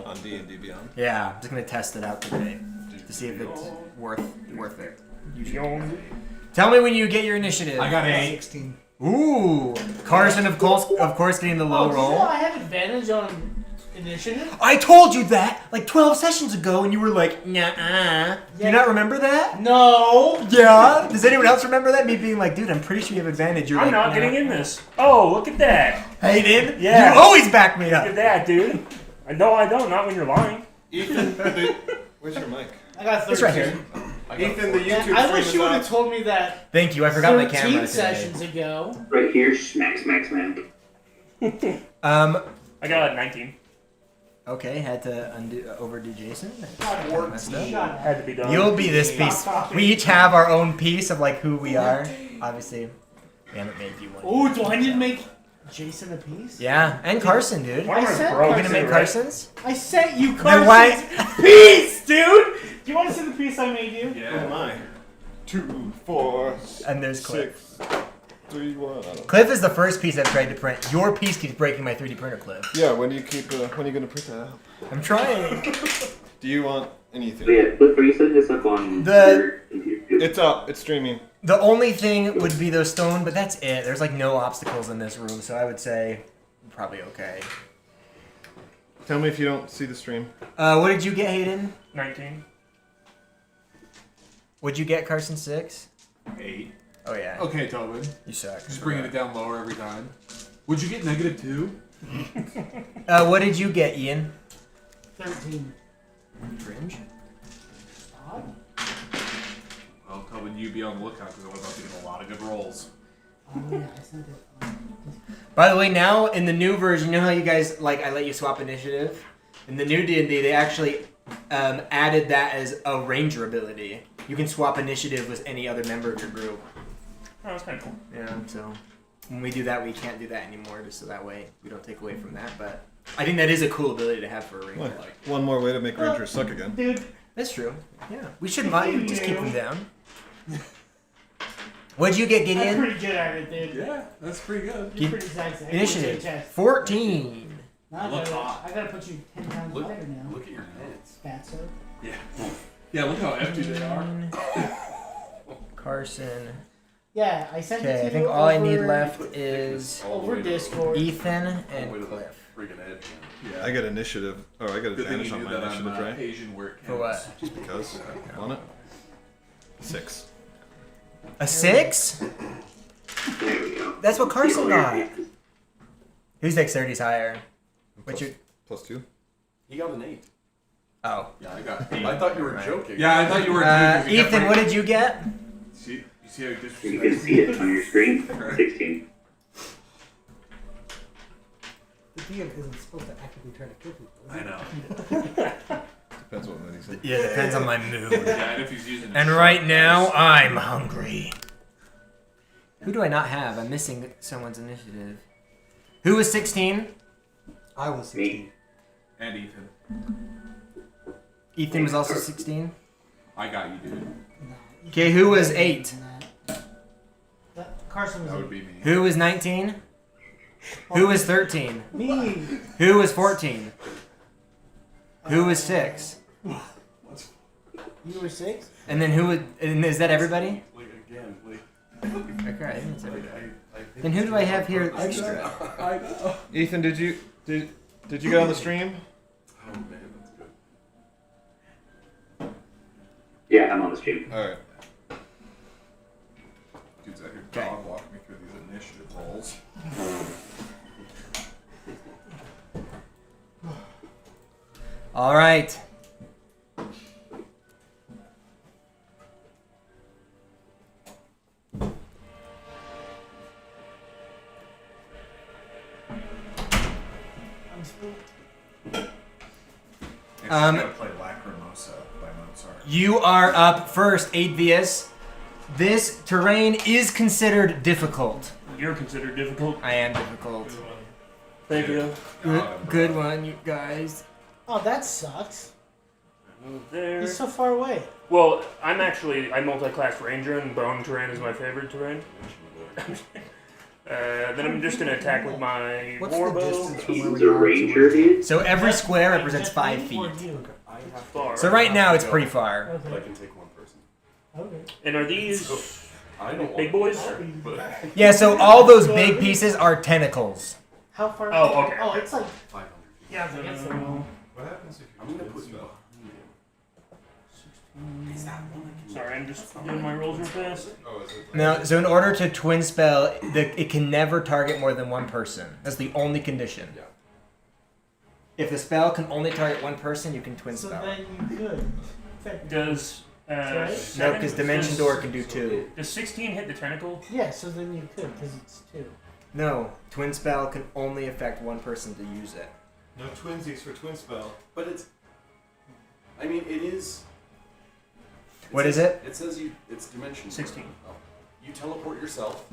No. On D&D Beyond. Yeah, I'm just gonna test it out today to see if it's worth it. Tell me when you get your initiative. I got a 16. Ooh, Carson of course getting the low roll. I have advantage on initiative. I told you that like 12 sessions ago, and you were like, nah. Do you not remember that? No. Yeah. Does anyone else remember that? Me being like, dude, I'm pretty sure you have advantage. You're I'm like, not nah. getting in this. Oh, look at that. Hayden, Yeah. you always back me up. Look at that, dude. No, I don't. Not when you're lying. Ethan, where's your mic? I got 13. It's right here. Ethan, the YouTube I stream wish is you would up. have told me that Thank you. I forgot my 13 camera today. sessions ago. Right here, smack, smack. I got 19. Okay, had to overdo Jason. Messed up. Had to be done. You'll be this piece. We each have our own piece of like who we are. Obviously, we haven't made you one. Oh, do I need to make Jason a piece? Yeah, and Carson, dude. Why am I I said broke? You gonna make Right? Carson's? I sent you Then why- Carson's piece, dude! Do you want to see the piece I made you? Oh my. 2, 4, And there's Cliff. 6, 3, 1. Cliff is the first piece I've tried to print. Your piece keeps breaking my 3D printer, Cliff. Yeah, when are you gonna print that out? I'm trying. Do you want anything? So yeah, Cliff, are you setting this up on The- your computer? It's up. It's streaming. The only thing would be those stone, but that's it. There's like no obstacles in this room, so I would say probably okay. Tell me if you don't see the stream. What did you get, Hayden? 19. What'd you get, Carson? 6? 8. Oh yeah. Okay, Tobin. You suck. Just bringing it down lower every time. Would you get -2? What did you get, Ian? 13. Fringe. Stop. Well, Tobin, you be on the lookout because I'm about to get a lot of good rolls. Oh yeah, I sent it. By the way, now in the new version, you know how you guys like I let you swap initiative? In the new D&D, they actually added that as a ranger ability. You can swap initiative with any other member of your group. Oh, that's kind of cool. Yeah, so when we do that, we can't do that anymore, just so that way we don't take away from that. But I think that is a cool ability to have for a ranger. What? One more way to make Rangers suck again. Dude, That's true. Yeah, we should just keep them down. What'd you get, I'm Gideon? pretty good at it, dude. Yeah, that's pretty good. You're pretty sexy. Initiative 14. Now Look I hot. gotta put you 10 times Look, lighter now. look at your heads. Fatso. Yeah. Yeah, look how empty they are. Carson. Yeah, I sent it Okay, to I think you all I need over- left is over Discord. Ethan All the and way to the Cliff. freaking edge. I get initiative. Oh, I got Good thing advantage you on knew my that I'm initiative, right? Asian where it For what? counts. Just because. Want it? 6. A 6? There we go. That's what Carson See all your got. pieces. Whose dexterity's higher? What's your... +2. He got an 8. Oh. Yeah, I got. I thought you were joking. Yeah, I thought you were. Ethan, what did you get? See, you see how just. You can see it on your screen. 16. The DM isn't supposed to actively try to kill people. is I it? know. Depends what mood he's in. Yeah, it depends on my mood. Yeah, and if he's using. And right now, I'm hungry. Who do I not have? I'm missing someone's initiative. Who was 16? I was 16. And Ethan. Ethan was also 16. I got you, dude. Okay, who was 8? Carson was That would be me. Who was 19? Who was 13? me. Who was 14? Who was 6? You were 6? And then who would... And is that everybody? Like, again, like, Okay, I think it's everybody. I think Then who do I have here extra? I know. Ethan, did you get on the stream? Oh man, that's good. Yeah, I'm on the stream. All right. Dude's out here Okay. dog walking me through these initiative rolls. All right. I'm still... And Um, she's gotta play Lacrimosa by Mozart. You are up first, Atheist. This terrain is considered difficult. You're considered difficult. I am difficult. Thank you. Good one, you guys. Oh, that sucks. Move there. He's so far away. Well, I'm multi-class ranger, and bone terrain is my favorite terrain. Then I'm just gonna attack with my What's war the bow. distance from where He's we a are to ranger, where- dude. So every square represents 5 feet. So right now it's pretty far. But I can take one person. Okay. And are these I don't big want boys? but Yeah, so all those big pieces are tentacles. How far? Oh, okay. Oh, it's like 500 feet. yeah, I guess so. What happens if you I'm gonna put you spell? behind him. Is that one I can? Sorry, I'm just doing my rolls real fast. Oh, is it? Now, so in order to twin spell, it can never target more than one person. That's the only condition. Yeah. If the spell can only target one person, you can twin So spell. then you could. Does No, seven- because Dimension does- Door can do 2. Does 16 hit the tentacle? Yeah, so then you could because it's 2. No, twin spell can only affect one person to use it. No twinsies for twin spell. But it's. I mean, it is. What says- is it? It says it's dimension. 16. Oh. You teleport yourself.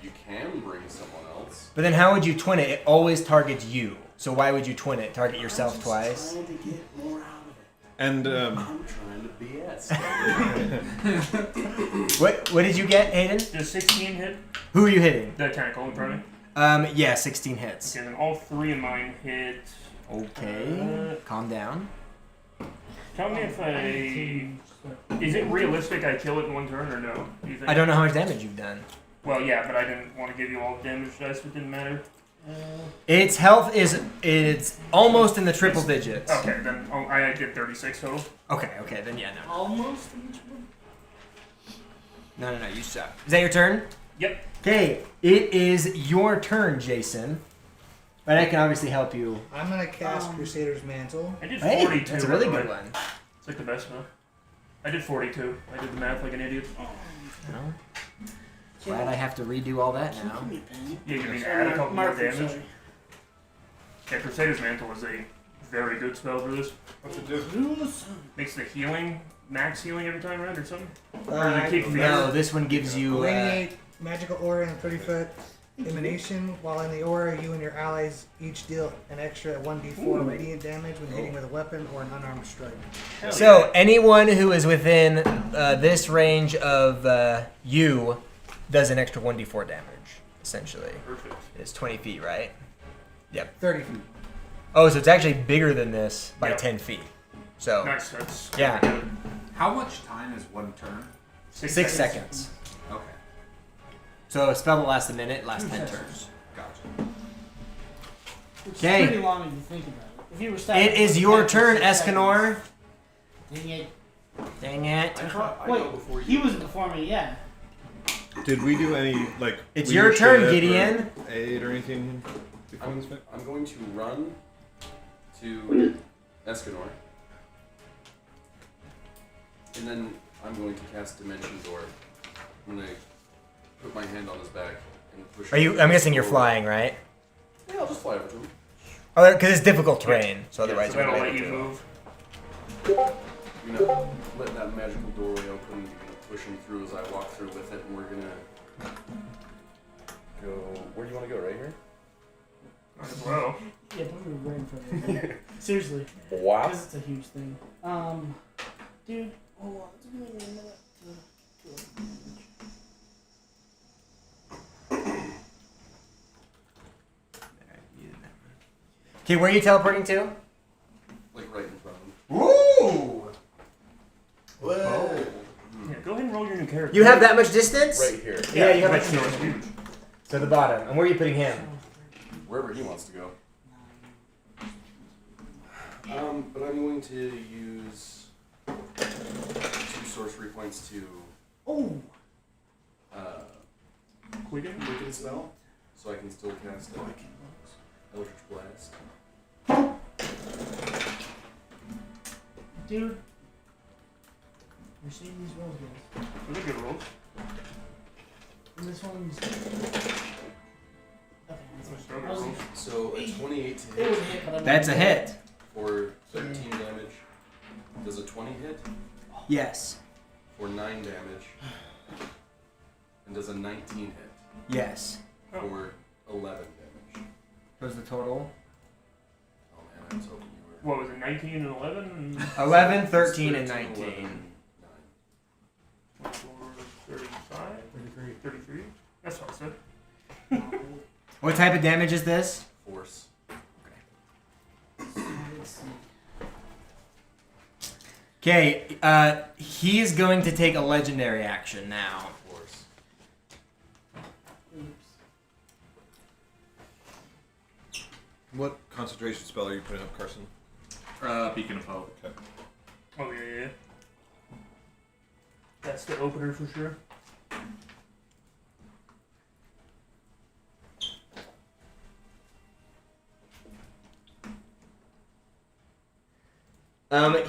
You can bring someone else. But then how would you twin it? It always targets you. So why would you twin it? Target yourself I'm twice? trying to get more out of it. And I'm trying to BS. What did you get, Hayden? Does 16 hit Who are you hitting? the tentacle in front of me? Yeah, 16 hits. Okay, then all 3 of mine hit. Okay. Calm down. Tell me if I. Is it realistic I kill it in one turn or no? Do you think? I don't know how much damage you've done. Well, yeah, but I didn't want to give you all the damage dice, so it didn't matter. Its health it's almost in the triple digits. Okay, then I did 36 total. Okay, then yeah, no. Almost. No, you suck. Is that your turn? Yep. Okay, it is your turn, Jason. But I can obviously help you. I'm gonna cast Crusader's Mantle. I did Hey, 42. that's a really by the good way. one. It's like the best one. I did 42. I did the math like an idiot. No. Glad I have to redo all that now. Yeah, you mean add a couple more damage? Yeah, Crusader's Mantle is a very good spell for this. What's it do? Makes the healing, max healing every time around or something? Or does it keep fear? No, this one gives you. Radiate magical aura in a 30-foot emanation. While in the aura, you and your allies each deal an extra 1d4 radiant damage when hitting with a weapon or an unarmed strike. So anyone who is within this range of you does an extra 1d4 damage, essentially. Perfect. It's 20 feet, right? 30 feet. Oh, so it's actually bigger than this by Yep. 10 feet. So, Nice. That's Yeah. good. How much time is one turn? 6 seconds. Okay, So a spell that lasts a minute lasts 10 turns. gotcha. Which Okay. is pretty long if you think about it. If you were stabbing It is for your 6 turn, seconds, Escanor. Dang it. Dang it. I Wait, go before you. he was before me, yeah. did we do any like? It's your turn, leadership or Gideon. Aid or anything before this fight? I'm going to run to Escanor. And then I'm going to cast Dimension Door. I'm going to put my hand on his back and push Are you? him I'm guessing you're forward. flying, right? Yeah, I'll just fly over to him. Oh, because it's difficult terrain. So otherwise, so you that'll wouldn't let be you able to. move. You know, let that magical doorway open. You're going to push him through as I walk through with it, and we're going to go. Where do you want to go? Right here? Might as well. Yeah, don't be right in front of me. Seriously. Wow. Because it's a huge thing. Dude, hold on. It's gonna be a minute to kill Okay, where are you teleporting to? Like right in front of him. Ooh! Whoa! Yeah, go ahead and roll your new character. You have that much distance? Right here. Yeah, you have Dimension much Door is huge. to the bottom. And where are you putting him? Wherever he wants to go. But I'm going to use 2 sorcery points to Oh! quicken spell, so I can still cast Eldritch Blast. Dude. You're seeing these rolls, guys. Those are good rolls. And this one's. Okay, Those that's are fine. good rolls. So a 28 to It hit was a hit, but I'm That's a hit. for 13 damage. Does a 20 hit Yes. for 9 damage? And does a 19 hit Yes. for 11 damage? What was the total? Oh man, I was hoping you were. What was it, 19 and 11? 11, 13, and 13, 19. 11, 9. 35? 33. That's what I said. What type of damage is this? Force. Let's see. Okay, he is going to take a legendary action now. Force. Oops. What concentration spell are you putting up, Carson? Beacon of Hope. Okay. Oh yeah. That's the opener for sure.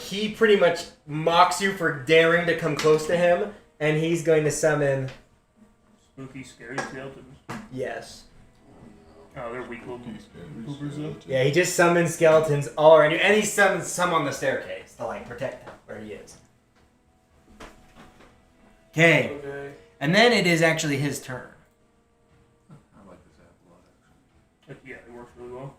He pretty much mocks you for daring to come close to him, and he's going to summon. Spooky, scary skeletons. Yes. Oh, they're weak little poopers though. Yeah, he just summons skeletons all around you, and he summons some on the staircase to like protect him where he is. Okay, Okay. and then it is actually his turn. I like this app a lot, actually. Yeah, it works really well.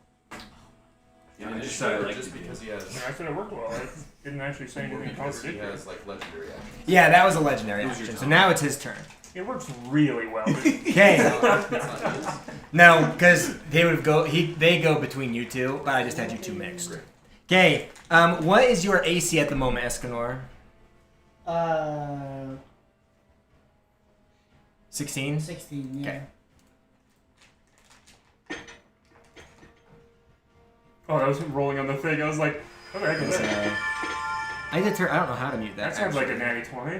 Yeah, I just said I like just the because he And has. I said it worked well. I didn't actually say Or anything because he contradictory. has like legendary actions. Yeah, that was a legendary It was your action, so turn. now it's his turn. It works really well. Okay. It's not his. No, because they go between you two, but I just had you two mixed. Great. Okay, what is your AC at the moment, Escanor? 16? 16, yeah. Okay. Oh, that was him rolling on the thing. I was like, what the heck is that? I don't know how to mute that. That sounds like a actually. natty 20.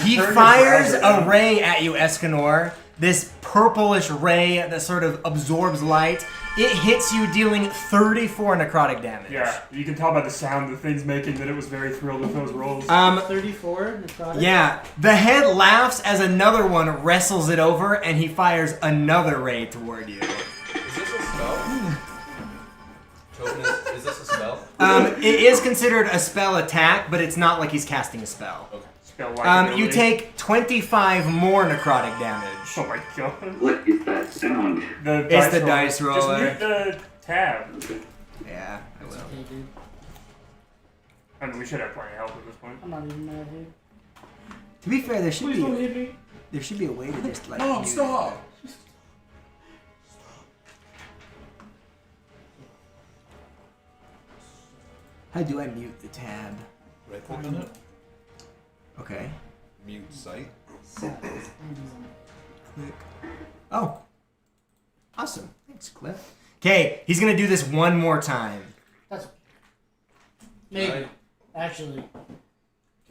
He Turn your fires browser a down. ray at you, Escanor. This purplish ray that sort of absorbs light. It hits you, dealing 34 necrotic damage. Yeah, you can tell by the sound the thing's making that it was very thrilled with those rolls. 34 necrotic. Yeah. The head laughs as another one wrestles it over, and he fires another ray toward you. Is this a spell? Token is this a spell? It is considered a spell attack, but it's not like he's casting a spell. Okay. Spell like You ability. take 25 more necrotic damage. Oh my god. What is that sound? It's the dice Just roller. mute the tab. Yeah, I will. Okay, dude. I mean, we should have plenty of help at this point. I'm not even mad, dude. To be fair, there should Please don't be hit me. a way to just like. Mom, mute stop! it. How do I mute the tab? Right click on it. Okay. Mute site. Click. Oh. Awesome. Thanks, Cliff. Okay, he's gonna do this one more time. That's okay. Can Maybe. Actually,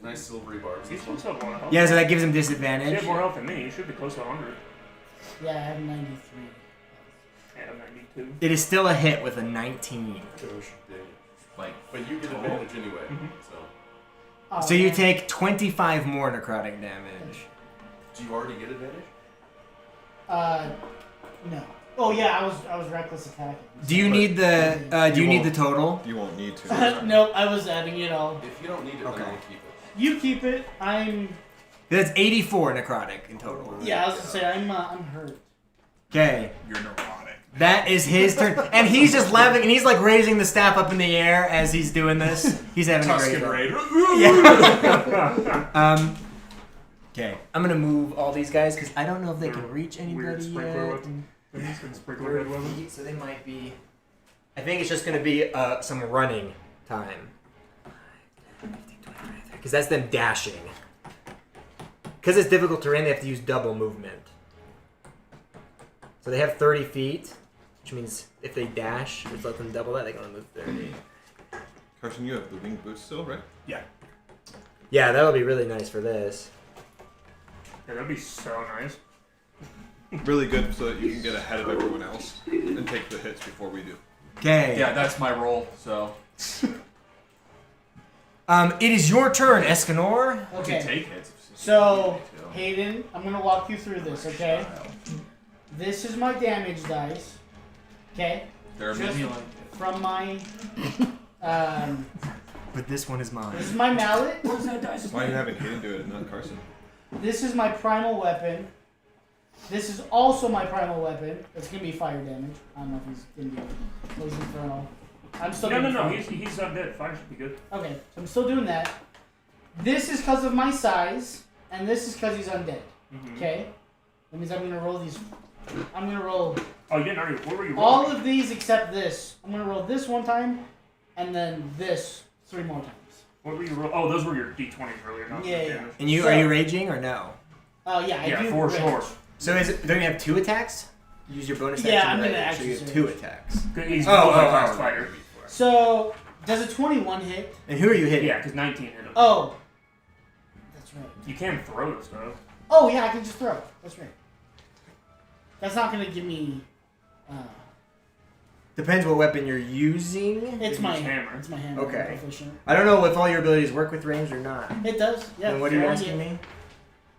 I silvery barbs You this should one? still have more health. Yeah, so that gives him You disadvantage. have more health than me. You should be close to 100. yeah, I have 93. Yeah, I'm 92. It is still a hit with a 19. Gosh, dang it. Like, But you get advantage anyway, so. Oh, So you man. take 25 more necrotic damage. Do you already get advantage? No. Oh yeah, I was reckless attacking. Do you need the You need won't. the total? You won't need to. Nope, I was adding it all. If you don't need it, Okay. then we'll keep it. You keep it. I'm. That's 84 necrotic in total. Yeah, I was gonna say I'm hurt. Okay, you're neurotic. that is his turn, and he's just laughing, and he's like raising the staff up in the air as he's doing this. He's having a great Tuscan time. Raider. Yeah. Okay, I'm gonna move all these guys because I don't know if they can reach Weird anybody sprinkler yet. weapon. Things and sprinkler head weapon. So they might be. I think it's just gonna be some running time. Because that's them dashing. Because it's difficult terrain, they have to use double movement. So they have 30 feet, which means if they dash, which lets them double that, they can only move 30. Carson, you have the wing boost still, right? Yeah, that'll be really nice for this. Yeah, that'd be so nice. Really good so that you can get ahead of everyone else and take the hits before we do. Okay. Yeah, that's my role, so. It is your turn, Escanor. You Okay. can take hits. So, if you need to. Hayden, I'm gonna walk you through this, okay? This is my damage dice. Okay? There are Just- many like it. From my But this one is mine. this is my mallet. What is that dice? Why are you having Hayden do it and not Carson? This is my primal weapon. This is also my primal weapon. It's gonna be fire damage. I don't know if he's gonna be Poison Infernal. I'm still No, doing no, no. fire. He's undead. Fire should be good. Okay, so I'm still doing that. This is because of my size, and this is because he's undead. Mm-hmm. Okay? That means I'm gonna roll these I'm gonna roll Oh, you didn't already. What were you rolling? all of these except this. I'm gonna roll this one time, and then this 3 more times. What were you rolling? Oh, those were your d20s earlier, not Yeah, the yeah. damage. And you So- are you raging or no? Oh yeah, I Yeah, do. for rage. sure. So don't you have 2 attacks? Use your bonus Yeah, action. I'm to gonna rage, so actually you have say 2 rage. attacks. He's Oh, a oh, class oh. fighter. So does a 21 hit? And who are you hitting? Yeah, because 19 hit him. Oh, that's right. You can throw this stuff. Oh yeah, I can just throw. That's right. That's not gonna give me. Depends what weapon you're using. It's my hammer. It's my hammer. Okay. Efficient. I don't know if all your abilities work with ranged or not. It does. Yeah. And what are you yeah, asking yeah. me?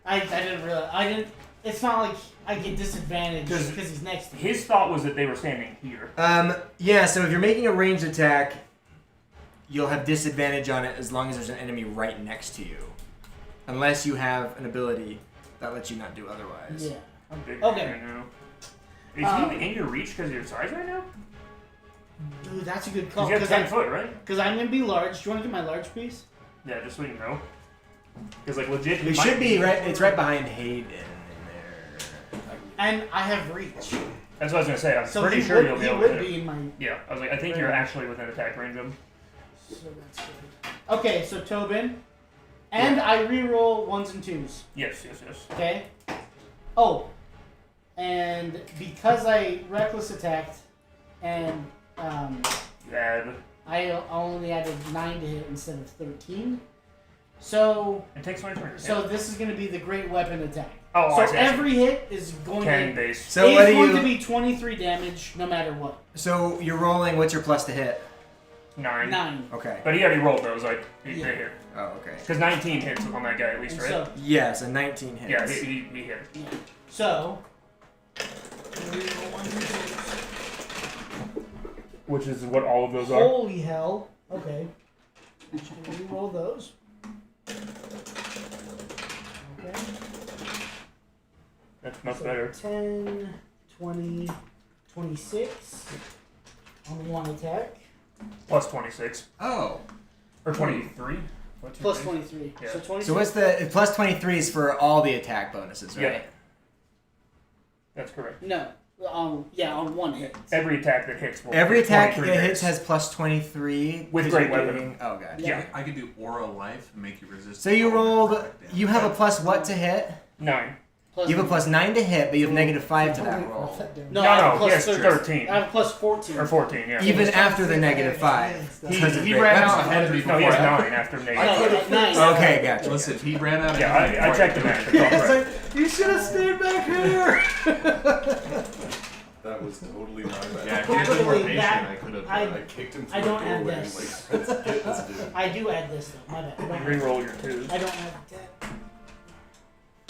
I didn't realize. I didn't. It's not like I get disadvantaged 'Cause because he's next to me. His thought was that they were standing here. Yeah, so if you're making a ranged attack, you'll have disadvantage on it as long as there's an enemy right next to you. Unless you have an ability that lets you not do otherwise. Yeah. I'm big Okay. right now. Is he in your reach because of your size right now? Dude, that's a good call. Because you have 10 Because foot, right? I'm gonna be large. Do you want to get my large piece? Yeah, just so you know. Because, like, legit, he It might should be right. It's right behind Hayden in there. And I have reach. That's what I was going to say. I'm So pretty he sure would, you'll be he able to would hit be him. in my. Yeah, I was like, I think you're actually within attack range of him. So that's good. Okay, so Tobin, and I reroll 1s and 2s. Yes. Okay. Oh, and because I reckless attacked, and You add. I only added 9 to hit instead of 13. So It takes my turn. so this is going to be the great weapon attack. Oh, So I see. every hit is going 10 to base. So is what are going to you? be 23 damage no matter what. So you're rolling. What's your plus to hit? 9. 9. Okay. But he already rolled those. Like, he Yeah. hit. Oh, okay. Because 19 hits on that guy at least, And right? so Yes, a 19 hits. Yeah, he hit. yeah. So reroll 1s and 2s. Which is what all of those are. Holy hell. Okay. Reroll those. Okay. That's much So better. 10, 20, 26 on 1 attack. Plus 26. Oh. Or 23. Plus 23. Yeah. So 26. So what's the plus 23 is for all the attack bonuses, right? Yeah. That's correct. No. On 1 hit. Every attack that hits will Every attack that 23 hits has plus 23 With 'cause great you're weapon. doing- Oh, god. Yeah. I could do aura life and make you resist. So you rolled. You have a plus what to hit? 9. Plus You have a plus 9 to hit, but you have negative 5 to that roll. No, I have a No, plus yes, 13. I have a plus 14. Or 14, yeah. Even after the negative 5. because of He great ran weapon. out ahead of me No, before. he has I- 9 after No, negative. 9. Okay, gotcha. Listen, he ran out ahead Yeah, of me I before checked the math. It's all correct. You should have stayed back here. That was totally my bad. Yeah, if he had been more Actually, patient, that- I could have. I kicked him through I don't the add doorway. this. Like, let's get this dude. I do add this though. My bad. I don't You reroll your 2s. I don't have that.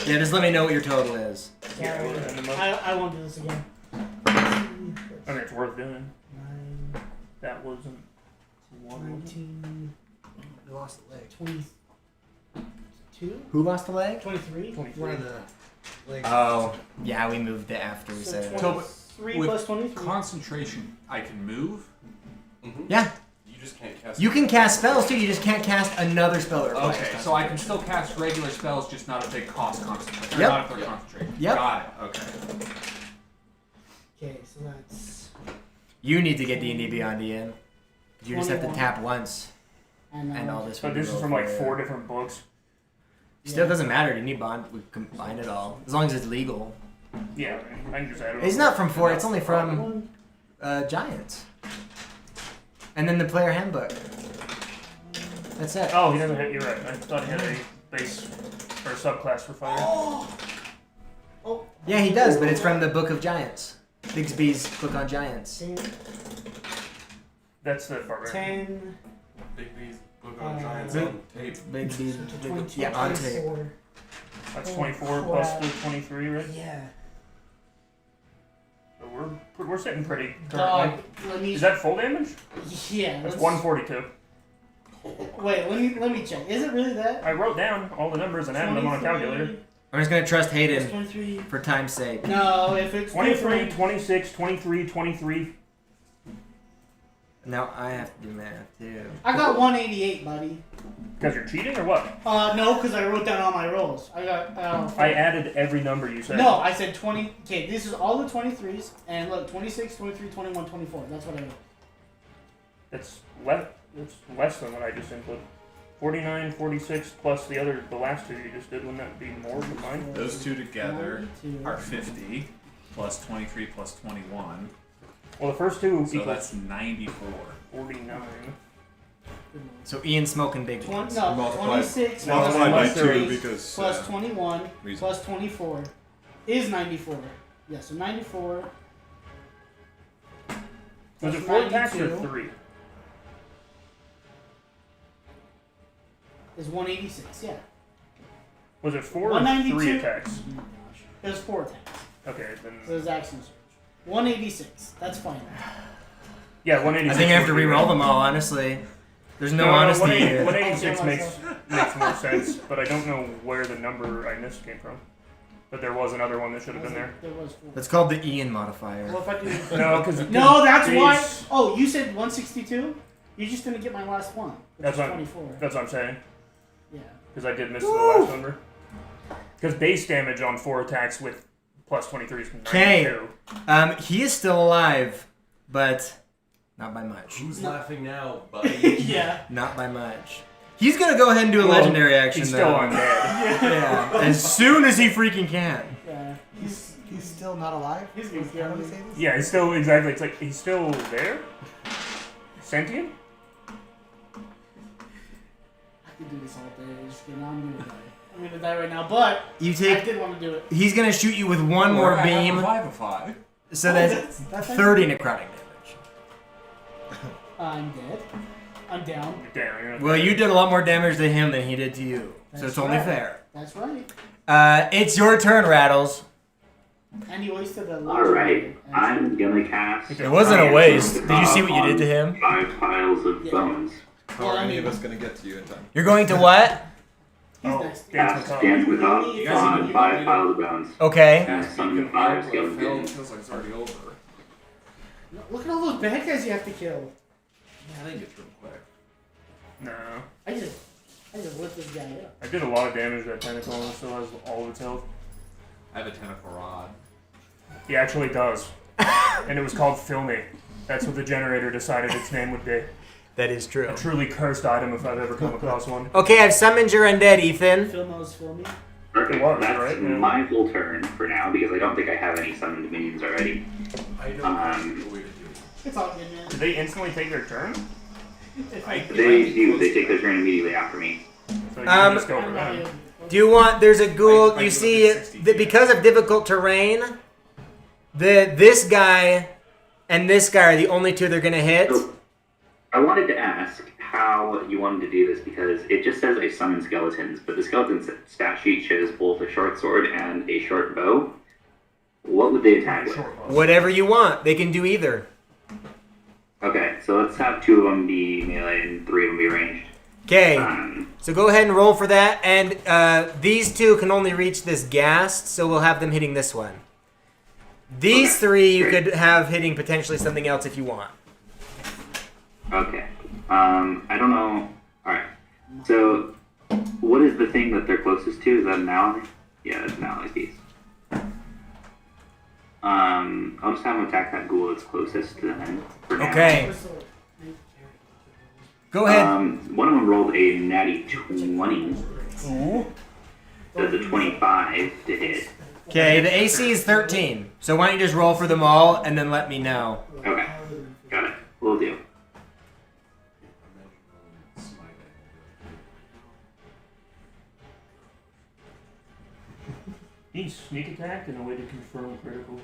Yeah, just let me know what your total is. Yeah, Sorry. and the most- I won't do this again. I mean, it's worth doing. 9, That wasn't 1. 19, We lost the leg. 22, Who lost the leg? 23. 23. One of the legs. Oh, yeah, we moved it after we So said it. 23 with plus 23. Concentration. I can move. Mm-hmm. Yeah, You just can't cast. you can cast spells too. You just can't cast another spell that requires Okay, so I can still cast regular spells, just not if they cost concentration. Yep. Not if they're concentrated. Yep. Got it. Okay. Okay, so that's. You need to get D&D Beyond in. You just have to 21. tap once, And, and all this. So will be this is rolled from like for you. 4 different books. Still doesn't matter. You need bond. We combine it all as long as it's legal. Yeah, I can just add it. It's not from 4. It's only from One, Giants. And then the player handbook. That's it. Oh, he doesn't hit. You're right. I thought he had a base or subclass for fire. Oh, Yeah, he does, but it's from the Book of Giants. Bigsby's book on Giants. 10, That's the barbarian. 10, Big B's book on Giants Big- on tape. Bigsby's. so 22, Yeah, on tape. 24. That's Oh, 24 plus crap. the 23, right? Yeah. So we're sitting pretty Dog, currently. let me. Is that full damage? Yeah. That's let's- 142. Wait, let me check. Is it really that? I wrote down all the numbers and added them on a calculator. I'm just gonna trust Plus Hayden 23. for time's sake. No, if it's 23, different. 26, 23, 23. Now I have to do math too. I got 188, buddy. Because you're cheating or what? No, because I wrote down all my rolls. I got. I added every number you said. No, I said 20. Okay, this is all the 23s. And look, 26, 23, 21, 24. That's what I wrote. It's less than what I just input. 49, 46 plus the last two you just did. Wouldn't that be more than mine? Those two together 92. are 50 plus 23 plus 21. Well, the first two So equal that's 94. 49. So Ian's smoking big ones. No, Multiply- 26 Multiplied by plus 2 23 because plus 21 reason. plus 24 is 94. Yeah, so 94. Was it plus 4 attacks or 92 3? is 186. Yeah. Was it 4 or 192? 3 attacks? It was 4 attacks. Okay, then. So it was action surge. 186. That's fine. Yeah, 186. I think I have to would be re-roll right. them all, honestly. There's no honesty here. 186 I'll makes more sense, but I don't know where the number I missed came from. But there was another one that should have been there. There was 4. That's called the Ian modifier. Well, if I do. No, because No, that's why. Oh, you said 162? You just didn't get my last one. Which That's is what- 24. That's what I'm saying. Yeah. Because I did miss the last number. Because base damage on 4 attacks with plus 23 is 92. He is still alive, but not by much. Who's laughing now, buddy? Yeah. Not by much. He's gonna go ahead and do a legendary action He's though. still undead. Yeah, as soon as he freaking can. Yeah. He's still not alive? He's gonna Is kill that what me. he say this? Yeah, he's still, exactly. It's like, he's still there? Sentient? I could do this all day. Just kidding. I'm gonna die. I'm gonna die right now, but You I take. did want to do it. He's gonna shoot you with one more I have beam, Revivify. so Oh, that's that's 30 necrotic damage. I'm dead. I'm down. Damn, you're not Well, you did a lot more damage to him than he did to you, so That's it's only right. fair. That's right. It's your turn, Rattles. And he wasted a lot. Alright, I'm gonna cast. It wasn't a waste. Did you see what you did to him? 5 piles of Yeah. bones. How are any of us going to get to you in time? You're going to what? He's Oh, next. Dance Cast with Dance Hope. with Hope on 5 piles of bones. Okay. And summon 5 skeletons. Feels like it's already over. Look at all those bad guys you have to kill. Yeah, they get through them quick. No. I just lit this guy up. I did a lot of damage to that tentacle and it still has all of its health. I have a tentacle rod. He actually does. And it was called Filmy. That's what the generator decided its name would be. That is true. A truly cursed item if I've ever come across one. Okay, I've summoned your undead, Ethan. Phil knows Filmy. Perfect. It was, That's right? Yeah. my full turn for now because I don't think I have any summoned minions already. I don't Um, know what we would do. It's all good, man. Did they instantly take their turn? They do. They take their turn immediately after me. So you can just go for I'm not them. even- Do you want? There's a ghoul. I You do see, it at 60 that feet. because of difficult terrain, this guy and this guy are the only two they're gonna hit. So, I wanted to ask how you wanted to do this because it just says I summon skeletons, but the skeleton stat sheet shows both a short sword and a short bow. What would they attack with? Whatever you want, they can do either. Okay, so let's have 2 of them be melee and 3 of them be ranged. Okay, so go ahead and roll for that. And these two can only reach this ghast, so we'll have them hitting this one. These Okay, three you great. could have hitting potentially something else if you want. Okay. I don't know. Alright. So, what is the thing that they're closest to? Is that an ally? Yeah, that's an ally piece. I'll just have them attack that ghoul that's closest to them for now. Okay, go ahead. One of them rolled a natty 20. Ooh. That's a 25 to hit. Okay, the AC is 13. So why don't you just roll for them all and then let me know. Okay. Got it. Will do. You need sneak attack and a way to confirm critical.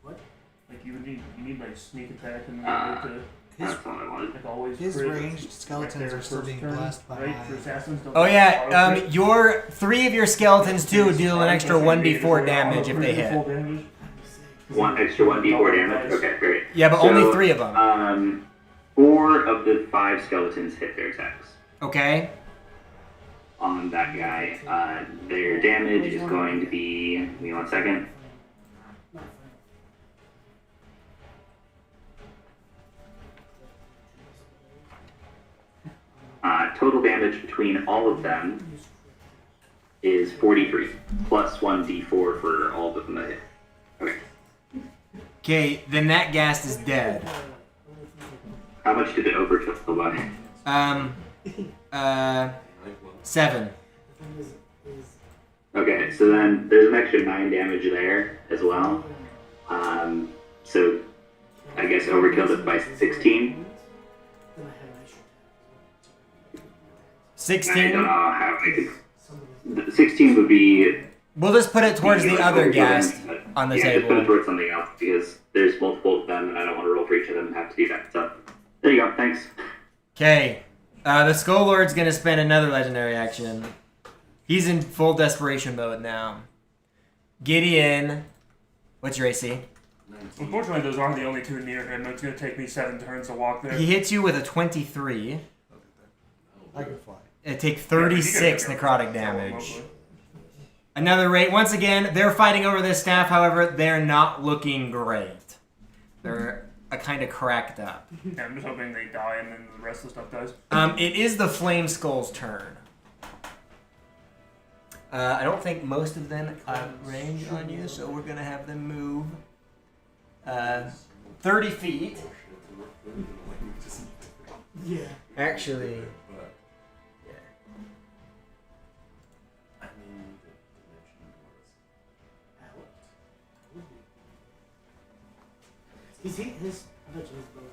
What? Like you need like sneak attack and a way to That's all I wanted. like always. His crit. ranged skeletons Right there, are still first being turn, blessed by. right? For assassins, don't Oh they yeah, auto crit? your 3 of your skeletons too deal an extra 1d4 Auto damage if they crit hit. full damage. One extra 1d4 damage? Okay, great. Yeah, but So, only 3 of them. 4 of the 5 skeletons hit their attacks Okay. on that guy. Their damage is going to be. Give me 1 second. Total damage between all of them is 43, plus 1d4 for all of them that hit. Okay. Okay, then that ghast is dead. How much did it overkill by? 7. Okay, so then there's an extra 9 damage there as well. So I guess overkilled it by 16. 16. I don't know how I could. 16 would be. We'll just put it towards the other overkill ghast them, on the yeah, just put it table. towards something else because there's multiple of them and I don't want to roll for each of them and have to do that. So there you go. Thanks. Okay. The Skull Lord's gonna spend another legendary action. He's in full desperation mode now. Gideon, what's your AC? Unfortunately, those aren't the only two near him. It's going to take me 7 turns to walk there. He hits you with a 23. I can fly. It take 36 Yeah, necrotic damage. Another rate. Once again, they're fighting over this staff. However, they're not looking great. They're kind of cracked up. Yeah, I'm just hoping they die and then the rest of the stuff dies. It is the Flame Skull's turn. I don't think most of them have range on you, so we're gonna have them move 30 feet. Yeah. Actually, Is he his? I bet you his brother.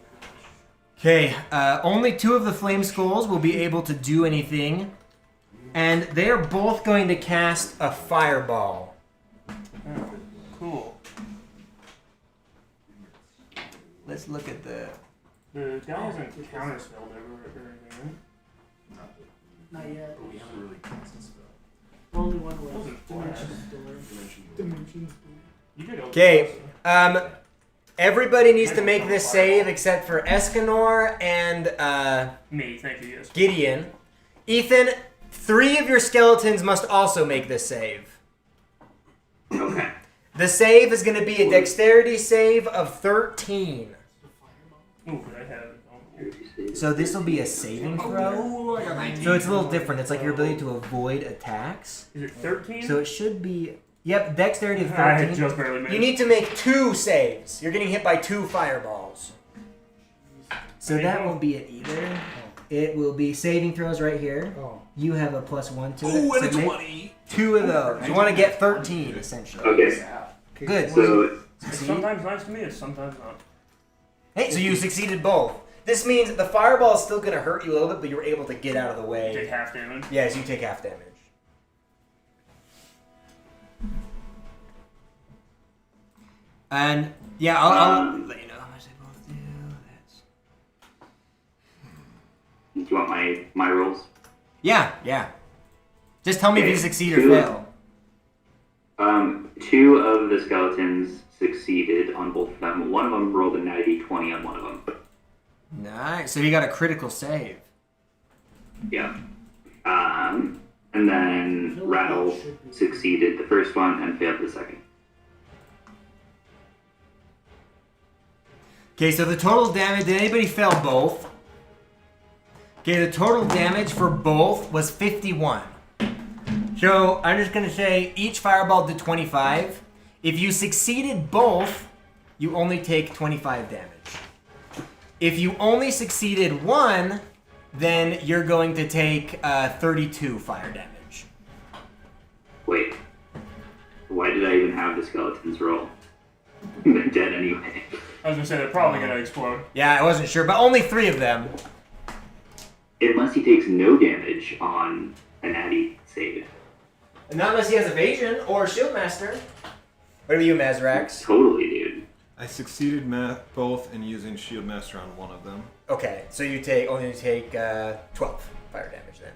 okay. Only 2 of the Flame Skulls will be able to do anything, and they are both going to cast a fireball. Oh, cool. Let's look at the. The guy hasn't counterspelled or anything, Not yet. But we haven't really cast a spell. Only one Wasn't left. flash. Dimensions door. right? You did Okay. Everybody needs to make this save except for Escanor and Me, thank you, yes. Gideon. Ethan, 3 of your skeletons must also make this save. Okay. The save is going to be a dexterity save of 13. Ooh, I have it. So this will be a saving throw. So it's a little different. It's like your ability to avoid attacks. Is it 13? So it should be... Yep, dexterity of I had 13. just barely made You it. need to make 2 saves. You're getting hit by 2 fireballs. So that won't be it either. It will be saving throws right here. Oh. You have a +1 to it. Ooh, and so a make 20. 2 of those. You want to get 13, essentially. Okay. Good. So It's Succeed? sometimes nice to me, it's sometimes not. Hey, so you succeeded both. This means the fireball is still going to hurt you a little bit, but you were able to get out of the Take way. half damage. Yes, you take half damage. And yeah, I'll let you know how much they both do. do you want my rolls? Yeah. Just tell me if you succeed or 2 fail. 2 of the skeletons succeeded on both of them. One of them rolled a natty 20 on one of them. Nice. So you got a critical save. Yeah. And then Rattle succeeded the first one and failed the second. Okay, so the total damage, did anybody fail both? Okay, the total damage for both was 51. So I'm just going to say each fireball did 25. If you succeeded both, you only take 25 damage. If you only succeeded one, then you're going to take 32 fire damage. Wait. Why did I even have the skeletons roll? They're dead anyway. I was gonna say they're probably gonna explode. Yeah, I wasn't sure, but only 3 of them. Unless he takes no damage on a natty save. Not unless he has evasion or Shieldmaster. What about you, Mazrax? Totally, dude. I succeeded both in using Shield Master on one of them. Okay, so you only take 12 fire damage then.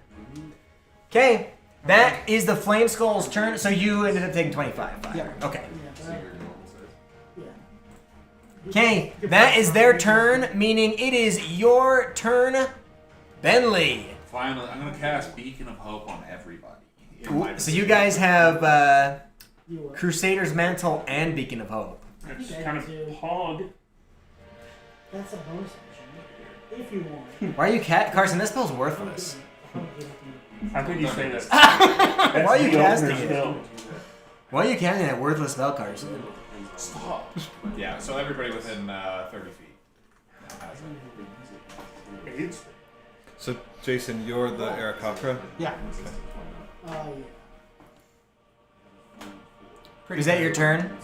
Okay, that is the Flame Skull's turn. So you ended up taking 25 fire. Yeah. Okay. So you're normal size. Yeah. Okay, that is their turn, meaning it is your turn, Bentley. Finally, I'm gonna cast Beacon of Hope on everybody. in my So you guys have You what? Crusader's Mantle and Beacon of Hope. It's Yeah, kind of too. hog. That's a bonus action. If you want. Why are you Carson? This spell's worthless. How could you say that? Why are you That's the casting ultimate it? spell. Why are you casting that worthless spell, Carson? Stop. Yeah, so everybody within 30 feet now has it. AIDS? So, Jason, you're the Aarakocra? Yeah. Yeah. Is that your turn?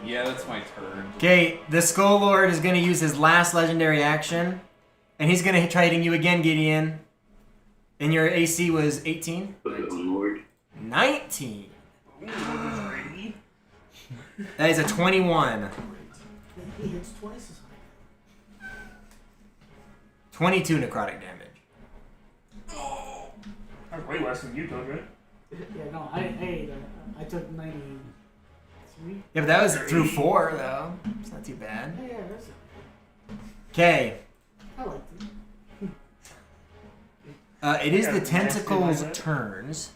Yeah, that's my turn. Okay, the Skull Lord is going to use his last legendary action, and he's going to try hitting you again, Gideon. And your AC was 18? Lord. 19. That is a 21. He hits twice as high. 22 necrotic damage. That's way less than you took, right? Yeah, no, I took 93. Yeah, but that was through 4, though. It's not too bad. Yeah, that's it. Okay. I liked it. It is Yeah, the next tentacles' to my turns.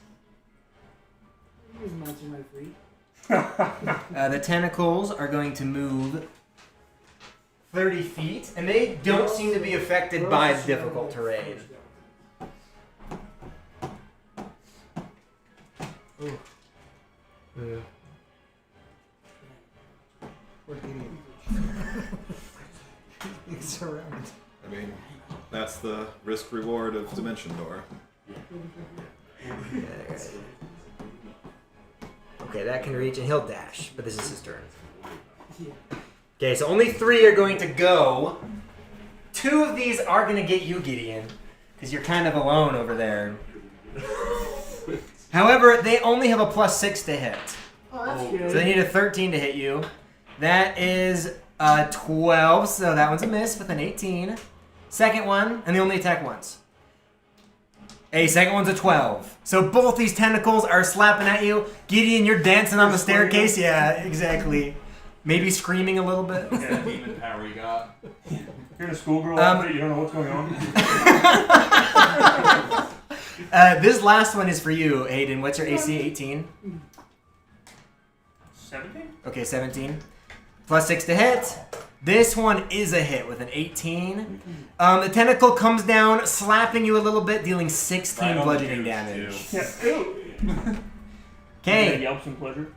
He was matching my free. The tentacles are going to move 30 feet, and they don't seem to be affected by difficult terrain. Poor Gideon. He's surrounded. I mean, that's the risk reward of Dimension Door. Okay, that can reach, and he'll dash, but this is his turn. Okay, so only 3 are going to go. 2 of these are going to get you, Gideon, because you're kind of alone over there. However, they only have a +6 to hit. Oh, that's So good. they need a 13 to hit you. That is a 12, so that one's a miss with an 18. Second one, and they only attack once. Second one's a 12. So both these tentacles are slapping at you. Gideon, you're dancing on the staircase. Yeah, exactly. Maybe screaming a little bit. Yeah, demon power you got. You're in a schoolgirl outfit, you don't know what's going on. This last one is for you, Hayden. What's your AC? 18? 17? Okay, 17. +6 to hit. This one is a hit with an 18. The tentacle comes down, slapping you a little bit, dealing 16 Right on the bludgeoning juice, damage. Yeah. Ew. Okay. Yelps in pleasure.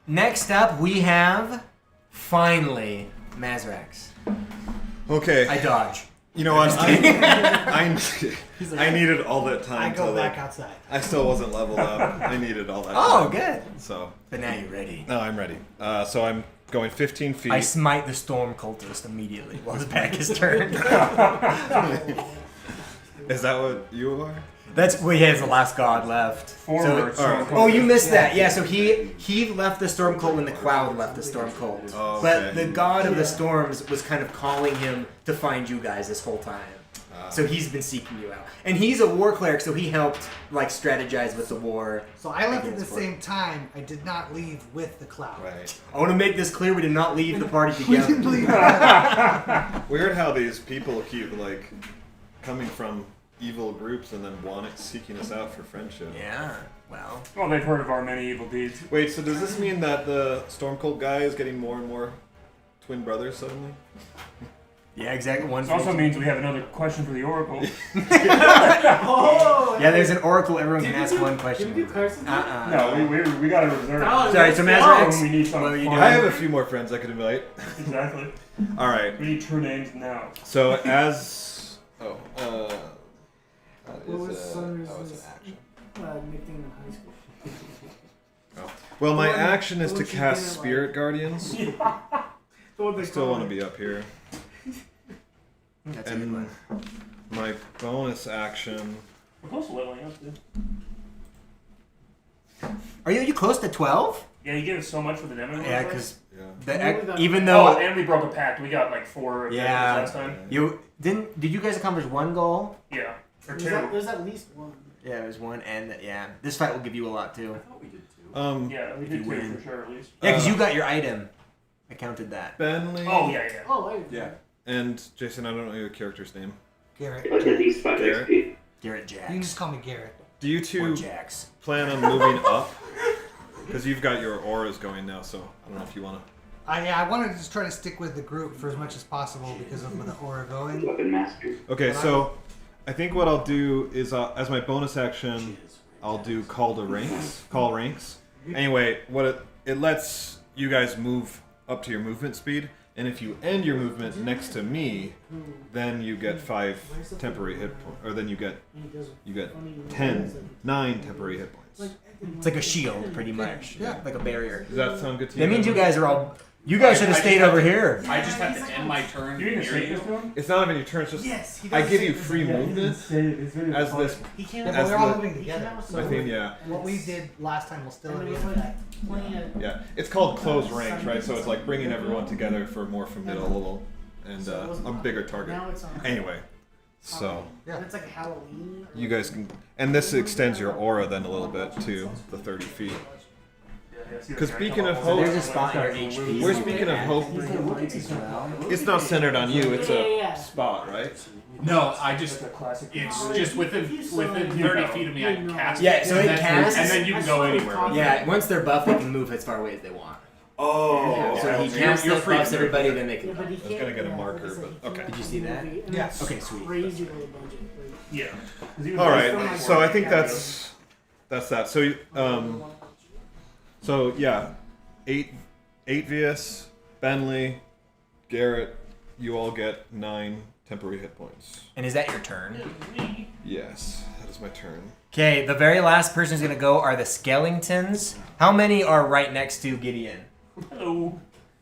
Next up, we have, finally, Mazrax. Okay. I dodge. You know what? I needed all that time I to go back like. outside. I still wasn't leveled up. I needed all that Oh, time. good. So. But now you're ready. No, I'm ready. So I'm going 15 feet. I smite the storm cultist immediately while his back is turned. Is that what you are? That's he has the last god left. Forward. alright. Oh, you missed that. Yeah, so he left the storm cult when the cloud left the storm cult. Oh, But okay. the god of the storms was kind of calling him to find you guys this whole time. So he's been seeking you out. And he's a war cleric, so he helped like strategize with the war. So I left at the against same time. I did not leave with the cloud. Right. I want to make this clear: we did not leave the party We didn't together. leave. together. Weird how these people keep like coming from evil groups and then seeking us out for friendship. Yeah. Well. Well, they've heard of our many evil deeds. Wait, so does this mean that the Storm Cult guy is getting more and more twin brothers suddenly? Yeah, exactly. One. This also means we have another question for the Oracle. Oh! Yeah, there's an oracle. Everyone can ask one question. Can we do Carson? No, we got to reserve. Oh, Sorry, so let's Mazrax, go. We need some what were you fun. doing? I have a few more friends I could invite. Exactly. All right. We need true names now. So as that What was is Sunris's that was an action. nickname in high school? Well, my The one- action is the to one she cast didn't like. Spirit Guardians. The one I they still call want to it. be up here. That's a good And one. my bonus action. We're close to leveling up, dude. Are you close to 12? Yeah, you gave us so much for the demo. Yeah, because Yeah. even Oh, though and we broke a pact. We got like 4 of Yeah. last time. did you guys accomplish one goal? Yeah. Or There's 2. there's at least one. Yeah, it was one, and this fight will give you a lot too. thought we did too. Yeah, we If did you 2 win. for sure at least. Yeah, because you got your item. I counted that. Bentley. Oh, yeah. Oh, wait. Yeah. And Jason, I don't know your character's name. Garrett. Like at least 5 Garrett? XP. Garrett You can Jax. just call me Garrett. Do you Or two Jax. plan on moving up? Because you've got your auras going now, so I don't know if you want to. I wanted to just try to stick with the group for as much as possible because of the aura going. Weapon master. Okay, so I think what I'll do is as my bonus action, I'll do call ranks. Anyway, what it lets you guys move up to your movement speed, and if you end your movement next to me, then you get 5 temporary hit points, or then you get 9 temporary hit points. It's like a shield, pretty much. Yeah. Like a barrier. Does that sound good to you? That means you guys are all. You guys should have stayed over here. I just have to end my turn You didn't near say you. this to him? It's not even your turn. It's just Yes, he I does give say you this. free movement as this. He came Yeah, up but As we're all the- moving together. with I think yeah. What we did last time will still And be it was in effect. like playing a- Yeah, it's called close range, right? So it's like bringing everyone together for more formidable and a bigger target. Now it's on. Anyway, so Yeah. It's like Halloween. you guys can, and this extends your aura then a little bit to the 30 feet. Because speaking of hope, There's a spot in your HP. we're speaking of hope. It's not centered on you. It's Yeah. a spot, right? No, I just. The classic. It's just within 30 feet of me. I can cast. Yeah, so and it then, casts- and then you can go anywhere. with it. Yeah, once they're buffed, they can move as far away as they want. Oh, So he You're- casts you're it, free buffs to do everybody, it. then they Yeah, can. but he I was can't- gonna get a yeah, marker, like I said, but he okay. can't Did you see that? move, and Yes. it's Okay, sweet. Crazy little budget. Yeah. 'Cause he was All like- right. So I think that's that. So yeah, 8 VS, Bentley, Garrett, you all get 9 temporary hit points. And is that your turn? Yes, that is my turn. Okay, the very last person who's gonna go are the Skellingtons. How many are right next to Gideon? Hello.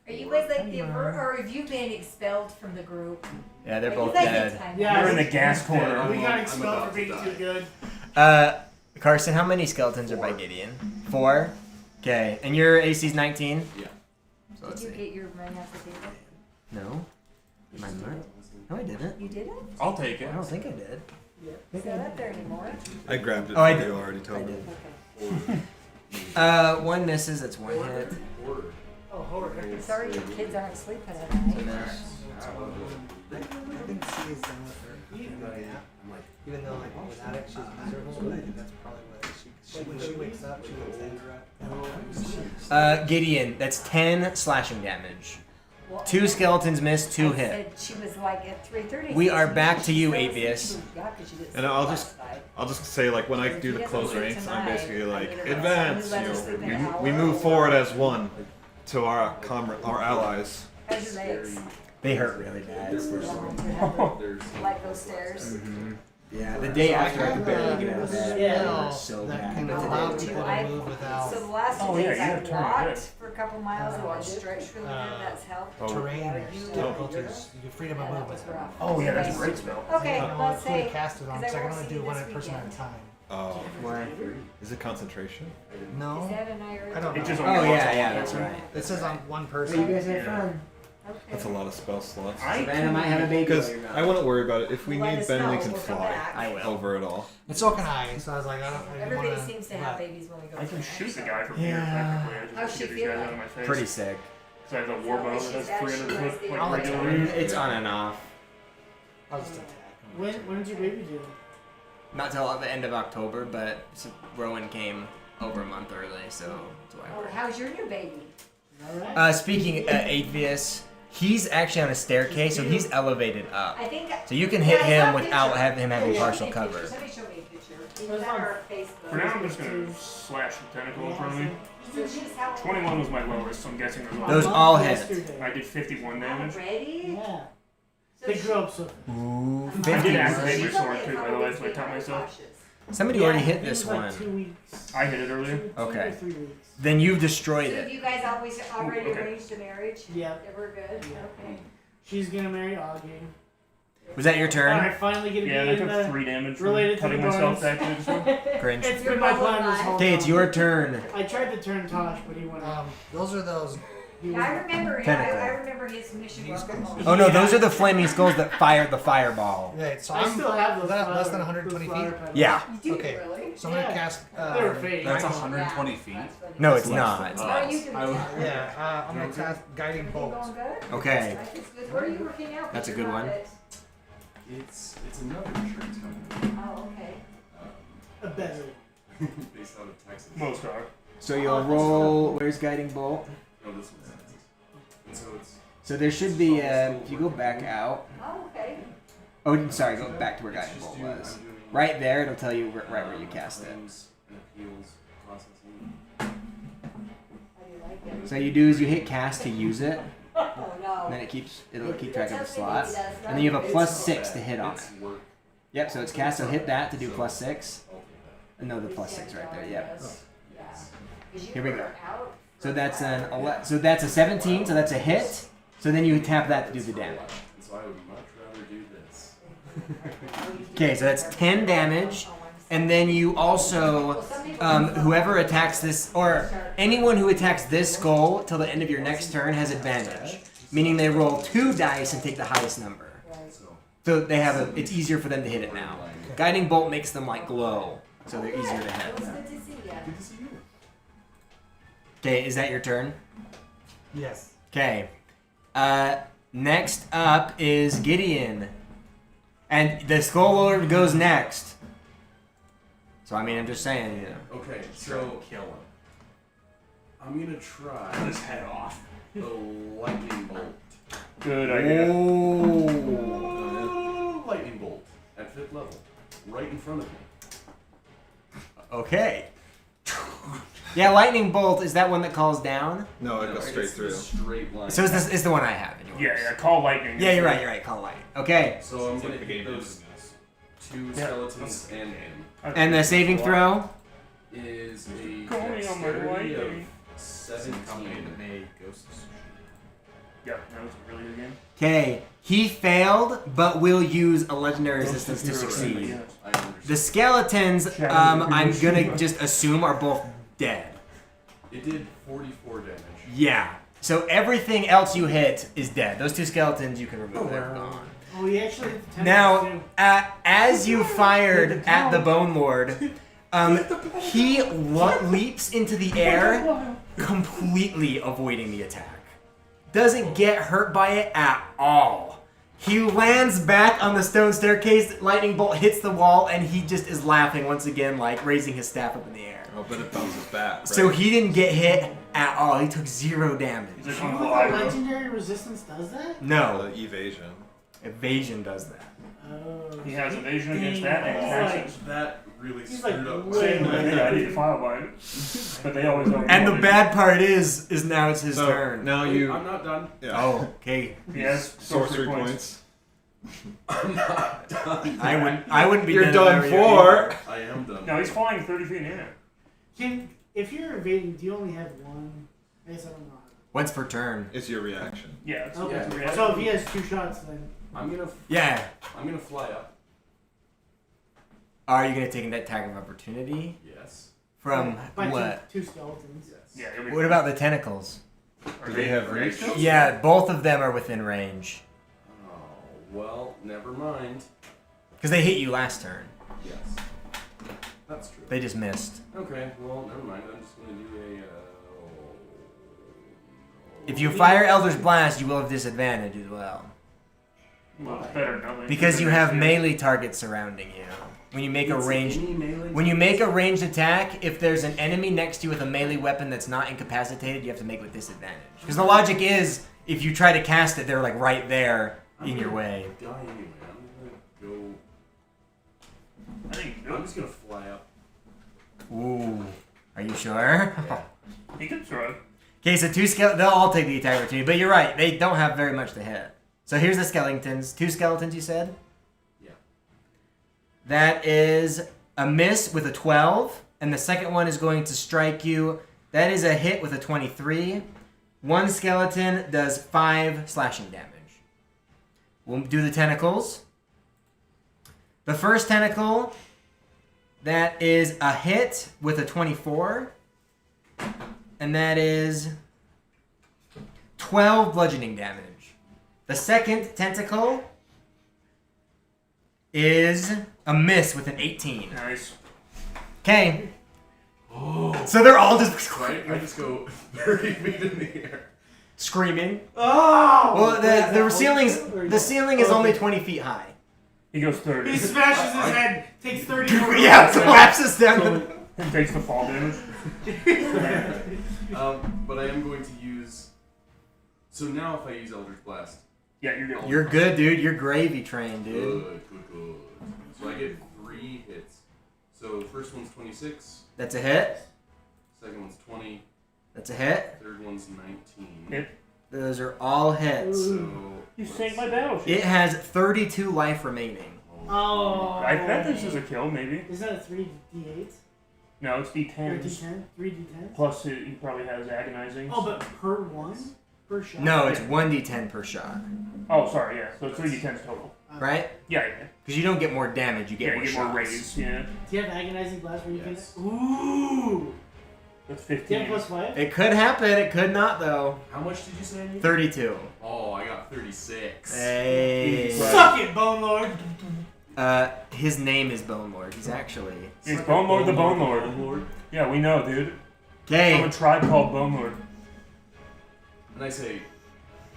Are you guys like the or have you been expelled from the group? Yeah, they're Like, both it's like dead. it's time. Yeah, You're in the gas corner. We got I'm expelled about for being to too die. good. Carson, how many skeletons are by Gideon? 4? Okay, and your AC's 19? Yeah. So let's Did you see. get your run after David? No? Mine not? No, I didn't. You did it? I'll take it. I don't think I did. It's not up there anymore. I grabbed it. Oh, I for did. you already told me. Okay. One misses, that's 1 hit. Oh, horror. Sorry your kids aren't sleeping at So night. now- I think C is done with her. Even though like without it she's miserable, but I think that's probably what she when she wakes up she wants to interrupt. Gideon, that's 10 slashing damage. Well, 2 skeletons missed, 2 I hit. said she was like at 3:30. We are She back to you, fell asleep. Avius. Yeah, 'cause she didn't And sleep I'll last night. I'll just say like when I do the If he close doesn't ranks, sleep I'm tonight, basically I like need her to advance. let her You sleep an know, hour. we move forward as one to our our allies. How's your legs? They hurt really bad. You want to have There's to like those stairs? Yeah, the day after I could barely get out of bed. Yeah. It was so That bad. can But allow today- people to move without So the last 2 Oh, yeah, days you I have turned walked good. for a couple miles and I stretched really good. That's helped. terrain. Yeah, There's you- difficulties. Your freedom of Yeah, that movement. was rough. Oh yeah, that's a Anyway, great spell. Okay, I don't know let's who to say. cast it on, 'cause I because I can won't only see do you one this at a person at a weekend. time. Oh, Why? is it concentration? No, Is that an IR? I don't It know. just Oh, only works yeah, on yeah, one that's person. right. It says on one So person. you guys had Yeah. fun. Okay. That's a lot of spell slots. Savannah might have a baby Because while you're I gone. wouldn't worry about it. If we Let need us Ben, we know. can We'll come fly back. I will. over it all. And so can I. So I was like, I don't. I didn't Everybody wanna, seems to have babies when we go. I can somewhere, shoot the so. guy from here Yeah. technically. I just How's have to she get these guys feeling? out of my face. Pretty sick. So I have the war bow that has 300 foot I'll like let you regular. It's on and off. I'll just attack. When did your baby do? Not till the end of October, but Rowan came over a month early, so that's why Oh, we're. how's your new baby? Alright. Speaking Avius, he's actually on a staircase, so he's elevated up. I think. So you can hit Yeah, I him saw a without picture. having him having Yeah, partial take cover. pictures. Somebody show me a picture. It It's was on on our Facebook. For now, I'm just gonna slash the tentacle in front of me. So she's how old? 21 was my lowest, so I'm guessing there's Those one. all hit. Yesterday. I did 51 damage. Already? Yeah. So They she- grew up so. Ooh, I did 50. activate my She's sword only too, by the probably way, so I being taught very myself. cautious. Somebody Yeah, already I hit think it this was like one. 2 weeks. I hit it earlier. 2 Okay. or 3 weeks. Then you've So destroyed have it. you guys always already okay. arranged a marriage? Yeah. Yeah, we're good. Yeah. Okay. She's gonna marry Augie. Was that your And turn? I finally get to Yeah, be and I in took the. 3 damage from related to cutting the myself bonus. back to this Cringe. It's been my plan this whole Okay, it's time. your turn. I tried to turn Tosh, but he went out. Those are those. He Yeah, I was, remember him. Tentacle. I remember his mission. Welcome home. Oh no, those are the flaming skulls that fired the fireball. Right, so I I'm still have those. less flower- than 120 those flower feet? petals. Yeah. You do Okay. really? So I'm gonna Yeah. cast. They were fake. That's Yeah, 120 feet. that's funny. No, it's Less not. than What are you that. doing? Yeah, I'm gonna cast guiding Everything bolt. going good? Okay. Life is good. Where are you working out? That's a You're good not one. at- It's another insurance company Oh, okay. A better. based out of Texas. Most are. So you'll roll. Where's guiding bolt? No, this one's Texas. So it's So there should be, if you go back out. Oh, okay. Oh, sorry, go back to where Guiding Bolt was. Right there, it'll tell you right where you cast it. claims and appeals processing. How do you like it? So you do is you hit cast to use it, Oh, no. and then it'll keep track of the slots, and then you have a +6 to hit on it. It's work. Yep, so it's cast, so hit that to do +6. No, the +6 right there, yep. Yeah. 'Cause you Here we were go. out So that's so that's a 17, so that's a hit. So then you tap that to do the damage. And so I would much rather do this. Okay, so that's 10 damage, and then you also, whoever attacks this, or anyone who attacks this skull till the end of your next turn has advantage, meaning they roll 2 dice and take the highest number. So they have it's easier for them to hit it now. Guiding Bolt makes them like glow, so they're easier to It hit. was good to see you. Good to see you. Okay, is that your turn? Yes. Okay. Next up is Gideon. And the Skull Lord goes next. So, I mean, I'm just saying, you know. Okay, so kill him. I'm gonna try His head off. the lightning bolt. Good idea. Lightning bolt at 5th level, right in front of me. Okay. Yeah, Lightning Bolt, is that one that calls down? No, it goes straight It's a through. straight line. So it's the one I have. Anyways. Yeah, call lightning. Yeah, you're right, call lightning. Okay. So I'm It's gonna like the hit game those is. 2 skeletons and him. And the saving throw? Is a Call me on my dexterity of lightning. 17. Yep, that was a really good game. Okay. He failed, but will use a legendary resistance to succeed. Yes. I understand. The skeletons, I'm gonna just assume are both dead. It did 44 damage. Yeah. So everything else you hit is dead. Those 2 skeletons you can remove. They're gone. Oh, he actually. hit the Now, tentacles, as you fired at the Bone Lord, he leaps into the air, completely avoiding the attack. Doesn't get hurt by it at all. He lands back on the stone staircase, lightning bolt hits the wall, and he just is laughing once again, like raising his staff up in the air. Oh, but it bounces back. Right? So he didn't get hit at all. He took 0 damage. He's like, You know "Oh, what I the will." legendary resistance does that? No, Evasion. evasion does that. Oh, He has evasion against that and taxes. That really He's screwed like up. way Same with me, I need to file by it. But they always don't. And the bad part is now it's his So turn. now Wait, you. I'm not done. Yeah. Oh, okay. He has Sorcery points. I'm not done. I wouldn't be. You're if I done were you. for. I am done. No, he's flying 30 feet in the air. If you're evading, do you only have one? I guess I don't know. Once per turn. It's your reaction. Yeah, it's Okay. Yeah. So if he has 2 shots, then. I'm gonna fly up. Are you gonna take an attack of opportunity Yes. from By what? 2 skeletons. Yes. Yeah, it'll be What about the tentacles? Are Do they have reach? still? Yeah, both of them are within range Oh well, never mind. because they hit you last turn. Yes. That's true. They just missed. Okay. Well, never mind. I'm just gonna do a. If you fire Elder's Blast, you will have disadvantage as well Well, it's better than nothing. because you have melee targets surrounding you. When you make a ranged ranged attack, if there's an enemy next to you with a melee weapon that's not incapacitated, you have to make it with disadvantage. Because the logic is, if you try to cast it, they're like right there in your way. Die anyway. I'm gonna I think go. I'm just gonna fly up. Ooh, are you sure? he could throw. Okay, so 2 skeletons, they'll all take the attack opportunity, but you're right, they don't have very much to hit. So here's the skeletons. 2 skeletons, you said? Yeah. That is a miss with a 12, and the second one is going to strike you. That is a hit with a 23. 1 skeleton does 5 slashing damage. We'll do the tentacles. The first tentacle, that is a hit with a 24. And that is 12 bludgeoning damage. The second tentacle is a miss with an 18. Nice. Okay. So they're all just Right? I just go 30 feet in the air. screaming. Oh! Well, the ceiling is only 20 feet high. He goes 30. He smashes his head, takes 30 more. Yeah, collapses down. And takes the fall damage. But I am going to use So now if I use Eldritch Blast, Yeah, you're good. You're good, dude. You're gravy trained, dude. good. So I get 3 hits. So the first one's 26. That's a hit. Second one's 20. That's a hit. Third one's 19. Hit. Those are all hits. So You sank my battleship. It has 32 life remaining. Oh. I bet this is a kill, maybe. Is that a 3d8? No, it's Or D10. d10? 3d10? Plus, he probably has agonizing. Oh, but per one? Per shot? No, it's 1d10 per shot. Oh, sorry, yeah. So 3d10s total. Right? Yeah. Because you don't get more damage, you get Yeah, more you get more shots. raise. Yeah. Do you have agonizing blast where you Yes. can... Ooh! That's Do you have 15. plus 5? It could happen, it could not though. how much did you say I needed? 32. Oh, I got 36. Hey. Suck it, Bone Lord! His name is Bone Lord. He's actually. He's Bone Lord the Bone Lord. Yeah, we know, dude. From Okay. a tribe called Bone Lord. And I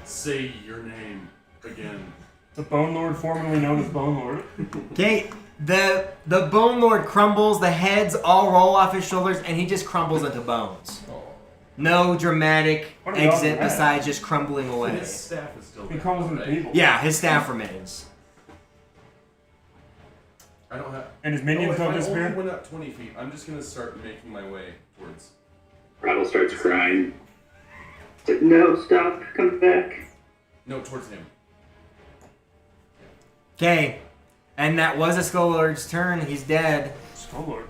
say your name again. The Bone Lord, formerly known as Bone Lord. Okay. The Bone Lord crumbles. The heads all roll off his shoulders, and he just crumbles into bones. No dramatic What are the odds exit of that? besides just crumbling away. His staff is still He there. crumbles into right? people. Yeah, his staff remains. I don't have. And his minions if don't I disappear? only went up 20 feet, I'm just gonna start making my way towards. Rattle starts crying. It's like, no, stop, come back. No, towards him. Okay. And that was a Skull Lord's turn. He's dead. Skull Lord.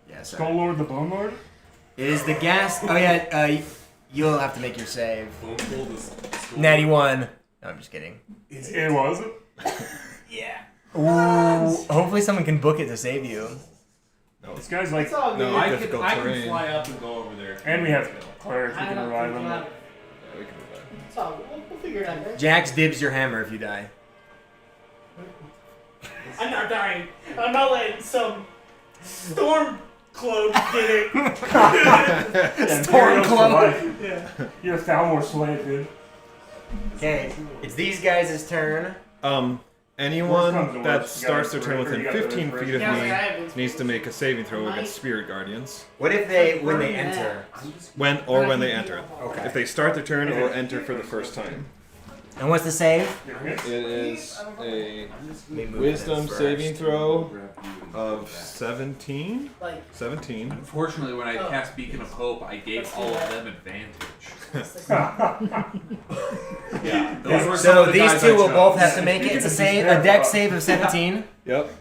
Yeah, Skull sorry. Lord the Bone Lord? It is the gas. Oh, yeah. You'll have to make your save. Bone Cold is. Natty 1. No, I'm just kidding. It was. Yeah. Ooh. Hopefully someone can book it to save you. This guy's like. It's all good. No, I can difficult fly terrain. up and go over there. And we have clerics who I can don't revive think him. we'll have- Yeah, we can do that. It's all good. We'll figure it out, guys. Jax dibs your hammer if you die. I'm not dying. I'm not letting some storm cloak get it. Storm cloak. Yeah. You're a Thalmor slave, dude. Okay, it's these guys' turn. Anyone Worst comes to that worst, you starts gotta their turn inspire- within you gotta 15 inspire- feet of Yeah, me I have needs to make a saving throw against Spirit Guardians. What if when they enter? When they enter. Okay. If they start their turn or enter for the first time. And what's the save? It is a We move Wisdom this saving first. throw of 17. Like, 17. Unfortunately, when I cast Beacon of Hope, I gave all of them advantage. Yeah, those were some So of the these guys two I will chose. both have to make it. It's a save, a dex save of 17. Yep.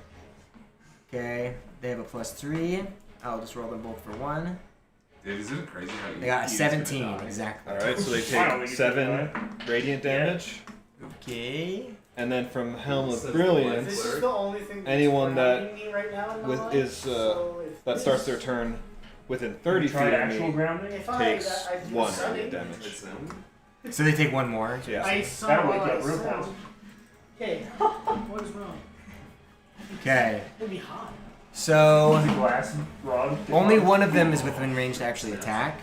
Okay, they have a +3. I'll just roll them both for 1. Dude, isn't it crazy how you They got a use 17, it to die? exactly. Alright, so they I don't take think it's 7 gonna radiant damage. Okay. And then from Helm of this Brilliance, is the only thing that's anyone that surrounding me right now in my with life, is so if that this- starts their turn within 30 feet Try of actual me grounding? if I, takes I do 1 sunning, radiant damage. It's them. So they take 1 more. Yeah. I sun That'll while wake I up real sound. fast. Okay, what is wrong? Okay. It'll be hot. So The glass rod. only one of them is within range to actually attack.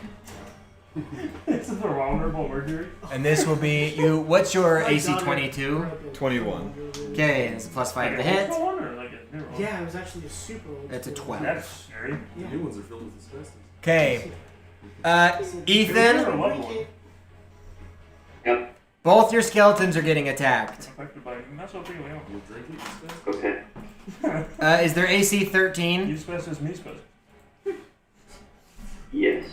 It's a vulnerable mercury. And this will be you. What's your My AC daughter 22? broke it. 21. Okay, it's a +5 to hit. Yeah, it was actually a super old. That's a school. 12. That's scary. The new ones are filled with asbestos. Okay. Ethan, Yep, both your skeletons are getting attacked. Affected by mesothelioma. You'll drink it, you said? okay. Is their AC 13? You specialist, me specialist. Yes.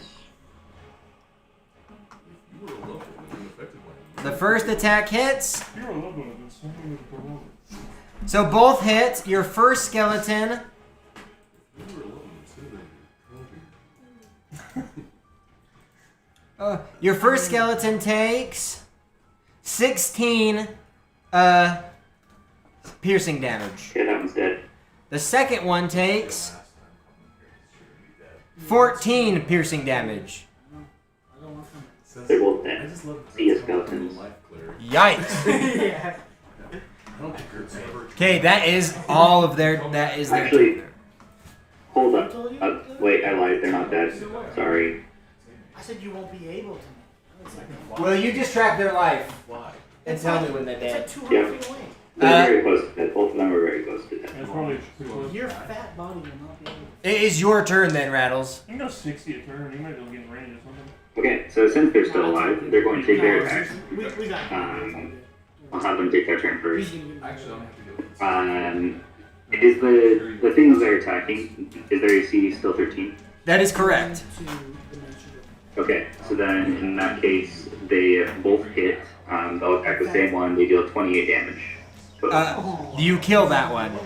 You were a local and affected by it. The first attack hits. You're a loved one of this. Something with the corona. So both hit. Your first skeleton You were a local and said that your first skeleton takes 16 piercing damage. Okay, that one's dead. The second one takes 14 piercing damage. They're both I dead. just love See you, skeletons. life cleric. Yikes. Yeah. I don't think there's ever. Okay, that is all of their. That is their. Actually- turn. Hold up. Wait, I lied. They're not dead. Sorry. I said you won't be able to. It's like, Will you just track their life Why? and tell me when they're it's dead? like 200 Yeah. feet away. They're very close to death. Both of them are very close to death. That's probably pretty close. Your fat body will not be able to. It is your turn then, Rattles. You can go 60 a turn. You might be able to get in range or something. Okay, so since they're still alive, they're going to take their attack. We got I'll have them take their turn first. He's gonna Actually, I'm gonna have to go. Is the things they're attacking, is their AC still 13? That is correct. Okay, so then in that case, they both hit. They'll attack the same one. They deal 28 damage. You kill that one.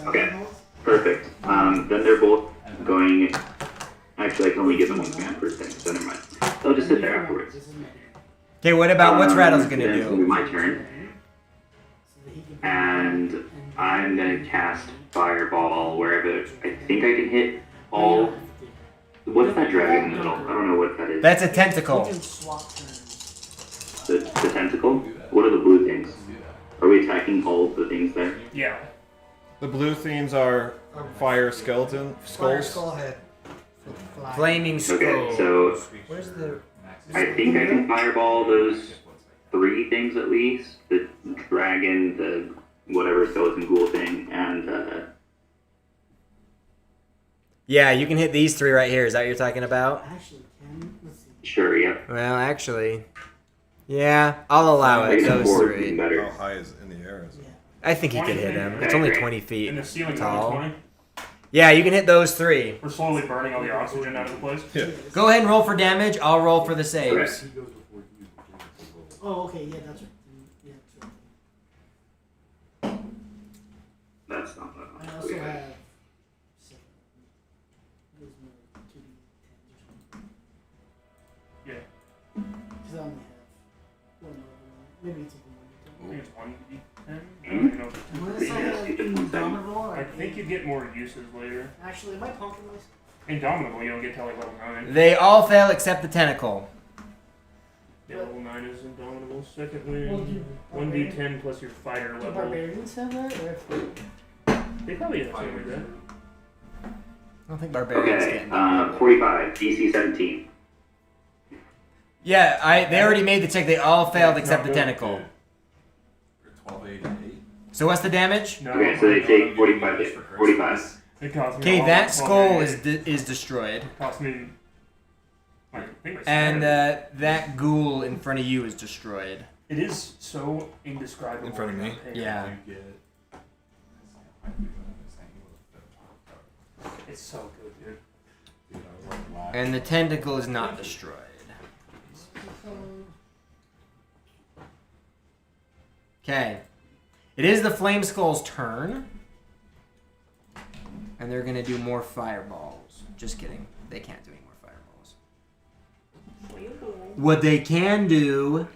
Okay, perfect. Then they're both going. Actually, I can only give them one command per thing, so never mind. They'll just sit there afterwards. Okay, what about what's Rattle's gonna Then it's gonna be do? my turn, and I'm gonna cast Fireball wherever I think I can hit all. What's that dragon in the middle? I don't know what that is. That's a tentacle. The tentacle? What are the blue things? Are we attacking all of the things there? Yeah. The blue themes are fire skeleton Fire skulls. skull head. Fly. Flaming skull. Okay, so Where's the? I think I can fireball those 3 things at least. The dragon, the whatever skeleton ghoul thing, and Yeah, you can hit these 3 right here. Is that what you're talking about? Actually, let's see. sure, yep. Well, actually, yeah, I'll allow I it. can Those afford 3. better. How high is in the air? Is it? I think he could hit him. It's only 20 feet And the ceiling's tall. only 20. Yeah, you can hit those 3. We're slowly burning all the oxygen out of the place. Yeah. Go ahead and roll for damage. I'll roll for the saves. Oh, okay, yeah, that's right. Yeah, that's right. That's not that I much. also Okay. have 7. Those more 2d10s or something. Yeah. Because I only have one more. Maybe it's a I think it's 1d10. I don't Hmm? even know. Unless I have Indomitable, I think you get more uses later. Actually, am I pumpkin myself? Indomitable, you don't get till like level 9. They all fail except the tentacle. Yeah, level 9 is Indomitable. Second Well, win, do 1d10 plus your fighter Do level. barbarians have that? Or if They probably have something like that. I don't think barbarians Okay, can. 45, DC 17. Yeah, they already made the check. They all failed except the tentacle. 1288. So what's the damage? No, Okay, so they take 45 hit. 45. it cost me Okay, a lot, that like skull 1288. is destroyed, It cost me. I think my and standard. that ghoul in front of you is destroyed. It is so indescribable. In front of me? Yeah. You get. It's so good, dude. And the tentacle is not destroyed. Okay. It is the Flame Skull's turn. And they're gonna do more fireballs. Just kidding. They can't do any more fireballs. What they can do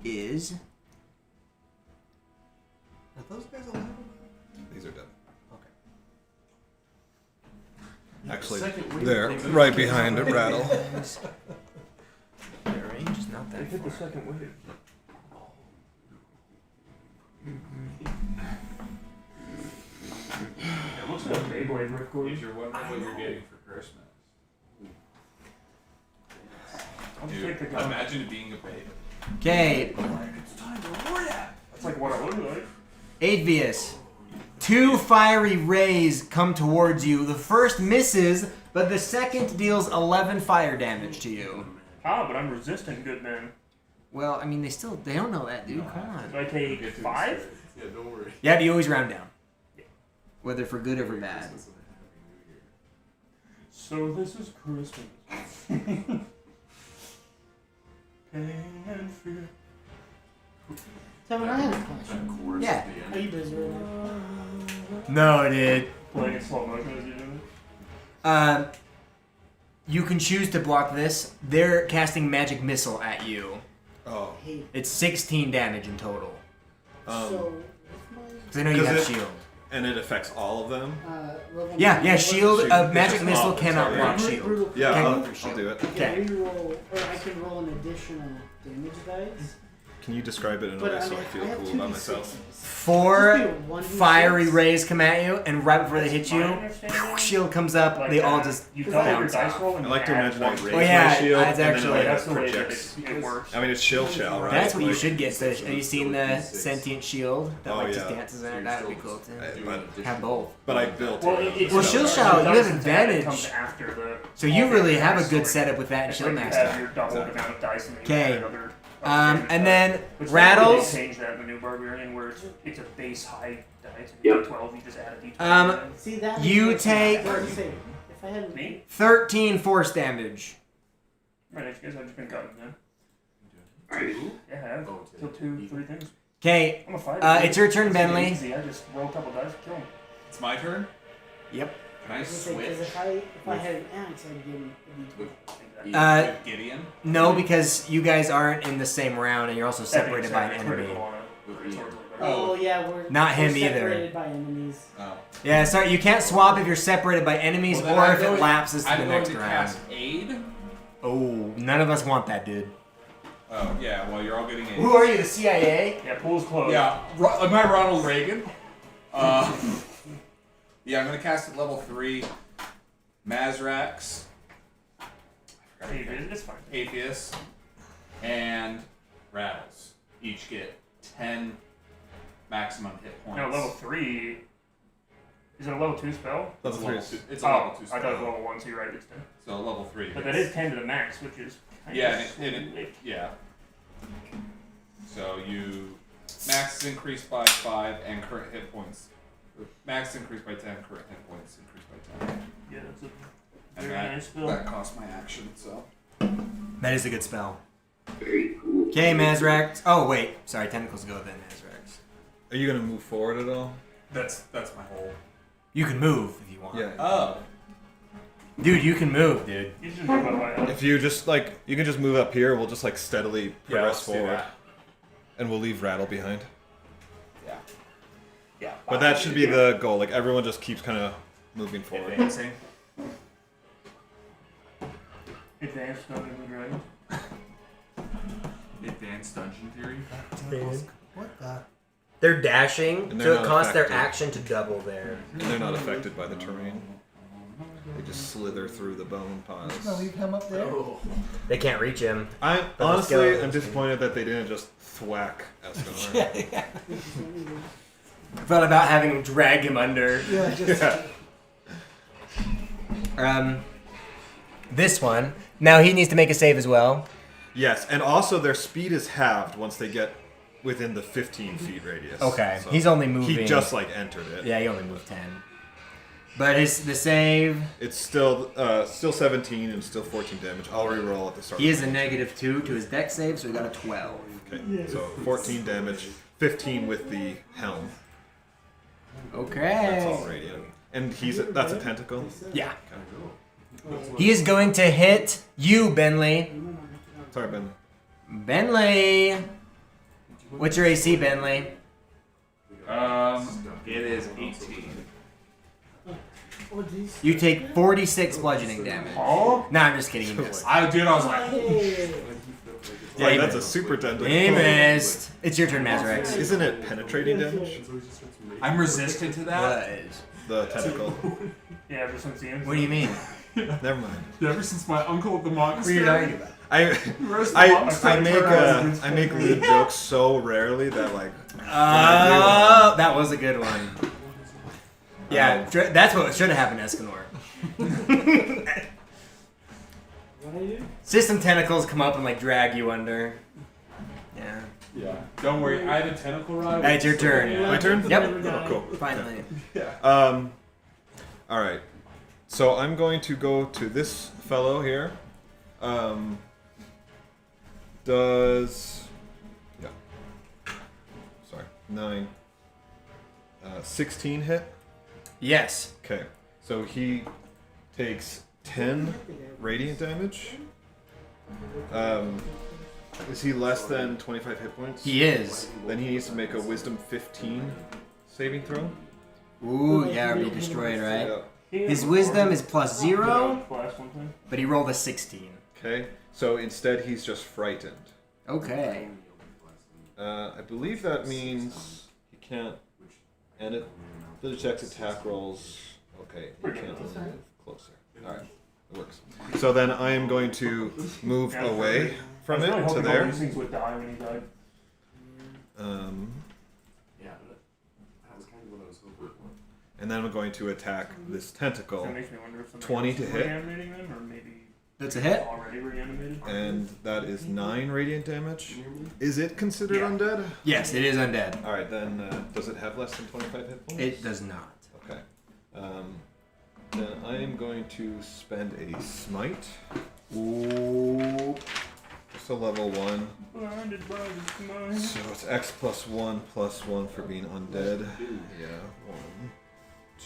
is Are those guys alive? These are dead. Okay. Actually, Second wave they're takes right it. behind a rattle. their range is not They that hit the far. second wave. It looks like a Beyblade ripcord. If you're wondering what you're getting for Christmas, I'll just dude, take the gun. imagine it being a baby. Okay, That's like what I look like. Advius. 2 fiery rays come towards you. The first misses, but the second deals 11 fire damage to you. Ah, but I'm resistant, good man. Well, I mean, they don't know that, dude. Come on. Do I take 5? Yeah, don't worry. Yeah, but you always round down. Whether for good or for bad. So this is Christmas. Pain and fear. Tevin, I have a question. That chorus Yeah. at the Are end. you busy right now? No, dude. Playing in slow motion as you do it. You can choose to block this. They're casting magic missile at you. Oh. Hey, It's 16 damage in total. so Because I know you have Does it- shield. And it affects all of them? Yeah, shield. Shield. Magic It's missile just cannot off, block it's shield. Yeah, Can't go I'll through shield. do it. I Okay. can reroll, or I can roll an additional damage dice. Can you describe it in a But way I so mean, I feel have cool two about D6s. myself? 4 Just be a 1d6. fiery rays come at you, and right before they hit My you, understanding, shield comes up. like, they all just you double your bounce dice off. roll and I like to you add imagine I one raise raise. Oh, yeah, my shield that's and then actually- it, That's the way that projects. it works. I mean, it's shield shell, right? That's what you Like, should get. So, have you seen the sentient shield that Oh, like just yeah. dances in it? That would be cool too. But Have both. I built Well, it. it's Well, shield shell, you have It advantage. comes after the. So you really have a dice, good so setup with that in it's Shield like you Master. have your double the amount of dice and then you Okay. add another. And then Which rattles. They changed that in the new Barbarian where it's a base high dice. Yep. 12, you just add a d20. Um, See that? You makes take- sense. If I had Me? 13 force damage. Right, you guys have just been cutting then. Alright. Yeah, I have. Kill 2, 3 things. Okay, I'm a fighter. it's your turn, Bentley. Easy. I just roll a couple dice, kill him. It's my turn. Yep. Can I because switch if I had an axe, I'd give him a d20. Uh, with Gideon? No, because you guys aren't in the same round, and you're also That being separated by an said, enemy. critical on a sword. Oh yeah, we're Not him we're either. separated by enemies. Oh. Yeah, sorry, you can't swap if you're separated by enemies Well, then or I'm if it going- lapses to I'm the going next to round. cast Aid. Oh, none of us want that, dude. Oh, yeah, well, you're all getting Aid. Who are you, the CIA? Yeah, pool's closed. Yeah, am I Ronald Reagan? Yeah, I'm going to cast at level 3. Mazrax. Hey, it's fine. Atheist. And Rattles. Each get 10 maximum hit points. No, level 3. Is it a level 2 spell? Level It's a 3 level is 2. It's a level 2 I spell. thought it was level 1, so you're right, it's 10. So level 3. But that is 10 to the max, which is kind Yeah, of and slick. yeah. So you max is increased by 5 and current hit points. Max increased by 10, current hit points increased by 10. Yeah, that's a And very nice spell. that cost my action, so. That is a good spell. Very cool. Okay, Mazrax. Oh, wait. Sorry, tentacles go then, Mazrax. Are you gonna move forward at all? That's my whole. You can move if you want. Yeah. Oh. Dude, you can move, dude. You should move out of my way. If you just like, you can just move up here. We'll just like steadily Yeah, progress let's do forward, that. and we'll leave Rattle behind. Yeah. Yeah. But that should be the goal. Like everyone just keeps kind of moving forward. Advancing. Advanced Dungeons and Dragons. Advanced Dungeon Theory. What the? They're dashing, And so they're it not costs their affected. action to double there. And they're not affected by the terrain. They just slither through the bone Gonna piles. leave him up there? They can't reach him. I'm the honestly, skeletons I'm can- disappointed that they didn't just thwack Escanor. Thought about having him drag him under. Yeah, just This one. Now he needs to make a save as well. Yes, and also their speed is halved once they get within the 15 feet radius. Okay, So he's only moving. He just like entered it. Yeah, he only moved 10. But the save. It's still 17 and still 14 damage. I'll reroll at the start. He is a -2 to his deck save, so he got a 12. Okay, so 14 damage, 15 with the helm. That's all Okay. radiant. And that's a tentacle. Yeah. He is going to hit you, Bentley. Sorry, Ben. Bentley. What's your AC, Bentley? It is 18. You take 46 bludgeoning damage. Oh? Nah, I'm just kidding. He missed. I was like, Yeah, he that's a missed. super tentacle. He missed. It's your turn, Mazrax. Isn't it penetrating damage? I'm resistant to that. The tentacle. Yeah, ever since the end. What do you mean? Never mind. Ever since my uncle at the What are you monastery. talking about? I make lewd jokes so rarely that like Oh, that was a good one. Yeah, that's what should have happened, Escanor. System tentacles come up and like drag you under. Yeah. Yeah. Don't worry, I have a tentacle rod. Hey, it's your turn. my turn. Yep. Oh, cool. Finally. All right. So I'm going to go to this fellow here. Does 9, 16 hit? Yes. Okay. So he takes 10 radiant damage. Is he less than 25 hit points? He is. Then he needs to make a Wisdom 15 saving throw. Ooh, yeah, or be destroyed, right? Yeah. His wisdom is +0, Last one thing. but he rolled a 16. Okay. So instead, he's just frightened. Okay. I believe that means he can't. And it the detect attack rolls. Okay, he can't move closer. All right, it works. So then I am going to move away from I was really it to hoping all there. these things would die when he died. Yeah, but that was kind of what I was hoping for. And then I'm going to attack this So tentacle. that makes me wonder if somebody 20 else to is hit. reanimating them, or maybe That's a hit. already reanimated. And that is 9 radiant damage. Is it considered undead? Yes, it is undead. Alright, then does it have less than 25 hit points? It does not. Okay. Then I am going to spend a smite. Ooh. Just a level 1. Blinded by the smile. So it's X plus 1 for being undead. Yeah. 1,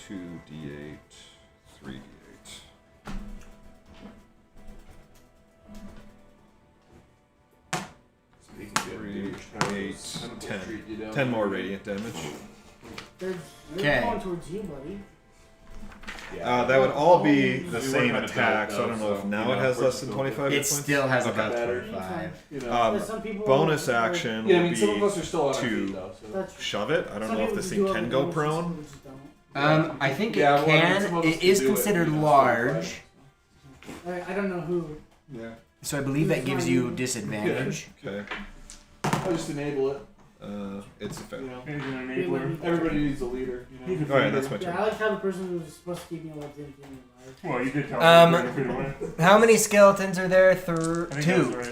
2 d8, 3 d8. Speaking of 3, 8, 10. 10 more radiant damage. They're Okay. going towards you, buddy. That would all be the We same were kinda attack, dead, so I don't know though, if now so, it has less than we're 25 hit It points. still has Okay. about Better. 25. You know. But some people Bonus like- action Yeah, I will mean, some of us be are still on our to feet though. So. That's shove it. I don't some know if people this do thing other can go bonuses, prone. some just don't. I think it Yeah, well, I mean, some can. of us It can is do it, considered you know, large, I don't know who. Yeah. so I believe that gives you disadvantage. Okay. I'll just enable it. It's effective. You know, He's an enabler. everybody needs a leader. You know. Alright, that's my Yeah, turn. I like how the person who's supposed to keep me alive didn't keep me alive. Well, you did tell Um, me to put it away. How many skeletons are there? I think that was 2. right.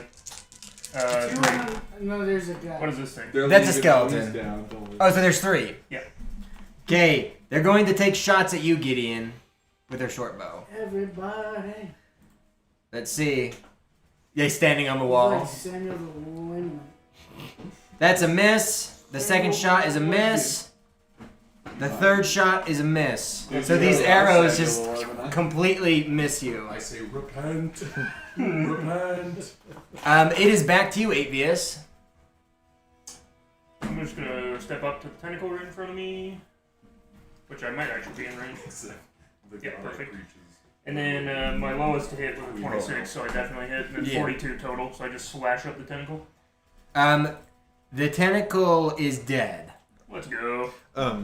Two Three. on- no, there's a guy. What is this thing? They're That's a leaving skeleton. these down, don't we? Oh, so there's 3. Yeah. Okay, they're going to take shots at you, Gideon, with their short bow. Everybody. Let's see. Yeah, standing on the Like wall. Samuel the Windman. That's a miss. The second shot is a miss. The third shot is a miss. So these arrows just completely miss you. I say repent, repent. It is back to you, Avius. I'm just gonna step up to the tentacle right in front of me, which I might actually be in range. Yeah, perfect. And then my lowest to hit was a 26, so I definitely hit. And then Yeah. 42 total, so I just slash up the tentacle. The tentacle is dead. Let's go. How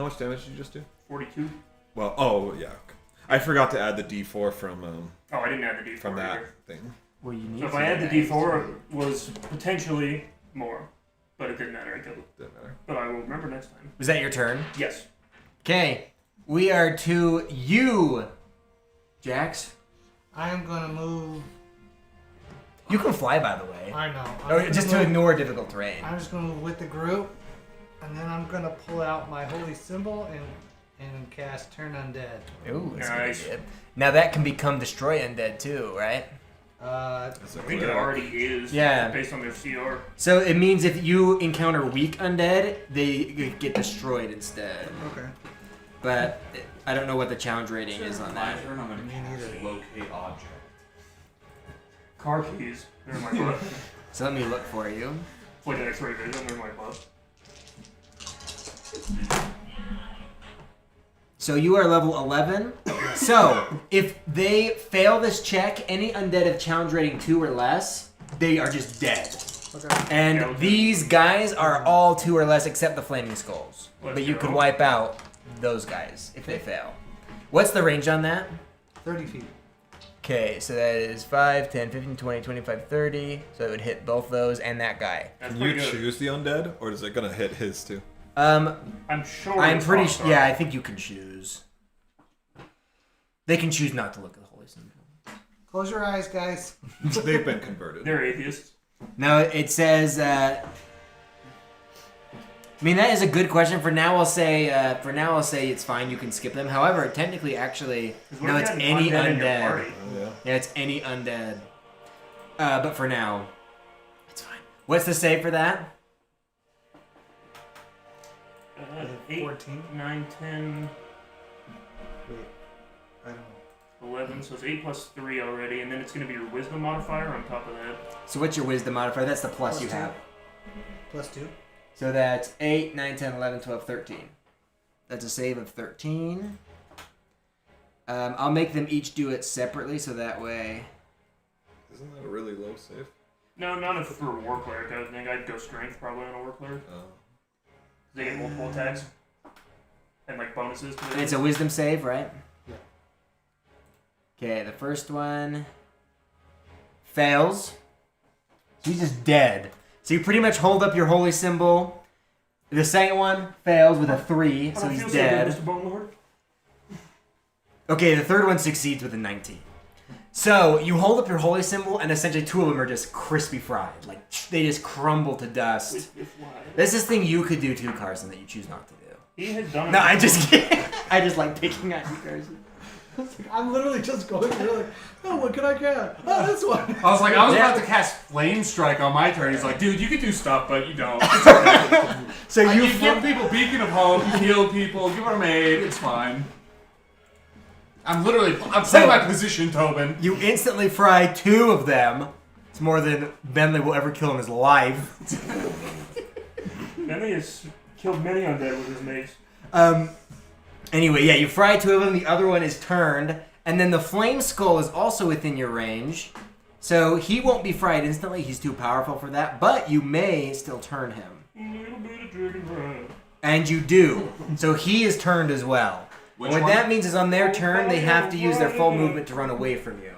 much damage did you just do? 42. Well, oh yeah. I forgot to add the D4 from Oh, I didn't add the D4 from that either. thing. Well, you need So if I had the D4, it was potentially more, but it didn't matter. I killed it. Didn't matter. But I will remember next time. Was that your turn? Yes. Okay, we are to you, Jax. I am gonna move. You can fly, by the way. I know. I'm Oh, gonna just to move- ignore difficult terrain. I'm just gonna move with the group, and then I'm gonna pull out my holy symbol and cast Turn Undead. Ooh, that's a good Nice. idea. Now that can become Destroy Undead too, right? That's a I think it cleric. already is. Yeah. Based on their CR. So it means if you encounter weak undead, they get destroyed instead. Okay. But I don't know what the challenge rating is on My that. turn, I'm gonna Me cast neither. locate object. Car keys. They're in my butt. So let me look for you. Like an X-ray vision. They're in my butt. So you are level 11. So if they fail this check, any undead of challenge rating 2 or less, they are just dead. Okay. And these guys are all 2 or less except the flaming skulls. Let's But you go. could wipe out those guys if they fail. What's the range on that? 30 feet. Okay, so that is 5, 10, 15, 20, 25, 30. So it would hit both those and that guy. That's Can you pretty good. choose the undead, or is it gonna hit his too? I'm sure. I'm it's pretty hostile. yeah, I think you can choose. They can choose not to look at the holy symbol. Close your eyes, guys. They've been converted. They're atheists. Now it says. I mean, that is a good question. For now, I'll say. It's fine. You can skip them. However, technically, actually, 'Cause what no, if it's you had any undead in your undead. party? Oh, yeah. Yeah, it's any undead. But for now, it's fine. What's the save for that? 8, 14. 9, 10, Wait. I don't know. 11. So it's 8 plus 3 already, and then it's going to be your wisdom modifier on top of that. So what's your wisdom modifier? That's the plus Plus you 2. have. +2. So that's 8, 9, 10, 11, 12, 13. That's a save of 13. I'll make them each do it separately, so that way... Isn't that a really low save? No, not if for war cleric. I think I'd go strength probably on a war cleric. Oh. They get multiple attacks and like bonuses. To And it's a wisdom save, right? Yeah. Okay, the first one fails. He's just dead. So you pretty much hold up your holy symbol. The second one fails with a 3, so he's dead. Mr. Bone Lord. Okay, the third one succeeds with a 19. So you hold up your holy symbol, and essentially 2 of them are just crispy fried. Like, they just crumble to dust. There's this thing you could do too, Carson, that you choose not to do. He has done it. No, I just kidding. I just like picking at you, Carson. I'm literally just going through like, oh, what can I get? Oh, this one. I was like, I was about to cast Flame Strike on my turn. He's like, dude, you can do stuff, but you don't. So you give people Beacon of Hope, you heal people, give them aid, it's fine. I'm playing my position, Tobin. You instantly fry 2 of them. It's more than Bentley will ever kill in his life. Bentley has killed many undead with his mace. Anyway, yeah, you fry 2 of them. The other one is turned. And then the Flame Skull is also within your range. So he won't be fried instantly. He's too powerful for that. But you may still turn him. And you do. So he is turned as well. And what that means is on their turn, they have to use their full movement to run away from you.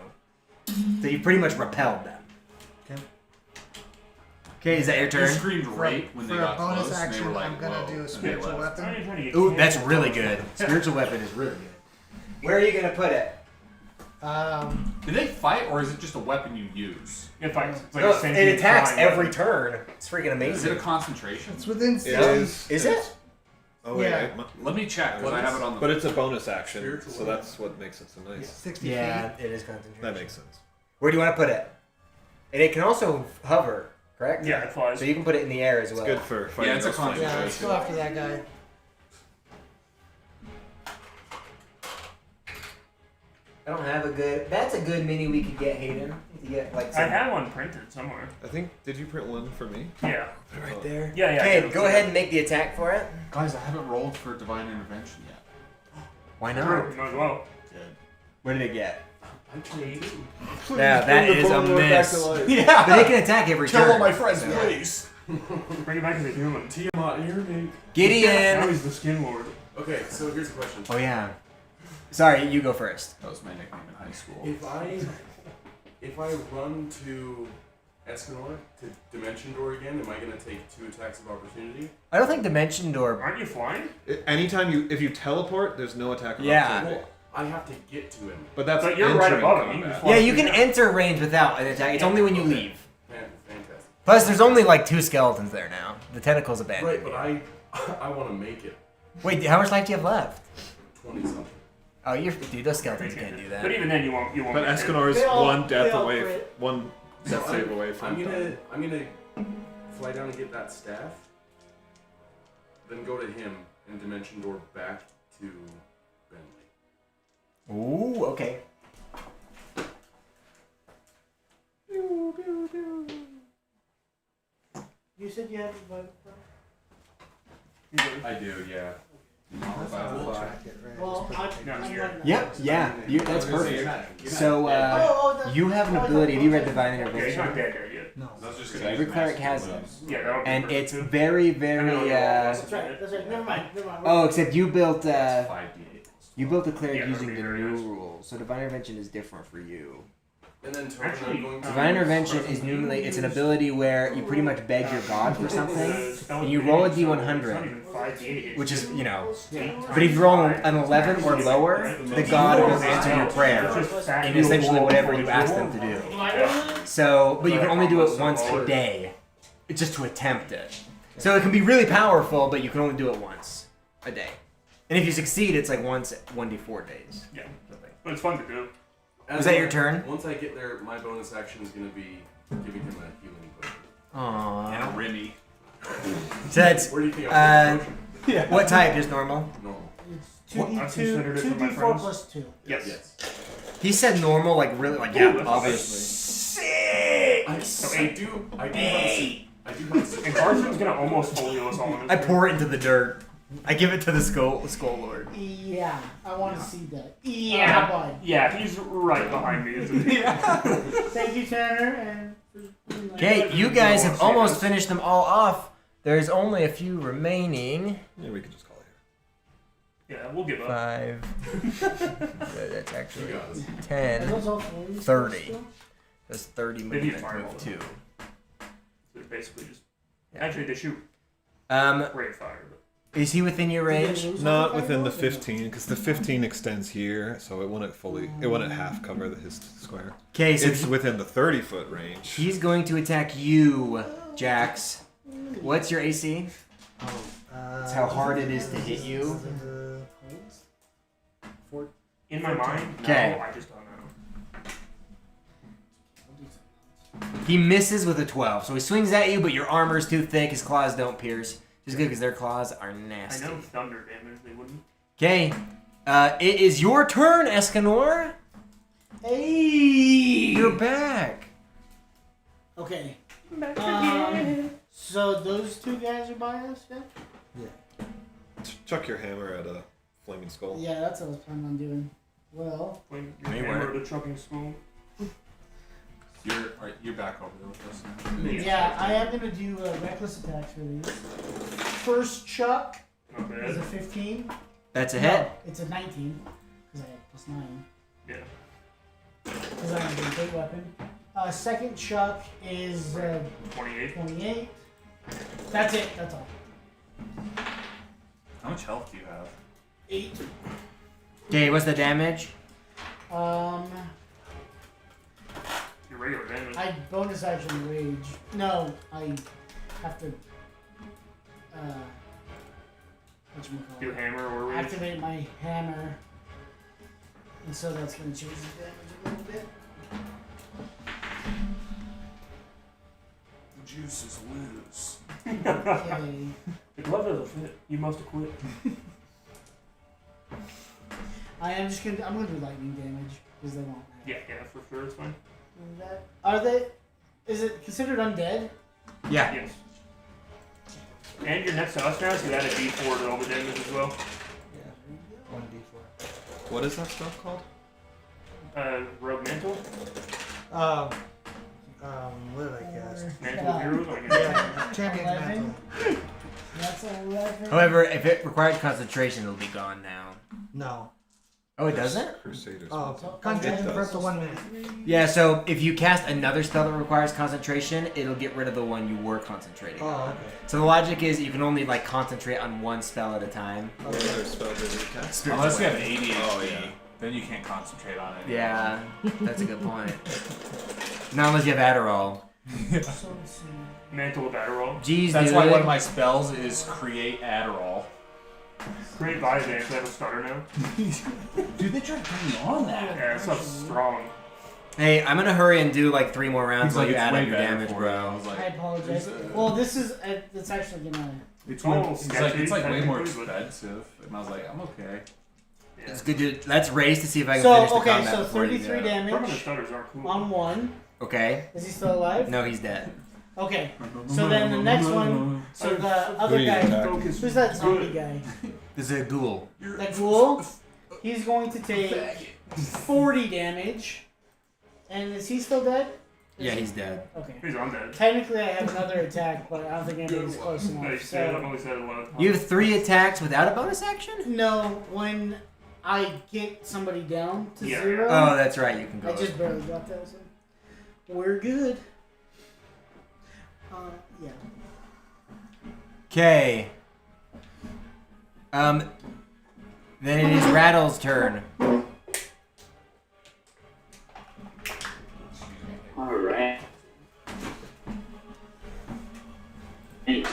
So you pretty much repelled them. Okay, is that your They turn? screamed rape when they got bonus close, action, and they were like, I'm gonna whoa, do a and they spiritual left. weapon. Ooh, that's really good. Spiritual weapon is really good. Where are you going to put it? Do they fight, or is it just a weapon you use? It fights. It's like No, a sentient it attacks flying every weapon. turn. It's freaking Is it amazing. a concentration? It's within It 60. Is it? Oh wait, Yeah. Let me check, because I have it on the... but it's a bonus action, Spiritual so that's what makes it so nice. 60 Yeah, feet. it is concentration. That makes sense. Where do you want to put it? And it can also hover, correct? Yeah, it flies. So you can put it in the air as well. It's good for fighting Yeah, it's a those flames. concentration. Yeah, let's go after that guy. I don't have a good. That's a good mini we could get, Hayden. To get like. I have one printed somewhere. I think, did you print one for me? Yeah. right there. Yeah, yeah. Okay, go ahead and make the attack for it. Guys, I haven't rolled for Divine Intervention yet. Why Might not? as well. What did it get? Eight. Yeah, that is a miss. Yeah! But it can attack every Kill turn. all my friends, so. please! Bring it back to the human. Tiamat, hear me. Now Gideon. he's the skin lord. Okay, so here's the question. Oh yeah. Sorry, you go first. That was my nickname in high school. If I run to Escanor, to Dimension Door again, am I gonna take 2 attacks of opportunity? I don't think Dimension Door. Aren't you flying? Anytime if you teleport, there's no attack of Yeah. opportunity. Well, I have to get to him. But that's But you're right entering above him. You can combat. just fly Yeah, you through can there. enter range without an attack. It's only when you leave. Fantastic. Plus, there's only like 2 skeletons there now. The tentacles abandoned. Right, but I want to make it Wait, how much life do you have left? 20 something. Oh, dude, those skeletons can't do that. But even then, you won't. You won't. But get hit. Escanor is They all- one they death all away, crit. one death save away from. I'm gonna fly down and get that staff, then go to him and Dimension Door back to Bentley. Ooh, okay. You said you had to vote I do, yeah. We'll track it, right? Well, Just put- No, here. Yep, yeah, that's perfect. So, Oh, you have an ability. Have you read Divine Yeah, he's Intervention? not dead there yet. No. I was just So every cleric has it. Yeah, that would be And perfect, it's too. very, I know, very, yeah. That's right. That's right. Never mind. Never mind. Oh, except you built, 5d8. you built a cleric Yeah, using that'd the be very new nice. rules. So Divine Intervention is different for you. And then Tobin, Actually, I'm going to Divine Intervention is normally, it's an ability where you pretty much beg your god for something, and you roll a d100, which is, you know, but if you roll an 11 or lower, the god will answer your prayer in essentially whatever you ask them to do. So, but you can only do it once a day, just to attempt it. So it can be really powerful, but you can only do it once a day. And if you succeed, it's like once 1d4 days. Yeah, but it's fun to do. Was that your turn? Once I get there, my bonus action is going to be giving him a healing potion. Aww. And a Rimmy. So that's, Where do you think I'm going yeah. What type? Just normal? Normal. It's I've considered it for my 2d4 friends. plus 2. Yes. Yes. He said normal, like really, like Ooh, yeah, that's obviously. I do have a And Carson's gonna almost fully heal us all in his I turn. pour it into the dirt. I give it to the skull lord. Yeah, I want to see that. Yeah, bud. Yeah, he's right behind me, isn't he? Thank you, Tanner, and Okay, you guys have almost finished them all off. There's only a few remaining. Yeah, we can just call it Yeah, we'll give up. 5. That's actually You guys. 10. Are those all 40 30. still? That's 30 They need movement fireball. with 2. They're basically just. Yeah. Actually, they shoot Um, rate of fire. But is he within your range? Not within the 15, because the 15 extends here, so it wouldn't half cover his square. Okay, so It's within the 30-foot range. he's going to attack you, Jax. What's your AC? That's how hard it is to hit you. in my mind, no, Okay. I just don't know. He misses with a 12, so he swings at you, but your armor's too thick. His claws don't pierce. Which is good because their claws are I nasty. know thunder damage, they wouldn't. Okay, it is your turn, Escanor. Hey! You're back. Okay. So those two guys are by us, yeah? Chuck your hammer at a flaming skull. Yeah, that's what I was planning on doing. Well, When you Anywhere. hammer the trucking school. You're back over there with us now. yeah, I am gonna do reckless attacks for these. First chuck Not is a bad. 15. That's a hit. No, it's a 19 because I have +9. Yeah. Because I have a big weapon. Second chuck is 28. 28. That's it. That's all. How much health do you have? 8. Okay, what's the damage? Your regular damage. I bonus action rage. No, I have to. Do hammer or rage. Activate my hammer, and so that's going to change the damage a little bit. The juice is loose. Okay. The glove doesn't fit. You must have quit. I'm gonna do lightning damage because they won't. Have Yeah, for sure, it's fine. that. Are they? Is it considered undead? Yeah. Yes. And you're next to us now, so you add a d4 to all the damage as well. Yeah. 1d4. What is that stuff called? Rogue Mantle? What did I cast? Mantle of Heroes? Or Yeah, Champion's 11. Mantle. That's 11. However, if it required concentration, it'll be gone now. No. Oh, it doesn't? Crusaders. Oh, concentration for up to 1 minute. Yeah, so if you cast another spell that requires concentration, it'll get rid of the one you were concentrating on. Oh, okay. So the logic is you can only like concentrate on one spell at a time. What other spell did you cast? Unless you have ADHD, Oh, yeah. then you can't concentrate on it. Yeah, that's a good point. Not unless you have Adderall. So let's see. Mantle of Adderall. Jeez, That's dude. why one of my spells is create Adderall. Great body advantage, I have a starter now. Dude, they tried to put me on that. Yeah, it's so strong. Hey, I'm gonna hurry and do like 3 more rounds He's while like, you it's add way up your better damage, for you. I bro. was I like, apologize. Well, this is it's actually gonna. it's a little way sketchy, way more technically, but- expensive. And I was like, I'm okay. Yeah. It's good to let's race to see if I can finish So the okay, combat so before you 33 go. Permanent damage stutters aren't cool. on 1. Okay. Is he still alive? No, he's dead. Okay. So then the next one. So the other you guy. attacking? Who's that zombie guy? This is a ghoul. That ghoul. He's going to take 40 damage. And is he still dead? Yeah, he's dead. Okay. He's on that. Technically, I have another attack, but I don't think anybody's close No, you enough. said, I've So only said it a lot of times. You have 3 attacks without a bonus action? no, when I get somebody down to Yeah. 0, Oh, that's right. You can go. I just barely got that. So we're good. Yeah. Okay. Then it is Rattle's turn. Alright. Hey.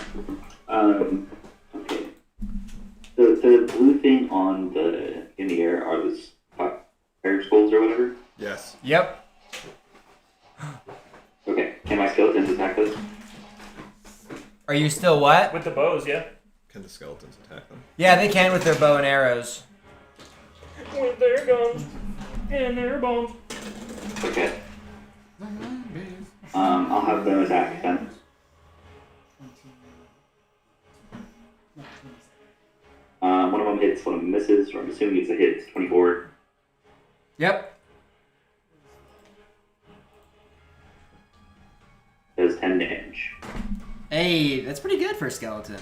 Okay. The blue thing on in the air are the fire skulls or whatever? Yes. Yep. Okay. Can my skeletons attack those? Are you still what? With the bows, yeah. Can the skeletons attack them? Yeah, they can with their bow and arrows. With their guns and their bombs. Okay. I'll have them attack then. One of them hits, one of them misses, or I'm assuming it's a hit. It's 24. Yep. 10 damage. Hey, that's pretty good for a skeleton.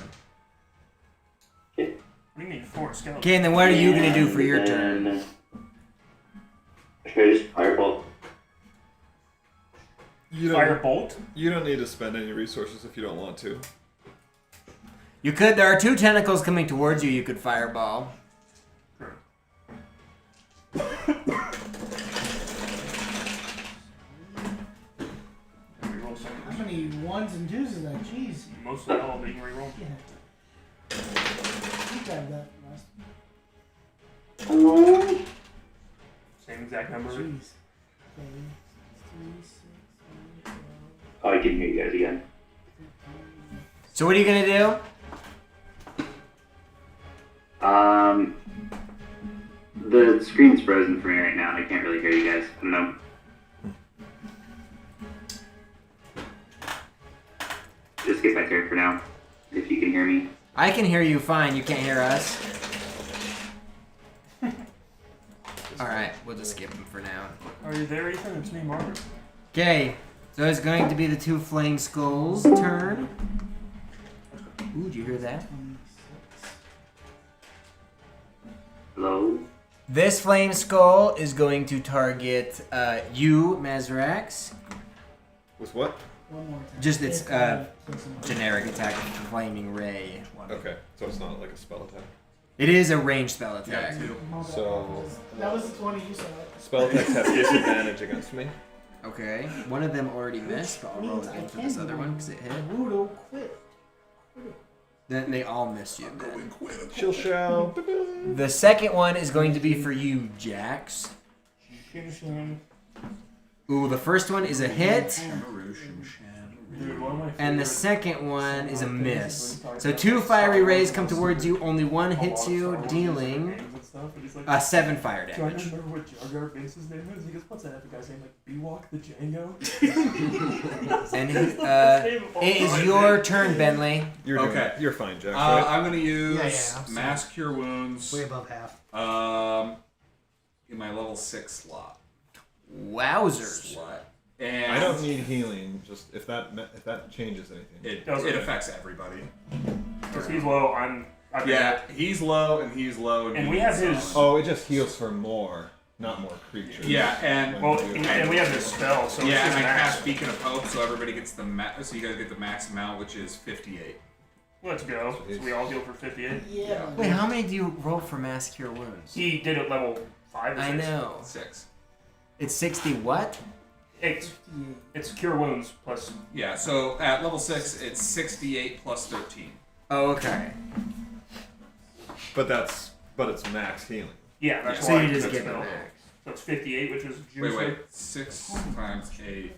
We need 4 skeletons. Okay, and then what are you gonna do for your turn? turn? Should I just firebolt? You Firebolt? You don't need to spend any resources if you don't want to. You could. There are 2 tentacles coming towards you. You could fireball. How many 1s and 2s is that? Jeez. Mostly all being rerolled. Yeah. You grabbed that last. Same exact number. Jeez. Okay. 3, 6, 7, 12. Oh, I can hear you guys again. So what are you gonna do? The screen's frozen for me right now, and I can't really hear you guys. I don't know. Just skip my turn for now, if you can hear me. I can hear you fine. You can't hear us. Alright, we'll just skip him for now. Are you there, Ethan? It's me, Margaret. Okay, so it's going to be the 2 flame skulls' turn. Ooh, did you hear that? Hello? This flame skull is going to target you, Mazrax. With what? One more time. Just its generic attack, flaming ray. Okay, so it's not like a spell attack. It is a ranged spell attack. So That was the 20 you saw. spell attacks have disadvantage against me. Okay, one of them already missed, but I'll roll again for this other one because it hit. Rudo quit. Then they all miss you. Then. She'll shout. The second one is going to be for you, Jax. Ooh, the first one is a hit, and the second one is a miss. So 2 fiery rays come towards you, only one hits you, dealing 7 fire Do I damage. remember what Jar Jar Binks' name is? He goes, what's that epic guy's name? Like, Bewalk the Django? And it is your turn, Bentley. You're doing Okay. it. You're fine, Jack. Right? I'm gonna use Yeah, Mass Cure Wounds. Way above half. In my level 6 slot. Wowzers. And I don't need healing. Just if that changes anything. It affects everybody. Because he's low, Yeah, he's low and he's low. And we have his. Oh, it just heals for more, not more creatures. Yeah, and Well, and we have his spell, so yeah, it's and I max. cast Beacon of Hope, so everybody gets the so you guys get the max amount, which is 58. Let's go. So we all heal for 58. Yeah. Wait, how many do you roll for Mass Cure Wounds? He did it level 5 or 6. I know. 6. It's 60 what? It's Cure Wounds plus. Yeah, so at level 6, it's 68 plus 13. Oh, okay. But it's max healing. Yeah, that's So why you he just did get the spell. max. So it's 58, which is juicy. Wait. 6 times 8.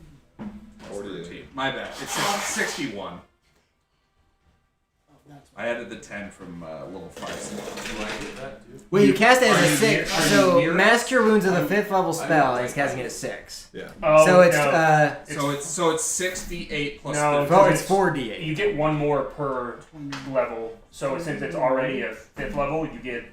48. 13. My bad. It's 61. I added the 10 from level 5. Wait, you cast it as Are a you 6. near- are you So near Mass us? Cure Wounds is a 5th level spell, and he's casting it at 6. Yeah. Oh, So it's no. So it's 68 plus No, 13. well, it's 4d8. You get one more per level. So since it's already a 5th level, you get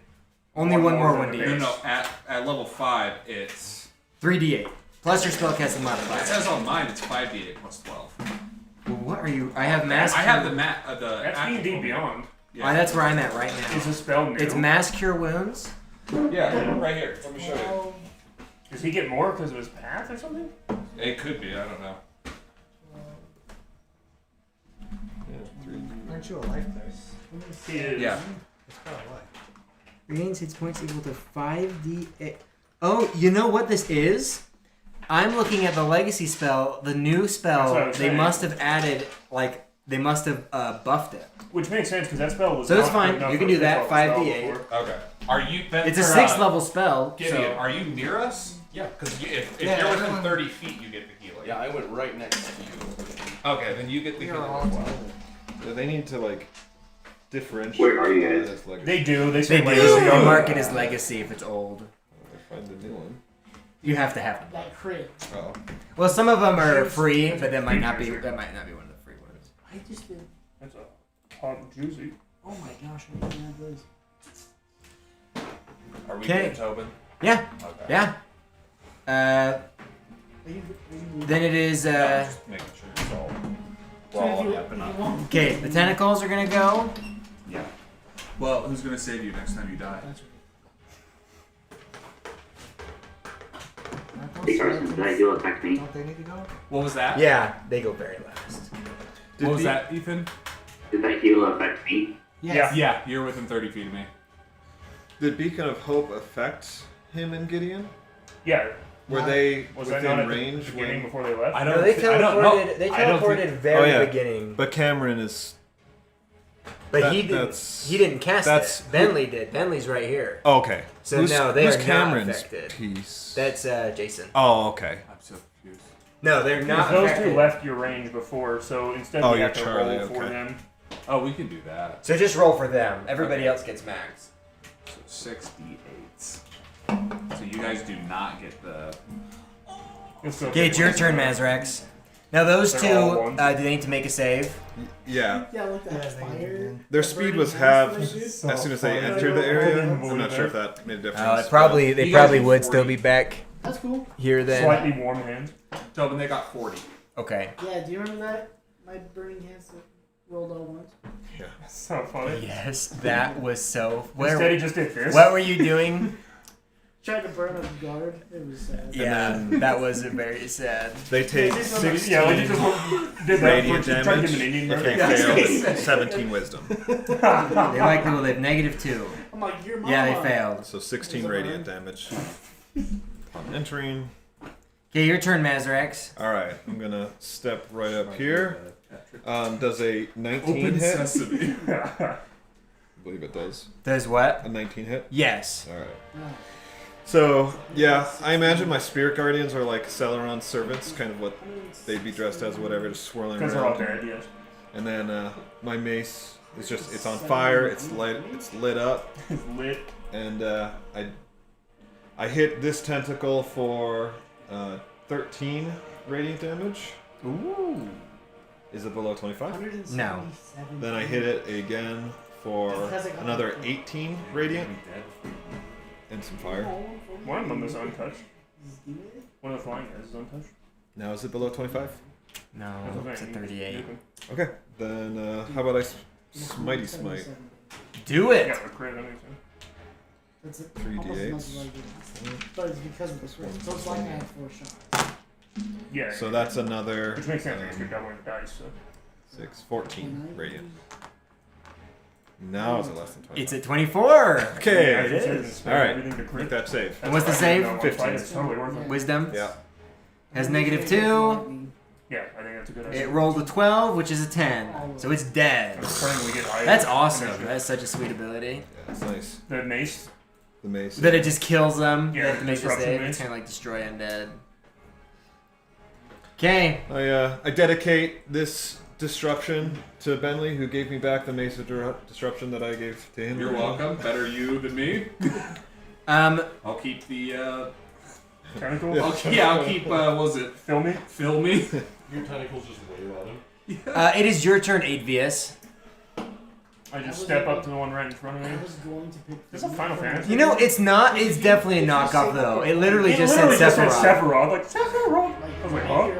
Only one more than the 1d8. No, at level 5, it's 3d8 plus your spellcasting it modifier. says on mine it's 5d8 plus 12. Well, what are you? I have Mass. I have the that's actual- D&D Beyond. Oh, that's where I'm at right now. Is the spell new? It's Mass Cure Wounds. Yeah, right here. Let me show you. Does he get more because of his path or something? It could be. I don't know. Aren't you a life dice? He is. Yeah. It's kind of life. Regains hit points equal to 5d8. Oh, you know what this is? I'm looking at the legacy spell, the new That's spell. what I was They saying. must have added, they must have buffed it. Which makes sense because that spell was. So it's not fine. good enough You can for a do that, 5th level 5d8. spell before. Okay. Are you? It's a 6th level spell. Gideon, So. are you near us? Yeah, because if Yeah, you're within everyone- 30 feet, you get the healing. Yeah, I went right next to you. Okay, then you get the We are healing all as well. together. So they need to differentiate. Where are you guys? as legacy. They do. They They say do. legacy. They'll mark it as legacy if it's old. I find the new one. You have to have them. That crit. Oh. Well, some of them are free, but that might not be. That might not be one of the free ones. I just did. That's a hot and juicy. Oh my gosh, I didn't have those. Are we Okay. good, Tobin? Yeah. Okay. Yeah. Are you, Then it is. No, just making sure it's all. brawl if you happen up. want. Okay, the tentacles are gonna go. Yeah. Well, who's gonna save you next time you die? Hey Carson, did that heal affect me? Don't they need to go? What was that? Yeah, they go very last. What was that, Ethan? Did that heal affect me? Yes. Yeah, you're within 30 feet of me. Did Beacon of Hope affect him and Gideon? Yeah. Were they Was that not within at the range beginning when? before they left? I No, don't. they I don't know. teleported. They I don't teleported think- very Oh, yeah. beginning. But Cameron is. But That- he didn't. that's- He didn't cast that's- it. Bentley did. Bentley's right here. Oh, okay. So no, they who's are not Cameron's affected. piece? That's Jason. Oh, okay. I'm so confused. No, they're Because not those affected. two left your range before, so instead Oh, we you're have to Charlie, roll for okay. them. Oh, we can do that. So just roll for them. Everybody else gets max. So 6d8s. So you guys do not get the. Okay, it's your turn, Mazrex. Now those They're all two, ones. do they need to make a save? Yeah. Yeah, look at Yeah, that they fire. did. Their speed was halved as soon as they entered the area. I'm not sure if that made a difference. They You guys probably get would still 40. be back That's cool. here then. Slightly warm hands. Tobin, they got 40. Okay. Yeah, do you remember that? My burning hands that rolled all once. So funny. Yes, that was so. Instead, he just did this. What were you doing? Tried to burn a guard. It was sad. Yeah, that was very sad. They take Yeah, 16 yeah, like he just did that. radiant Tried to damage give him an Indian if they burn. fail 17 wisdom. They likely will live -2. I'm like, your mama. Yeah, they failed. So 16 radiant damage upon entering. Okay, your turn, Mazrex. All right, I'm gonna step right up here. Does a 19 Open hit? sesame. I believe it does. Does what? A 19 hit? Yes. All right. Oh. So, yeah, I imagine my spirit guardians are like Celeron's servants, kind of what they'd be dressed as, whatever, just swirling Because they're all around. dead, yes. And then my mace is just, it's on fire, it's lit up, It's lit. and I hit this tentacle for 13 radiant damage. Ooh. Is it below 25? 177. Then I hit it again for another 18 radiant and some fire. One of them is untouched. One of the flying guys is untouched. Now is it below 25? No, That's it's okay. at 38. Okay, then how about I smitey smite? Do it! Yeah, a crit on each one. That's it. 3d8s. Almost as much as I did last time. But it's because of the sword. So it's like I had 4 shots. Yeah. So that's another Which makes sense because you're doubling the dice, so. 6, 14 radiant. Now is it less than 25? It's at 24! Okay, Yeah, it it's is. All Alright, Everything to make crit. that save. And what's the That's save? why I know 15. one fight is totally worth it. Wisdom Yeah. has -2. Yeah, I think that's a good It idea. rolled a 12, which is a 10. So it's dead. I'm just praying we get higher. That's awesome. That's such a sweet ability. Yeah, that's nice. The mace. The mace. That it just kills them. Yeah, They have to make the disruption save. mace. It's kind of like destroy undead. Okay. I dedicate this disruption to Bentley, who gave me back the mace of disruption that I gave to him. You're welcome. Better you than me. I'll keep the. Tentacles? I'll keep. What was it? Fill me? Fill me. Your tentacles just wave on him. It is your turn, 8Vius. I just step up to the one right in front of me. I was going to pick. Is this a Final Fantasy? You know, it's not. It's definitely a knockoff, though. It literally just said just said Sephiroth. Sephiroth. Like, Sephiroth! I was like, huh?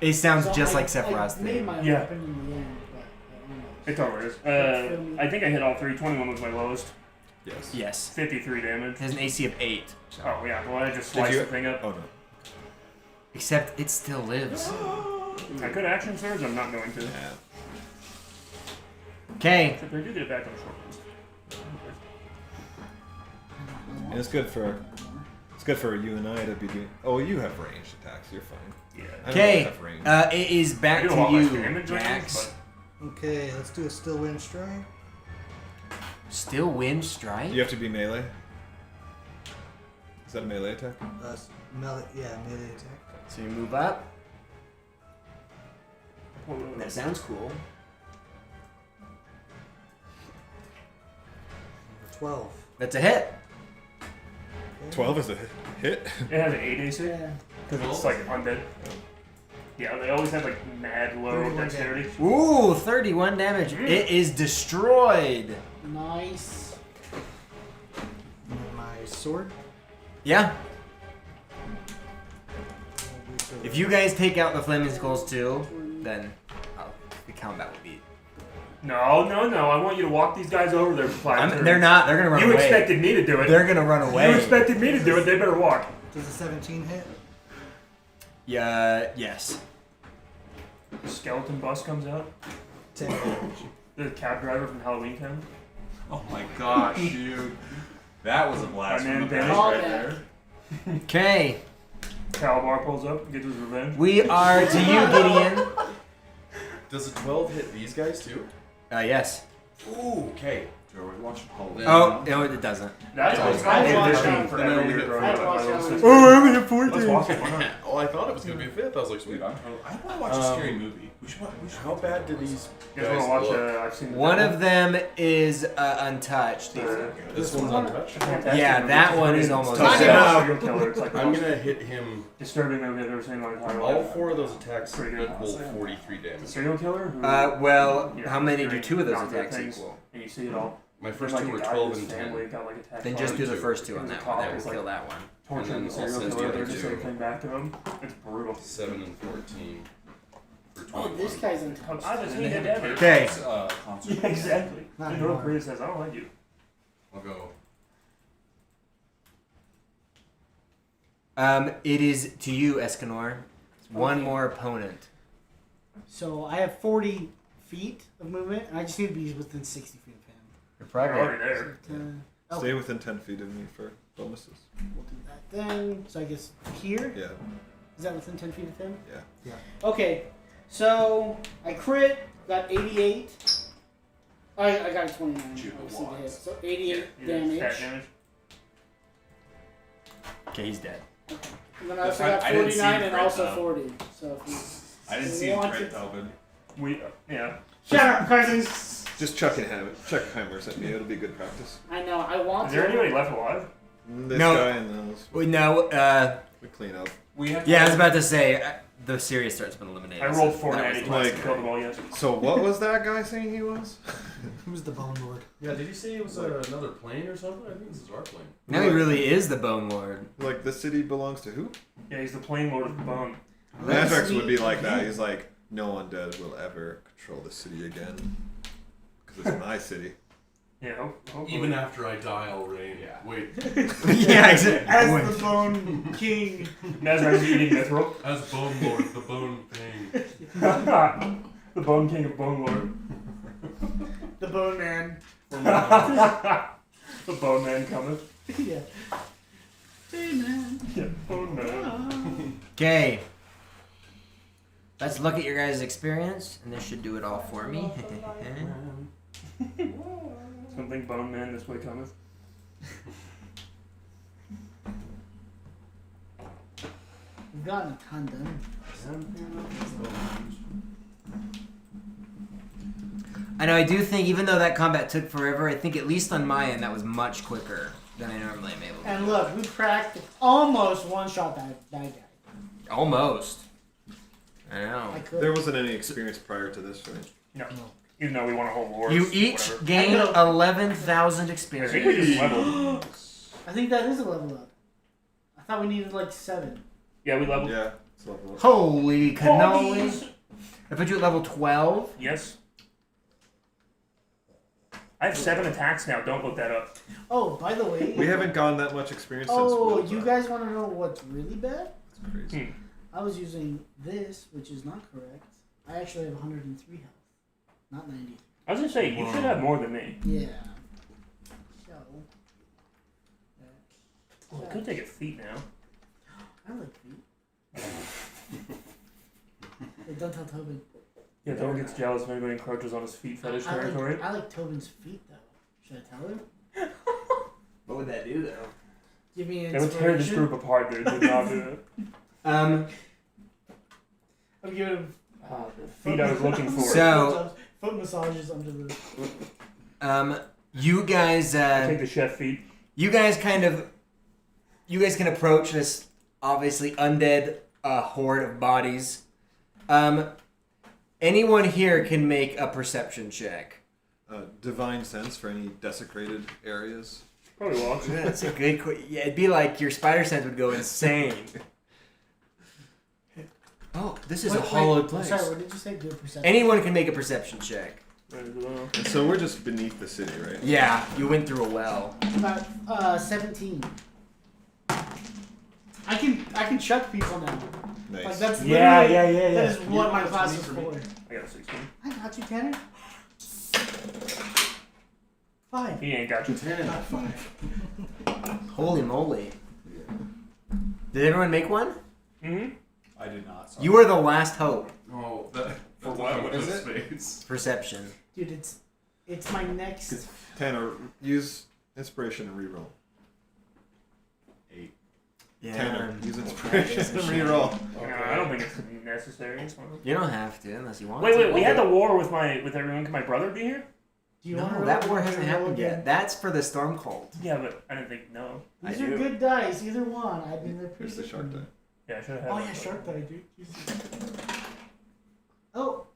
It sounds So just I- like Sephiroth's I made thing. my Yeah. weapon in the end, but I don't know. It totally is. I think I hit all three. 21 was my lowest. Yes. Yes. 53 damage. It has an AC of 8. Oh, yeah. Well, I just Did sliced you- the thing up. Oh no. Except it still lives. I could action surge. I'm not going to. Yeah. Okay. Except I do get it back on short rest. And it's good for you and I to be doing. Oh, you have ranged attacks. You're fine. Yeah. I don't Okay. have range. It is back I do a to lot less you, damage range, Jax. Okay, let's do a still wind strike. Still wind strike? You have to be melee. Is that a melee attack? Melee attack. So you move up. but That sounds cool. Number 12. That's a hit. 12 is a hit. It has an 8 AC Yeah. because it's like undead. Yeah, they always have like mad low 31 dexterity. Ooh, 31 damage. It is destroyed. Nice. And then my sword. Yeah. If you guys take out the flaming skulls too, then the combat will be. No. I want you to walk these guys over there for 5 turns. They're not. They're gonna run You away. expected me to do it. They're gonna run away. You expected me to do it. They better walk. Does a 17 hit? Yeah. Yes. The skeleton bus comes out. 10 damage. The cab driver from Halloween Town. Oh my gosh, dude. That was a blast My from man the Dan. past Oh, right yeah. there. Okay. Calabar pulls up, gets his revenge. We are to you, Gideon. Does a 12 hit these guys too? Yes. Ooh, okay. Joe, we're watching Halloween. Oh, no, it doesn't. That's I was I watching- did I this for every year growing up. My little sister. I'm gonna 14. Let's watch it. Why not? Oh, I thought it was gonna be a 5th. I was like, sweet. Dude, I want to watch a scary movie. We should watch. How bad do these You guys guys want to watch? look? I've seen the One demo. of them is untouched. This one's untouched. Fantastic Yeah, movie. that It's one really is almost disturbing. untouched. Serial killer. It's like the I'm most gonna hit him. disturbing movie I've ever seen in my entire All life. 4 of those attacks Pretty good. equal 43 The damage. serial killer? Who, Well, yeah, how many do very 2 of those not good attacks things, equal? And you see it all. My first Like 2 a were guy 12 with and his 10. family got, like, attacked Then by just do the two. first 2 It on was a that cop, one. That it will was kill like- that one. torturing And the then serial I'll send killer. you They're the just two. like coming back to him. It's brutal. 7 and 14 for Oh, 21. this guy's untouched. I just And they need have it a ever. Okay. concert. Yeah, exactly. Not And anymore. North Korea says, I don't like you. I'll go. It is to you, Escanor. One Okay. more opponent. So I have 40 feet of movement, and I just need to be within 60 feet of him. You're You're probably already there. So, okay, Stay within 10 feet of me for bonuses. we'll do that then. So I guess here? Yeah. Is that within 10 feet of him? Yeah. Okay, so I crit, got 88. I got a 29. Shoot the obviously, to hit. wands. So 88 You did damage. stat damage. Okay, he's dead. And then I also I- got I didn't see 49 the and crit, also though. 40. So if you I didn't see him Want crit, to- Tobin. Yeah. shut up, cousins. Just chuck hammers at me. It'll be good practice. I know. I want Is there to. anybody left alive? This No. guy and those. Wait, no, We clean up. We have yeah, I was about to say, the serious start's been eliminated. I so rolled that 490 was twice like- and killed them all yet. So what was that guy saying he was? Who's the Bone Lord? Yeah, did you say it was another plane or something? I think this is our plane. Now he really is the Bone Lord. Like, the city belongs to who? Yeah, he's the plane lord of the bone. Mandrax would be like that. He's like, no undead will ever control the city again. Because it's my city. Yeah, hopefully. Even after I die, I'll reign. Yeah. Wait. Yeah, exactly. As the Bone King. Nazareth is eating mithril. As Bone Lord, the Bone Thing. The Bone King of Bone Lord. The Bone Man. The Bone Man cometh. Yeah. Hey, man. Yeah, Bone Man. Okay. Let's look at your guys' experience, and this should do it all for me. Something Bone Man this way cometh. We've gotten a ton done. I know, I do think, even though that combat took forever, I think at least on my end, that was much quicker than I normally am able to. And look, we cracked almost one-shot that guy. Almost. I know. I could. There wasn't any experience prior to this, right? No. Even though we want to hold wars. You each whatever. gain I know. 11,000 I think we experience. just leveled. I think that is a level up. I thought we needed like 7. Yeah, we leveled. Yeah. It's level up. Holy cannoli. Hobbies. I put you at level 12. Yes. I have 7 attacks now. Don't look that up. Oh, by the way. We haven't gotten that much experience since Oh, World you Cup. guys want to know what's really bad? It's crazy. I was using this, which is not correct. I actually have 103 health, not 90. I was gonna say you should have more than me. Yeah. So. Well, I could take a feat now. I like feet. Hey, don't tell Tobin. Yeah, Tobin gets jealous if anybody encroaches on his feet fetish I territory. like Tobin's feet though. Should I tell him? What would that do, though? Give me an They would tear this inspiration. group apart, dude. Do not do it. I'm giving him The feet I was looking for. So- foot massages under the. You guys, Take the chef feet. you guys can approach this obviously undead horde of bodies. Anyone here can make a perception check. Divine sense for any desecrated areas. Probably will. Yeah, that's a good. Yeah, it'd be like your spider sense would go insane. Oh, this is a Wait, hollowed place. Sorry, what did you say? Do a perception. Anyone can make a perception check. And so we're just beneath the city, right? Yeah, you went through a well. 17. I can chuck people now. Nice. Like that's Yeah. literally- Yeah. That is what my class is for. I got a 16. I got you, Tanner. 5. He ain't got you. 10. Holy moly. Did everyone make one? Mm-hmm. I did not. Sorry. You are the last hope. Oh, For what? What is it? Perception. Dude, it's my next. Tanner, use inspiration and reroll. 8. Yeah. Tanner, use inspiration and reroll. I don't think it's necessary. You don't have to unless you want Wait, to. we had the war with everyone. Can my brother be here? Do you No, want to that roll war again hasn't or roll happened again? yet. That's for the storm cult. Yeah, but I didn't think no. These I are do. good dice. Either one. I mean, they're pretty. Here's the shark die. Yeah, I should have had. Oh one. yeah, shark die, dude. Oh,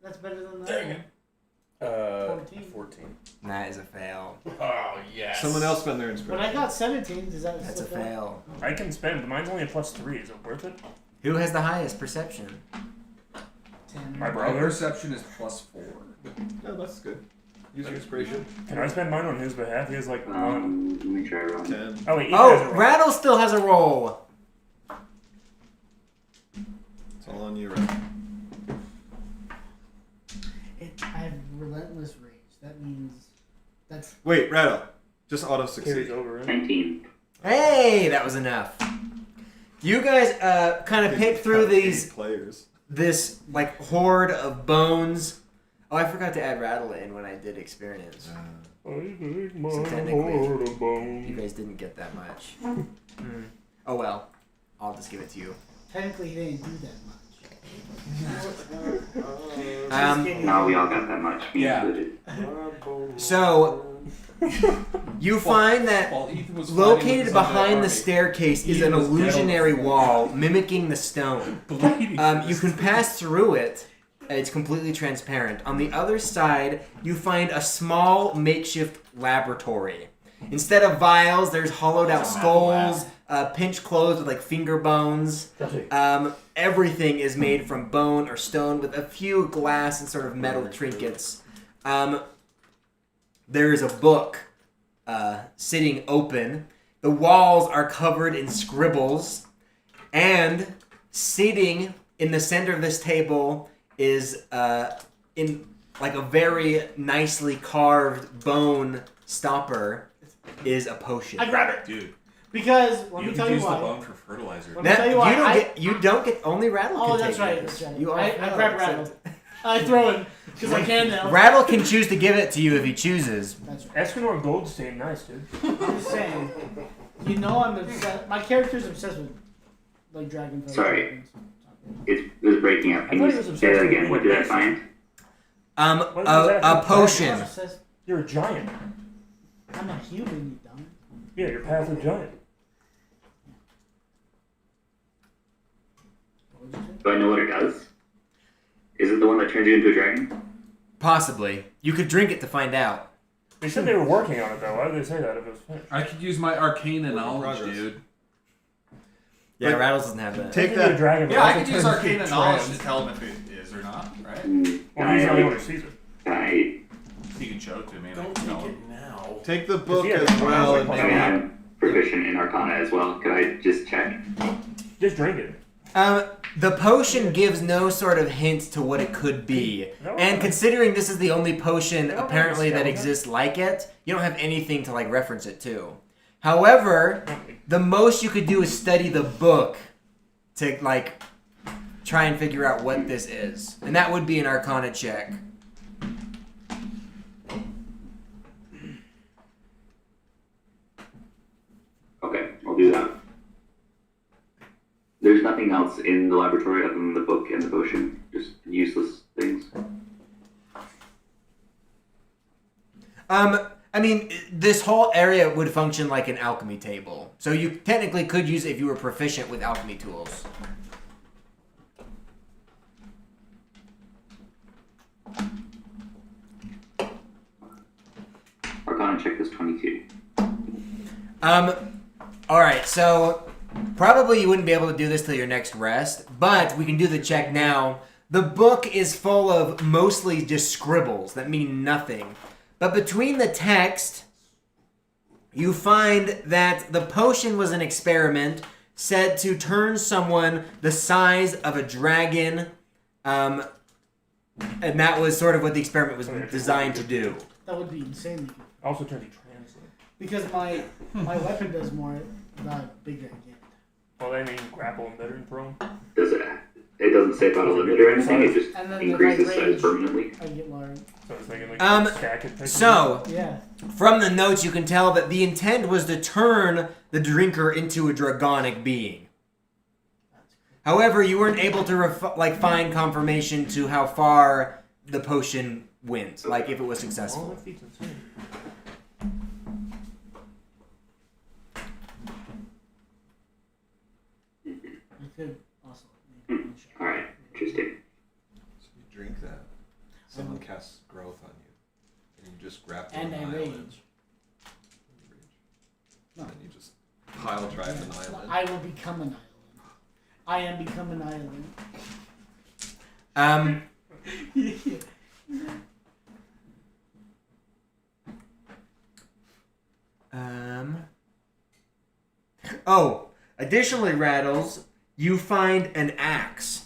that's better than that. Dang it. 14. 14. That is a fail. Oh, yes. Someone else spend their When inspiration. I got 17, does that That's a still count? fail. I can spend, but mine's only a +3. Is it worth it? Who has the highest perception? 10. My My brother. perception is +4. No, that's good. Use your inspiration. Can I spend mine on his behalf? He has like 1. Let me try wrong. 10. Oh wait, he has a Oh, roll. Rattle still has a roll. It's all on you, right? I have relentless rage. That means that's Wait, Rattle. Just auto Carries succeed. over. Right? 19. Hey, that was enough. You guys kind of pick through these players. this like horde of bones. Oh, I forgot to add Rattle in when I did experience. So technically, you guys didn't get that much. Oh well, I'll just give it to you. technically he didn't do that much. No, we all got that much. Me Yeah. included. So you find that While Ethan was located fighting with his behind undead the army, staircase is Ethan an was dead on the illusionary floor. wall mimicking the stone. bleeding. You can pass through it. It's completely transparent. On the other side, you find a small makeshift laboratory. Instead of vials, there's hollowed out skulls, pinched clothes with like finger bones. Everything is made from bone or stone with a few glass and sort of metal trinkets. There is a book sitting open. The walls are covered in scribbles. And sitting in the center of this table is in like a very nicely carved bone stopper is a potion. I grab it Dude, because let you me can tell you use the why. bone for fertilizer. Let me tell you why. You don't get only Rattle can Oh, that's take right. this. That's right. You are I grab Rattle. I throw him because I can now. Rattle can choose to give it to you if he chooses. That's right. Escanor Goldstein, nice dude. I'm just saying. You know I'm obsessed. My character's obsessed with like dragon. Sorry. It was breaking up. Can I thought you he was say obsessed that with again? What did I being find? What does that A mean? potion. You're a giant. I'm a human, you dumb. Yeah, you're path of giant. What did you say? Do I know what it does? Is it the one that turns you into a dragon? Possibly. You could drink it to find out. They said they were working on it though. Why did they say that if it was finished? I could use my arcane knowledge, progress. dude. Yeah, But Rattles doesn't have that. Take You're a that. dragon. Yeah, I but could also use turns you arcane knowledge trans. to tell him if it is or not, right? Well, he's the only one who sees it. I You can show it to me. And I Don't can tell take him. it now. Take the book Yeah, as well and like, mean, maybe. I'm proficient in Arcana as well. Could I just check? Just drink it. The potion gives no sort of hint to what it could be. And considering this is the only potion apparently that exists like it, you don't have anything to like reference it to. However, the most you could do is study the book to like try and figure out what this is. And that would be an Arcana check. Okay, I'll do that. There's nothing else in the laboratory other than the book and the potion. Just useless things. I mean, this whole area would function like an alchemy table. So you technically could use it if you were proficient with alchemy tools. Arcana check is 22. Alright, so Probably you wouldn't be able to do this till your next rest, but we can do the check now. The book is full of mostly just scribbles that mean nothing. But between the text, you find that the potion was an experiment said to turn someone the size of a dragon, and that was sort of what the experiment was designed to do. That would be insane. Also trying to translate. Because my weapon does more the bigger I get. Well, I mean, grapple and better and throw. Does it? It doesn't say about a limit or anything. It just And then increases if I size range, permanently. I get large. So I was thinking like stack it. type So, Yeah. from the notes you can tell that the intent was to turn the drinker into a dragonic being. However, you weren't able to find confirmation to how far the potion went, like if it was of. successful. that feat's insane. You could also. Alright, interesting. So you drink that. Someone casts growth on you. And you just grab And I an rage. island. No. And you just pile drive an island. I will become an island. I am become an island. Oh, additionally, Rattles, you find an axe.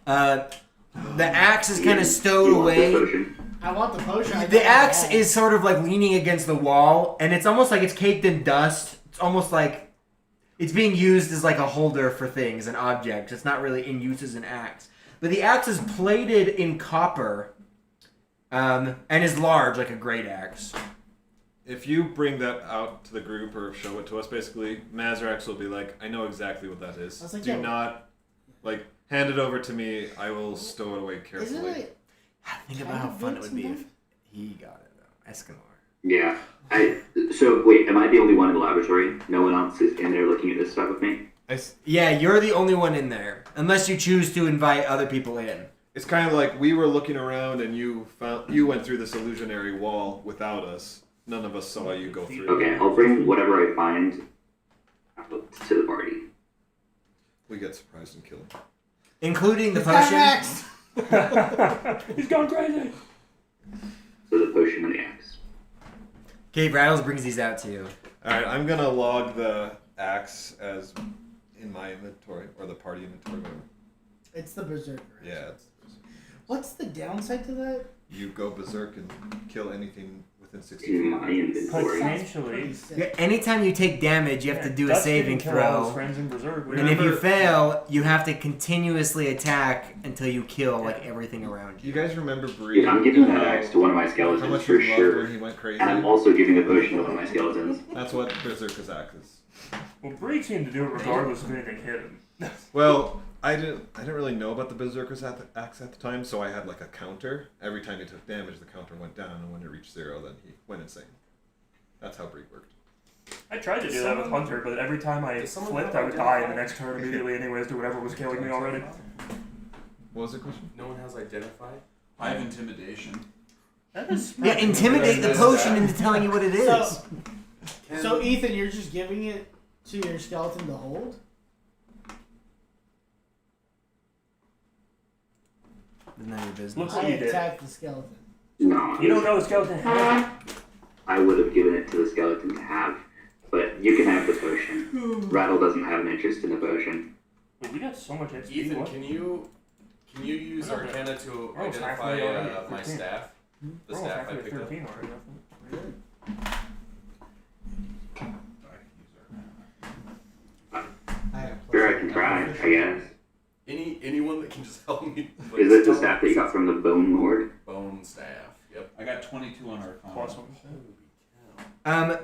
The axe is kind of stowed You want this away. potion? I want the potion. I The don't axe have. is sort of like leaning against the wall, and it's almost like it's caked in dust. It's almost like it's being used as like a holder for things, an object. It's not really in use as an axe. But the axe is plated in copper, and is large, like a great axe. If you bring that out to the group or show it to us, basically, Mazrax will be like, I know exactly what that is. I was like, Do yeah. not, hand it over to me. I will stow it away Isn't carefully. it? Think about how fun it would be if he got it, though. Escanor. Yeah. So, wait, am I the only one in the laboratory? No one else is in there looking at this stuff with me? Yeah, you're the only one in there. Unless you choose to invite other people in. It's kind of like we were looking around and you went through this illusionary wall without us. None of us saw you go through. Okay, I'll bring whatever I find to the party. We get surprised and killed. Including the It's got potion. an axe. He's gone crazy. So the potion and the axe. Okay, Rattles brings these out to you. Alright, I'm going to log the axe as in my inventory, or the party inventory, whatever. It's the berserker. Yeah, What's the downside to that? you go berserk and kill anything within 60 In feet. my inventory. Potentially. Yeah, anytime you take damage, you have to do a Dustin saving can kill all his throw. friends in Berserk. And if you Remember- fail, you have to continuously attack until you kill like everything around You you. guys remember Bree? I'm giving that how- axe to one of my How skeletons much for you loved sure. when he went crazy? And I'm also giving the potion to one of my skeletons. That's what Berserker's axe is. Well, Bree seemed to do it regardless of anything hit him. Well, I didn't really know about the Berserker's axe at the time, so I had like a counter. Every time he took damage, the counter went down, and when it reached 0, then he went insane. That's how Bree worked. I tried to do that with Hunter, but every time I flipped, I would die in the next turn immediately anyways to whatever was killing me already. What was the question? No one has identified? I have intimidation. That is Yeah, intimidate the potion into telling you what it is. So Ethan, you're just giving it to your skeleton to hold? Isn't that your business? Look what I you did. attacked the skeleton. No. You don't know the skeleton has. I would have given it to the skeleton to have, but you can have the potion. Rattle doesn't have an interest in the potion. Well, we got so much XP. Ethan, what? can you use Arcana to Oh, it's identify halfway already. my 13. staff? The We're almost staff I halfway to picked up. 13 already. Sure, I can try, I guess. Anyone that can just help me. Is it the staff that you got from the Bone Lord? Bone staff. Yep. I got 22 on Arcana. Plus one.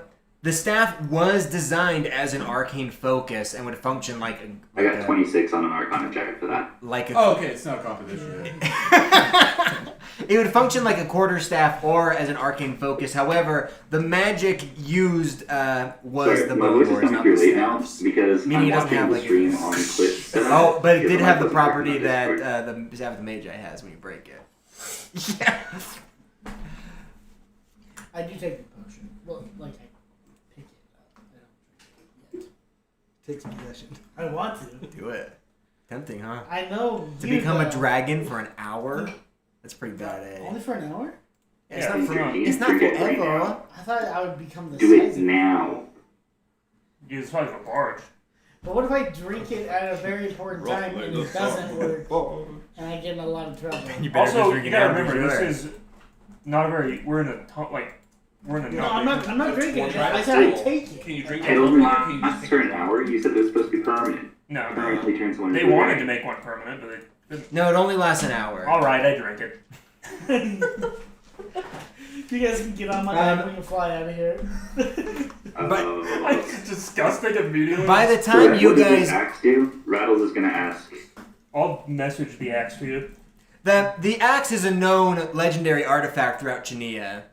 The staff was designed as an arcane focus and would function like I got 26 on an Arcana check for that. like a Oh, okay, it's not a competition. It would function like a quarterstaff or as an arcane focus. However, the magic used was Sorry, the my bone voice is lords, coming not through the late now staffs. because Meaning I'm it doesn't watching have the like stream on Twitch. Oh, but it because did my have the voice is property working on that Discord. the staff of the Magi has when you break it. Yeah. I do take the potion. Well, like I pick it up. I don't drink it yet. takes possession. I want to. Do it. Tempting, huh? I know. To you, become a though. dragon for an hour? That's pretty bad, Only for an hour? It's Yeah, not, Drink it's not it right forever. now. I thought I would become the Do size it of it. now. Use the size of a barge. But what if I drink it at a very important time and it doesn't work and I get in a lot of trouble? You better just Also, drink you it gotta now, remember, sure. this is not a very. We're in a we're in a. No, I'm not drinking it. Try I to said I still- take it. Can you drink it? It'll Or can you just last take for it an hour. You said it was supposed to be permanent. No, Permanently turns one they into a wanted to dragon. make one permanent, but they didn't. No, it only lasts an hour. All right, I drink it. You guys can get on my back when you fly out of here. It's disgusting immediately. By the So time what you does this guys... axe do? Rattles is gonna ask. I'll message the axe to you. The axe is a known legendary artifact throughout Chainyia.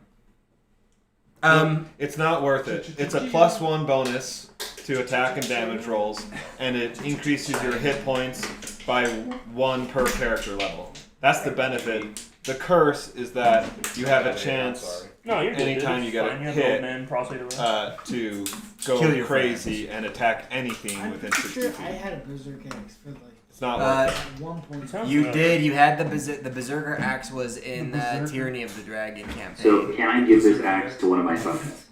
It's not worth it. It's a +1 bonus to attack and damage rolls, and it increases your hit points by 1 per character level. That's the benefit. The curse is that you have a chance No, you're good. anytime It's you get a fine. You have the old hit man prostate around. to Kill go your crazy and attack anything I'm within pretty 60 sure feet. I had a berserk axe for like It's not worth it. at one point. You did. You had the Berserker axe was in Tyranny of the Dragon campaign. So can I give this axe to one of my summons?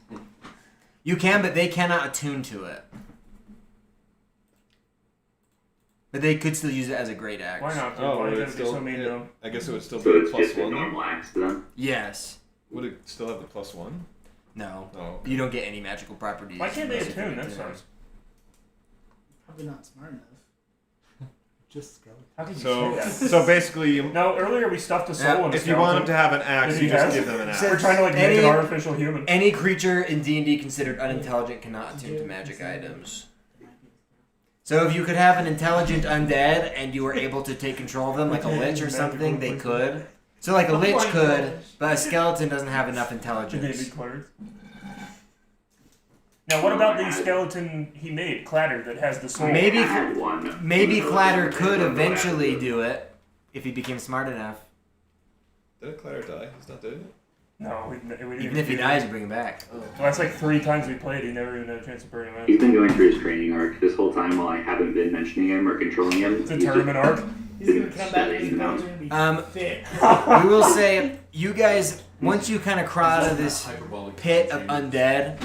You can, but they cannot attune to it. But they could still use it as a great axe. Why not? Dude? Oh, Why would you it gotta be still? so mean to them? I guess it would still So be it's just a +1. normal axe to them? Yes. Would it still have the +1? No. No. You don't get any magical properties. Why can't they unless you attune? can That sucks. Probably not smart enough. Just skeleton. How could you So, say that? so basically, you, No, earlier we stuffed a soul in a if you want them to have an axe, Did you he just have? give them an We're axe. trying to like make Any- an artificial human. Any creature in D&D considered unintelligent cannot attune to magic items. So if you could have an intelligent undead and you were able to take control of them, like a lich or something, they could. So like a lich could, but a skeleton doesn't have enough Should they be intelligence. clerks? Now, what about the skeleton he made, Clatter, that has the soul? Maybe I had one. Maybe Clatter could eventually do it if he became smart enough. Didn't Claire die? He's not dead yet? No, we didn't Even if he do dies, it. you bring him back. Well, that's like 3 times we played. He never even had a chance to bring him He's in. been going through his training arc this whole time while I haven't been mentioning him or controlling him. It's a He's tournament arc. He's gonna come back and his bones are gonna be thick. We will say, you guys, once you kind of crawl out of this pit of undead,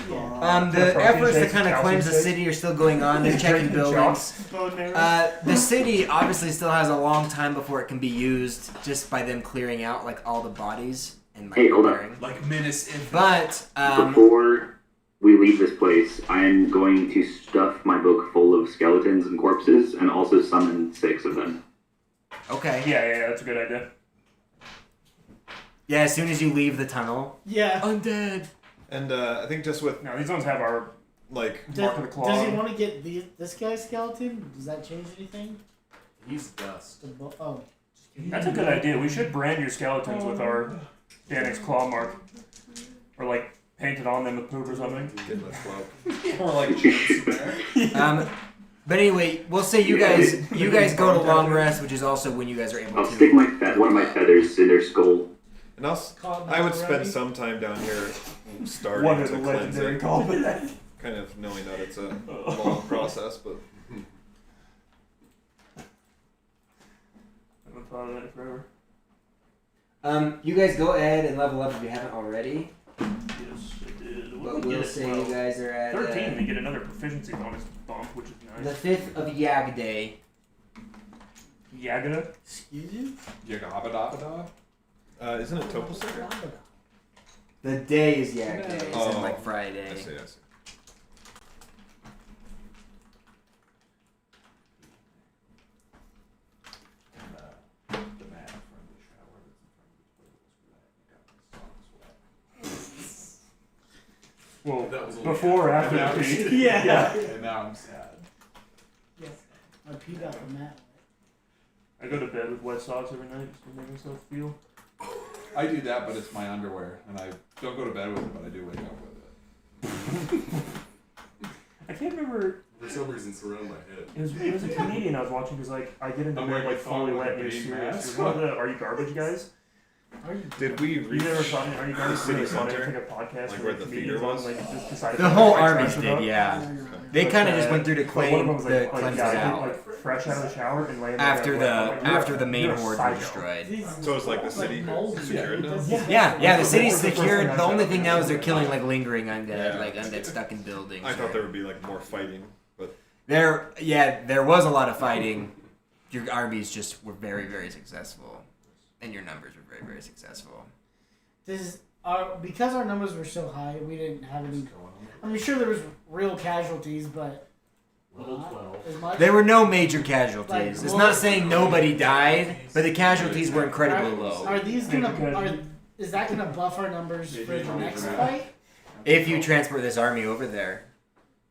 the efforts to kind of cleanse the city are still going on. They're checking buildings. The city obviously still has a long time before it can be used, just by them clearing out like all the bodies and like Hey, hold up. repairing. Like Menace Infinite. But Before we leave this place, I am going to stuff my book full of skeletons and corpses and also summon 6 of them. okay, Yeah, that's a good idea. yeah. As soon as you leave the tunnel, Yeah. undead. And I think just with No, these ones have our like mark of the claw. Does he want to get this guy's skeleton? Does that change anything? He's dust. Oh. That's a good idea. We should brand your skeletons with our Danix claw mark. Or like paint it on them with poop or something. Or like chips there. But anyway, we'll say you guys go to long rest, which is also when you guys are able I'll stick to. one of my feathers in their skull. and I would spend some time down here starting What to is a cleanse legendary it, callback? kind of knowing that it's a long process, but I haven't thought of that forever. You guys go ahead and level up if you haven't already. Yes, I did. But we'll say you guys are at 13, we get another proficiency bonus bump, which is the nice. 5th of Yag Day. Yagada? Excuse you? Yagabadabada? isn't it Topolsinger? The day is Yag Day. It's Oh, in like Friday. I see. The man from the shower that's in front of the toilet was wet. Well, That was a before or after Now the I'm- pee? Yeah. And now I'm sad. Yes. I peed out the mat. I go to bed with wet socks every night just to make myself feel. I do that, but it's my underwear, and I don't go to bed with it, but I do wake up with it. I can't remember. For some reason, surround my head. It was a comedian I was watching because like I get into I'm bed wearing like my fully phone wet with and a you're bean serious. mask. You're one of the Are You Garbage guys? Are you? Did we You reach never saw Are You the Garbage? city Really funny. center? It's like a podcast Like where where the comedians theater on was? like just decided The to whole make army tracks did, about. yeah. They But, kind of just went through to but one of them claim was the cleanse it out like fresh out of the shower and laying after there, the main you're a horde psycho. was destroyed. So it's like the city secured now? Yeah, the city's secured. The only thing now is they're killing like lingering undead, Yeah. like undead stuck in buildings. I thought there would be like more fighting, but There was a lot of fighting. Your armies just were very, very successful, and your numbers were very, very successful. Because our numbers were so high, we didn't have any. I mean, sure there was real casualties, but not as much. There were no major casualties. Like, It's well- not saying nobody died, but the casualties were incredibly low. Are these gonna? Is that gonna buff our numbers for the next fight? If you transport this army over there,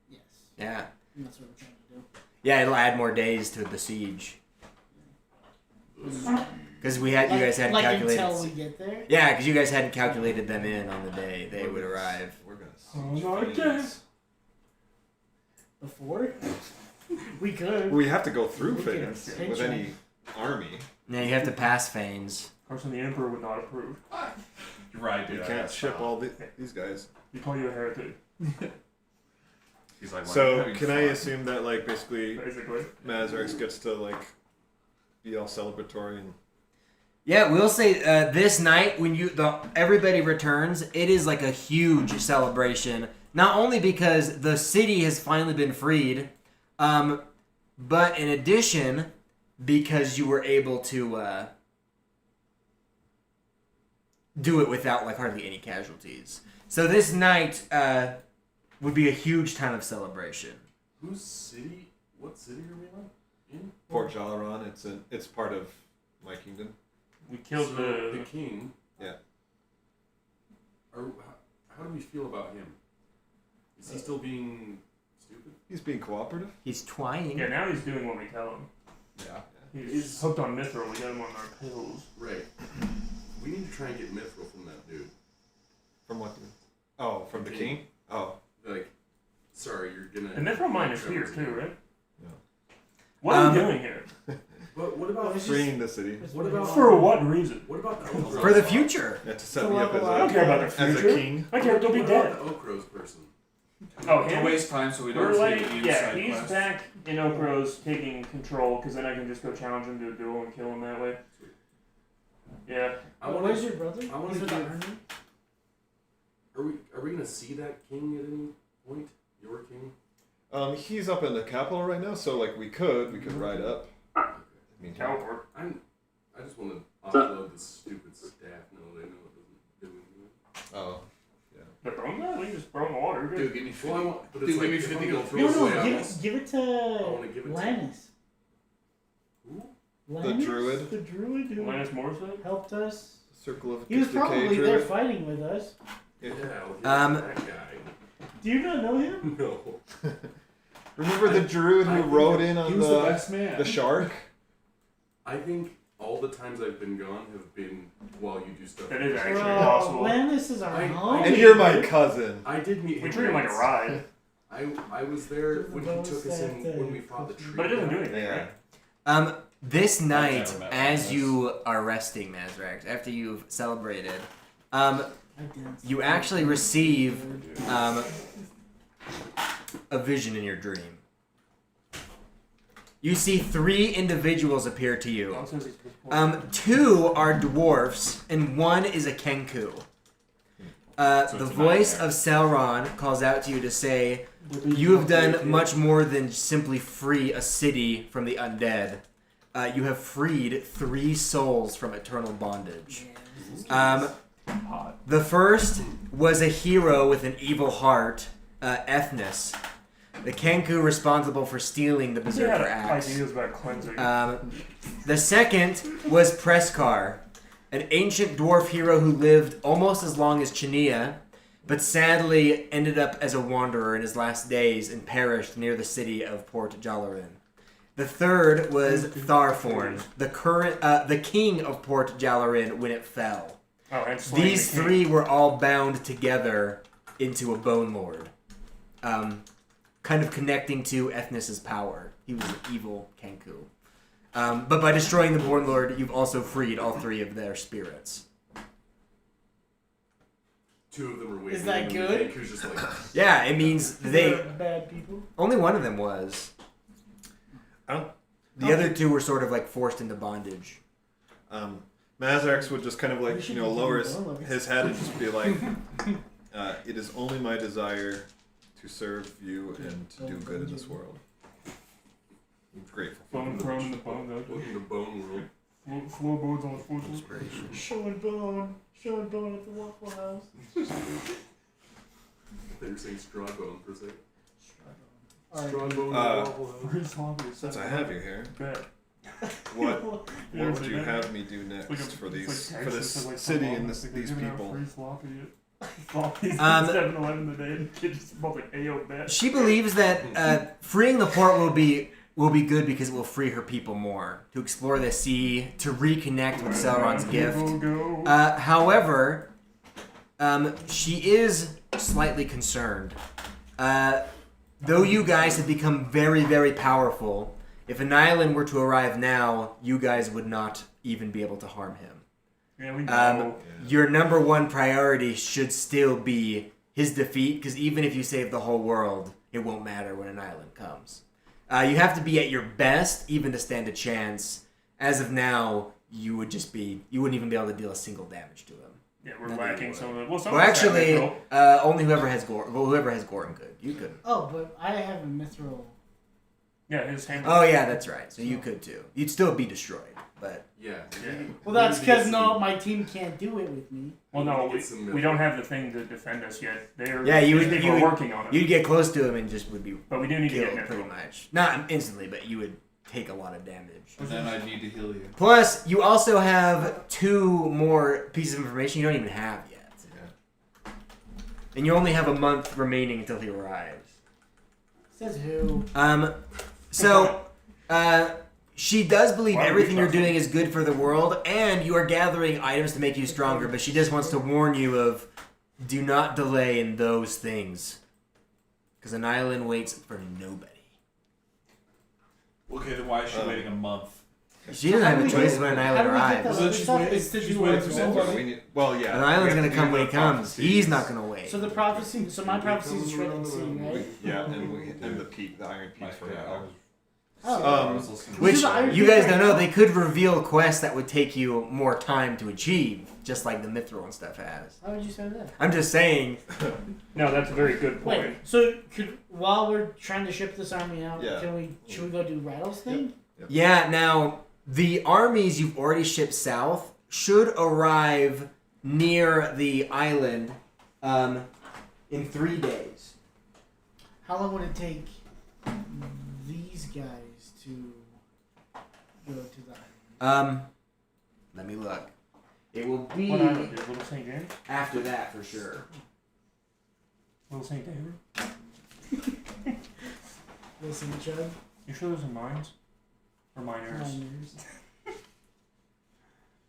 Yes. yeah, That's what we're trying to do. yeah, it'll add more days to the siege. Because you guys hadn't calculated. Until we get there. Yeah, because you guys hadn't calculated them in on the day they would arrive. we're gonna Before? We could. We have to go through We can Phoenix pinch with them. any army. Yeah, you have to pass Fanes. Carson, the Emperor would not approve. You're right, You dude. can't ship all these guys. He call you a heretic, He's like, So can I assume that like basically basically. Mazrex gets to like be all celebratory and Yeah, we'll say this night when everybody returns, it is like a huge celebration. Not only because the city has finally been freed, but in addition, because you were able to do it without like hardly any casualties. So this night would be a huge time of celebration. Whose city? What city are we in? Port Jalaron. It's part of my kingdom. We killed So the the king. Yeah. How do we feel about him? Is he still being stupid? He's being cooperative. He's trying. Yeah, now he's doing what we tell him. Yeah. He's hooked on Mithril. We got him on our pills. Right. We need to try and get mithril from that dude. From what? Oh, from the king. Oh. Like, sorry, you're gonna. And Mithril mine is here too, right? Yeah. What are we doing here? But what about Freeing the city. What about For what reason? What about the Oak For the future. Yeah, to set me up as I don't care about the as future. a king. I care if they'll be What dead. about the Oak Rose person? Oh, To him? waste time so we don't We're see like, any yeah, side he's quests. back in Oak Rose taking control, because then I can just go challenge him to a duel and kill him that way. Yeah. Where's your brother? I want He's to with the give. army? Are we gonna see that king at any point? Your king? He's up in the capital right now, so like we could ride up. I mean, Teleport. I just want to offload the stupid staff. No, they know it doesn't do anything. oh, The bone guy? We can just throw in the water. Dude, give me 50. Well, I want, but Dude, it's give me like, if 50 I'm gold. gonna throw No, away, I give want- it wanna to give it to- Lannis. Who? Lannis? druid. The druid who Linus Morrison? helped us. Circle of He was Decay probably Druid. there fighting with us. Yeah, Um, that guy. Do you not know him? No. Remember the druid I who think rode that in on He was the best man. the shark? I think all the times I've been gone have been while you do stuff. That is actually Bro, possible. Lannis is our I- homie. And you're my cousin. I did meet him. We treat him like a once. ride. I was there when he took us in when we fought the tree. But it doesn't do anything, Yeah. right? This night, never met as Lannis. you are resting, Mazrax, after you've celebrated, I did. you actually receive a vision in your dream. You see 3 individuals appear to you. Also, he's- 2 are dwarfs, and 1 is a Kenku. So The it's a voice nightmare. of Sauron calls out to you to say, "You have done much more than simply free a city from the undead. You have freed 3 souls from eternal bondage." The first was a hero with an evil heart, Ethnis, the Kenku responsible for stealing the He Berserker had axe. ideas about cleansing. The second was Preskar, an ancient dwarf hero who lived almost as long as Chainyia, but sadly ended up as a wanderer in his last days and perished near the city of Port Jalarin. The third was Tharforn, the king of Port Jalarin when it fell. Oh, and slaying These the king. 3 were all bound together into a Bone Lord, kind of connecting to Ethnis's power. He was an evil Kenku. But by destroying the Bone Lord, you've also freed all 3 of their spirits. two of them are waiting. Is that and good? Who's just like, Yeah, it means they. They're bad people. Only one of them was. The other two were sort of like forced into bondage. Mazarx would just kind of We like, should you know, be lower doing his head and just be like, it is only my desire to serve you and to do good in this world. I'm grateful for Bone you. thrown in the bone, though. welcome to Bone World. Floor bones on the floor. Inspiration. Showing bone at the Waffle House. I thought you were saying straw bone for a second. Alright. Straw bone Uh, Waffle House. Free sloppy. Since I have you here, Bet. what You what ever would say you that? have me do It's next like a- for it's these like for Texas, this like city some and mom, this, like they're these giving out people? Free sloppy. Floppies Um, 7-Eleven today, and the kid just bought like Ayo bet. She believes that freeing the port will be good because it will free her people more to explore the sea, to reconnect with Sauron's gift. However, she is slightly concerned. Though you guys have become very, very powerful, if an island were to arrive now, you guys would not even be able to harm him. Yeah, we know. Your number one priority should still be his defeat, because even if you save the whole world, it won't matter when an island comes. You have to be at your best even to stand a chance. As of now, you wouldn't even be able to deal a single damage to him. Yeah, we're None lacking of some you of the. Well, some Well, of us have actually, mithril. only whoever has Gorm could. You couldn't. Oh, but I have a mithril. Yeah, his hand. Oh yeah, that's right. So you could too. You'd still be destroyed, but Yeah. Well, that's because my team can't do it with me. Well, no, Get some we don't have the thing to defend us yet. yeah, you these would. people You are would working on it. You'd get close to him and just would be But we do need to killed get pretty mithril. much. Not instantly, but you would take a lot of damage. And then I need to heal you. Plus, you also have 2 more pieces of information you don't even have yet. Yeah. And you only have a month remaining until he arrives. Says who? So, she does believe Why would we everything you're trust doing is good for the world, and you are gathering items to make you stronger, but she just wants to warn you of do not delay in those things. Because an island waits for nobody. Okay, then why is she waiting a month? She doesn't have a choice when an How island do we get arrives. that Well, other she's stuff? waiting- It's to she's do waiting with for the somebody. Well, yeah. An island's we gonna have to come do when the he comes. prophecies. He's not gonna wait. So the prophecy. So my prophecy is written in the sea, right? Yeah, and the peak, the Iron Peak for I was. Oh. I was listening. Which So I- you guys don't know, they could reveal quests that would take you more time to achieve, just like the Mithril and stuff has. How would you say that? I'm just saying. No, that's a very good point. Wait. So while we're trying to ship this army out, Yeah. should we go do Rattle's thing? Yeah, now the armies you've already shipped south should arrive near the island in 3 days. How long would it take these guys to go to the island? Let me look. It will be What island is Little St. James? after that for sure. Little St. David? Listen, Chud. You sure those are mines? Or miners? Miners.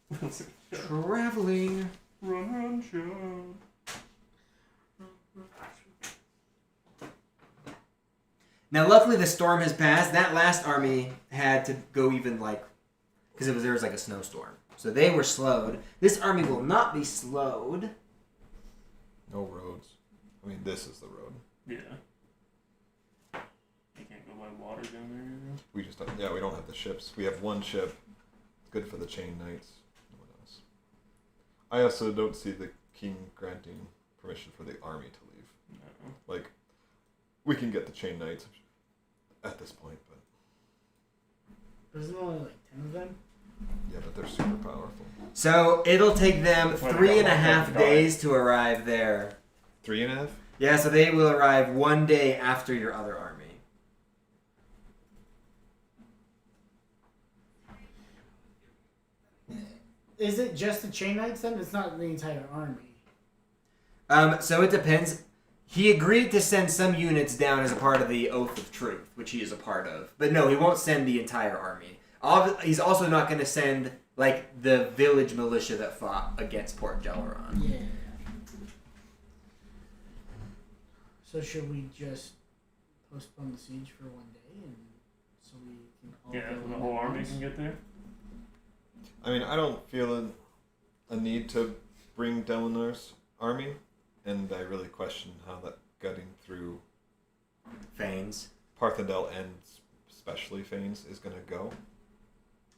Little St. Traveling. Run, Chud. Now, luckily, the storm has passed. That last army had to go even because there was like a snowstorm, so they were slowed. This army will not be slowed. No roads. I mean, this is the road. Yeah. You can't go by water down there, you know? We just don't, we don't have the ships. We have one ship. It's good for the chain knights. No one else. I also don't see the king granting permission for the army to leave. No. Like, we can get the chain knights at this point, but Isn't there only like 10 of them? yeah, but they're super powerful. So it'll take them That's why they 3.5 got locked days to arrive there. 3.5? Yeah, so they will arrive 1 day after your other army. Is it just the chain knights then? It's not the entire army. So it depends. He agreed to send some units down as a part of the Oath of Truth, which he is a part of. But no, he won't send the entire army. He's also not going to send the village militia that fought against Port Jalaron. Yeah. So should we just postpone the siege for 1 day, and so we can all Yeah, go so the in whole at army once? can get there. I mean, I don't feel a need to bring Delinar's army and I really question how that gutting through Fanes. Parthendel and especially Fanes is going to go.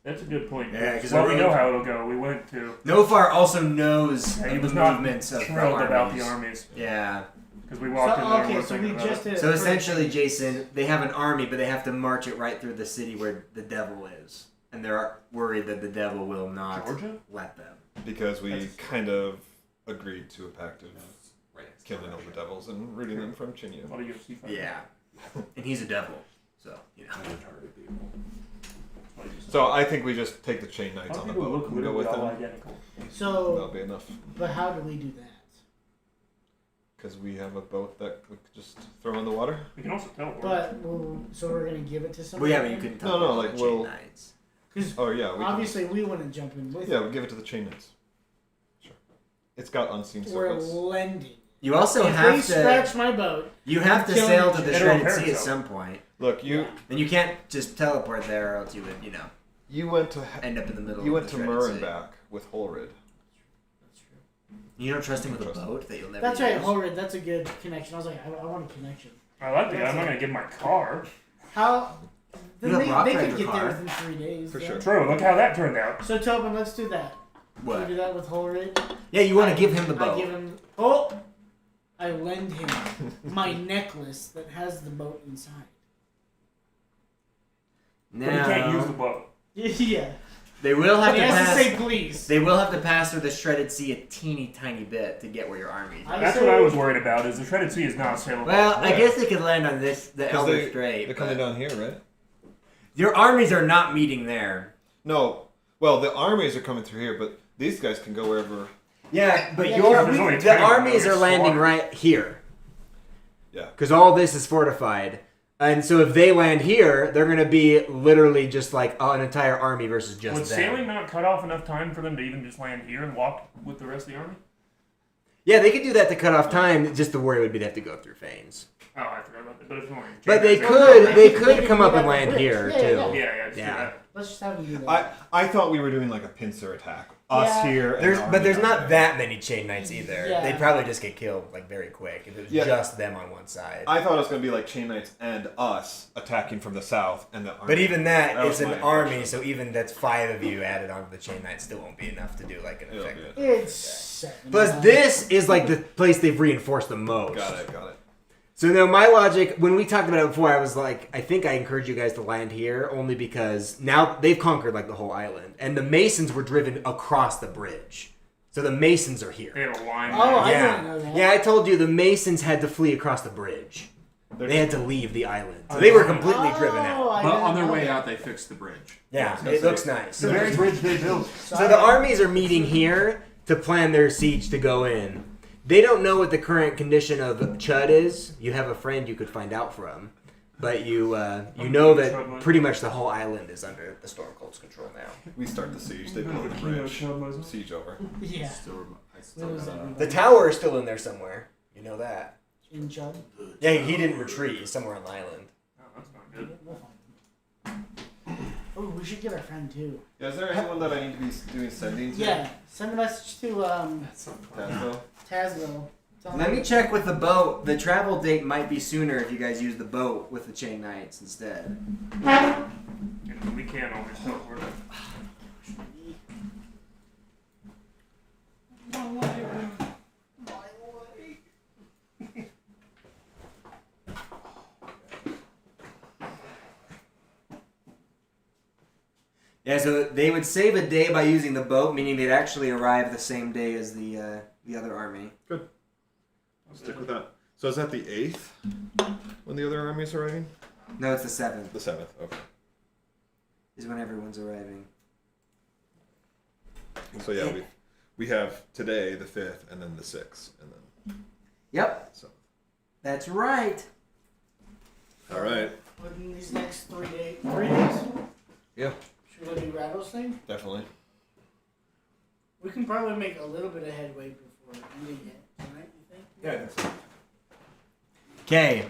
That's a good point. Yeah, 'cause well, I we really- know how it'll go. We went to. Nofar also knows He the was not movements of the thrilled about the armies. armies Yeah. because we walked in there. and were So we thinking about just it. did. So essentially, Jason, they have an army, but they have to march it right through the city where the devil is, and they're worried that the devil will not Georgia? let them. Because we kind of agreed to a pact of killing all the devils and rooting them from A Chainyia. lot of UFC fighters. Yeah, and he's a devil, so you know. Retarded people. So I think we just take the chain knights How on the people boat look and go literally with all them. identical. That'll So, be enough. but how do we do that? Because we have a boat that we could just throw in the water. We can also teleport. But so we're gonna give it to Well, somebody. yeah, but you couldn't No, talk no, about like, the we'll- chain knights. Because Oh yeah, we obviously we wouldn't jump in with. yeah, we give it to the chain knights. Sure. It's got unseen We're circuits. lending. You also If have they to. scratch my boat, You have to kill sail each to the other. shredded It'll sea at repair some point, Look, you and you can't just teleport there, or else you would, you went to end up in the middle. you of went the to shredded sea. Murenbach with Holrid. You don't trust him with a Trust him. boat that you'll never. that's use. right, Holrid. That's a good connection. I was like, I want a connection. I like the guy. That's I'm not it. gonna give my car. How? Then You have rock they drive could your get there car. within 3 days. For yeah. sure. True. Look how that turned out. So Tobin, let's do that. What? We do that with Holrid. Yeah, you want to give him the boat. I give him. Oh, I lend him my necklace that has the boat inside. But he can't use the boat. Yeah. They will have He to has pass. to say please. They will have to pass through the shredded sea a teeny tiny bit to get where your army is. That's what I was worried about. Is the shredded sea is not saleable. Well, I Yeah. guess they could land on the 'Cause Elder they- Strait. They're coming but down here, right? Your armies are not meeting there. No. Well, the armies are coming through here, but these guys can go wherever. Yeah, but Yeah, there's only the 10 armies of are them. landing Swat. right here. Yeah. Because all this is fortified. And so if they land here, they're going to be literally just like an entire army versus just Would them. sailing not cut off enough time for them to even just land here and walk with the rest of the army? Yeah, they could do that to cut off time. Just the worry would be they have to go through Fanes. Oh, I forgot about that. But if you want to But they change could that- they They could could come do up that and with land Brits. here Yeah, too. yeah, Yeah, just do Yeah. that. Let's just have him do that. I thought we were doing like a pincer attack. Us Yeah. here. And But there's army not down that many chain knights either. Yeah. They'd probably just get killed like very quick if it was Yeah. just them on one side. I thought it was going to be like chain knights and us attacking from the south and the army. But even that, was it's my an army, impression. so even that's 5 of you added onto the chain knight still won't be enough to do like an It'll be effective. it. It's 7. Plus, this is like the place they've reinforced the most. Got it. So now my logic, when we talked about it before, I was like, I think I encourage you guys to land here only because now they've conquered like the whole island, and the Masons were driven across the bridge. So the Masons are here. They have a line. Oh, I yeah, didn't know that. yeah. I told you the Masons had to flee across the bridge. They had to leave the island. So they were completely driven out. I But didn't on their know way that. out, they fixed the bridge. Yeah, I was it gonna looks say. nice. The very bridge they built. So the armies are meeting here to plan their siege to go in. They don't know what the current condition of Chud is. You have a friend you could find out from. But you know that pretty much the whole island is under the Storm Cold's control now. We start the siege. They blow the bridge. Siege over. Yeah. I still was got, everybody. The tower is still in there somewhere. You know that. In Chud. Yeah, he didn't retreat. He's somewhere on the island. Oh, that's not good. We'll find him. Oh, we should get our friend too. Yeah, is there anyone that I need to be doing sending to? Yeah. Send a message to Tazlo? Tazlo. Tell Let him- me check with the boat. The travel date might be sooner if you guys use the boat with the chain knights instead. And we can't always teleport. Yeah, so they would save a day by using the boat, meaning they'd actually arrive the same day as the other army. I'll stick with that. So is that the 8th when the other army's arriving? No, it's the 7th. The 7th, okay. Is when everyone's arriving. So yeah, we have today the 5th and then the 6th and then Yep, so. that's right. All right. Within these next 3 days. 3 days? Yeah, Should we go do Rattles thing? definitely. We can probably make a little bit of headway before ending it tonight, you think? Yeah, I think so. Okay,